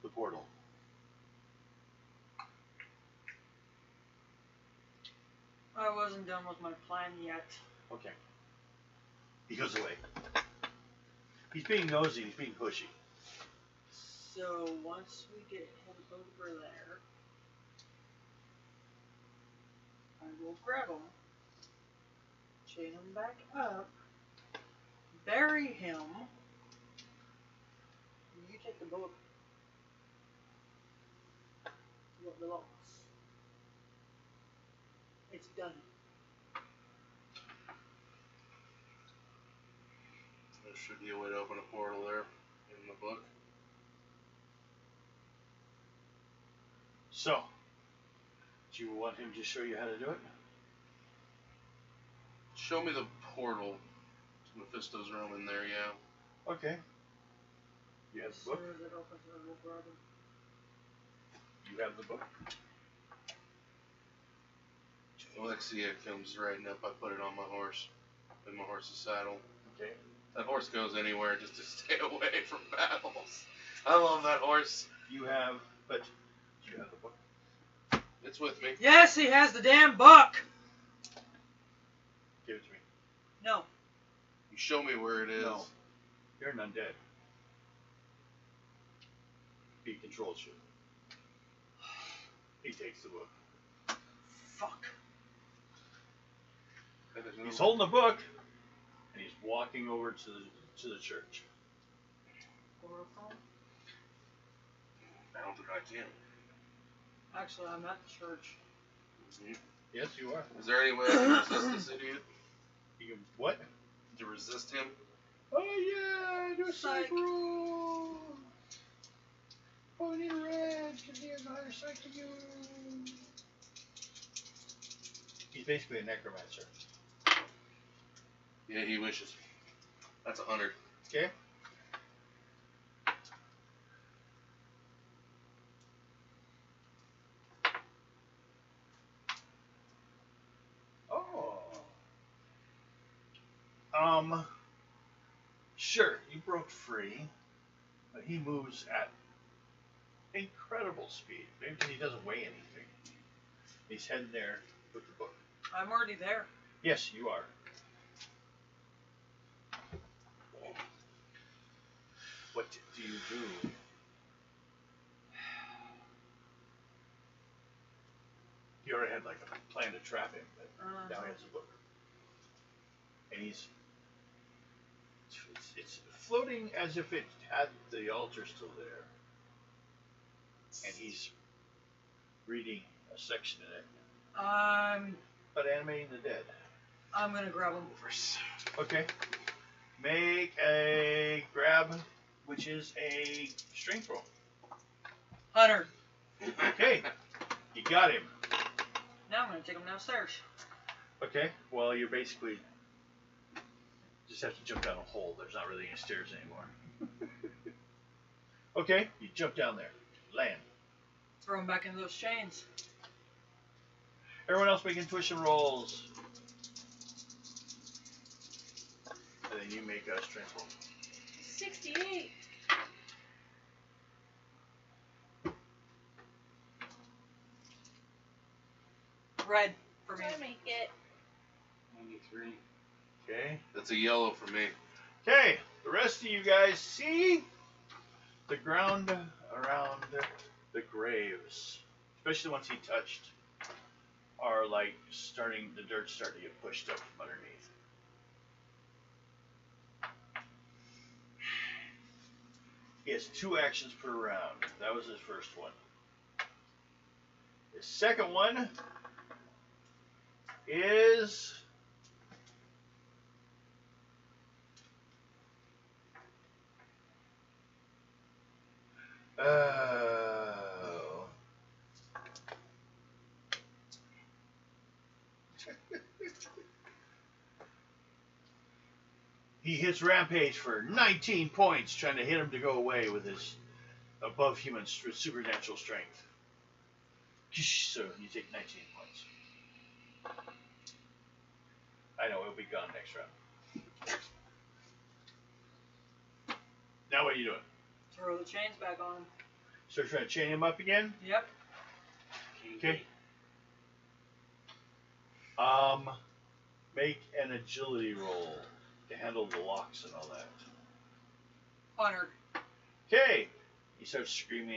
the portal. I wasn't done with my plan yet. Okay. He goes away. He's being nosy. He's being pushy. So once we get him over there, I will grab him, chain him back up, bury him. You take the book. What belongs? It's done. There should be a way to open a portal there in the book. So, do you want him to show you how to do it? Show me the portal to Mephisto's room in there, yeah. Okay. You have As the book? soon as it opens, I will grab him. You have the book? Alexia comes riding up. I put it on my horse, in my horse's saddle. Okay. That horse goes anywhere just to stay away from battles. I love that horse. You have, but do you have the book? It's with me. Yes, he has the damn book! Give it to me. No. You show me where it is. No. You're an undead. He controls you. He takes the book. Fuck. He's holding the book, and he's walking over to the church. Chloroform? I don't think I can. Actually, I'm at the church. Yes, you are. Is there any way I can resist this idiot? You can what? To resist him? Oh yeah, do a Psych. psych roll. Oh, we need a red because he has a higher psych than you. He's basically a necromancer. Yeah, he wishes. That's 100. Okay. Oh. Sure, you broke free, but he moves at incredible speed. Maybe because he doesn't weigh anything. He's heading there with the book. I'm already there. Yes, you are. What do you do? You already had like a plan to trap him, but now he has a book. And it's floating as if it had the altar still there. And he's reading a section in it. But animating the dead. I'm gonna grab him. Okay. Make a grab, which is a strength roll. 100. Okay. You got him. Now I'm gonna take him downstairs. Okay. Well, you basically just have to jump down a hole. There's not really any stairs anymore. Okay. You jump down there. Land. Throw him back into those chains. Everyone else make intuition rolls. And then you make a strength roll. 68. Red for me. I make it. 93. Okay. That's a yellow for me. Okay. The rest of you guys see the ground around the graves, especially the ones he touched, are like the dirt's starting to get pushed up from underneath. He has 2 actions per round. That was his first one. His second one is he hits Rampage for 19 points, trying to hit him to go away with his above human supernatural strength. So you take 19 points. I know, it'll be gone next round. Now what are you doing? Throw the chains back on him. Start trying to chain him up again? Yep. Okay. Make an agility roll to handle the locks and all that. Honor. Okay. He starts screaming.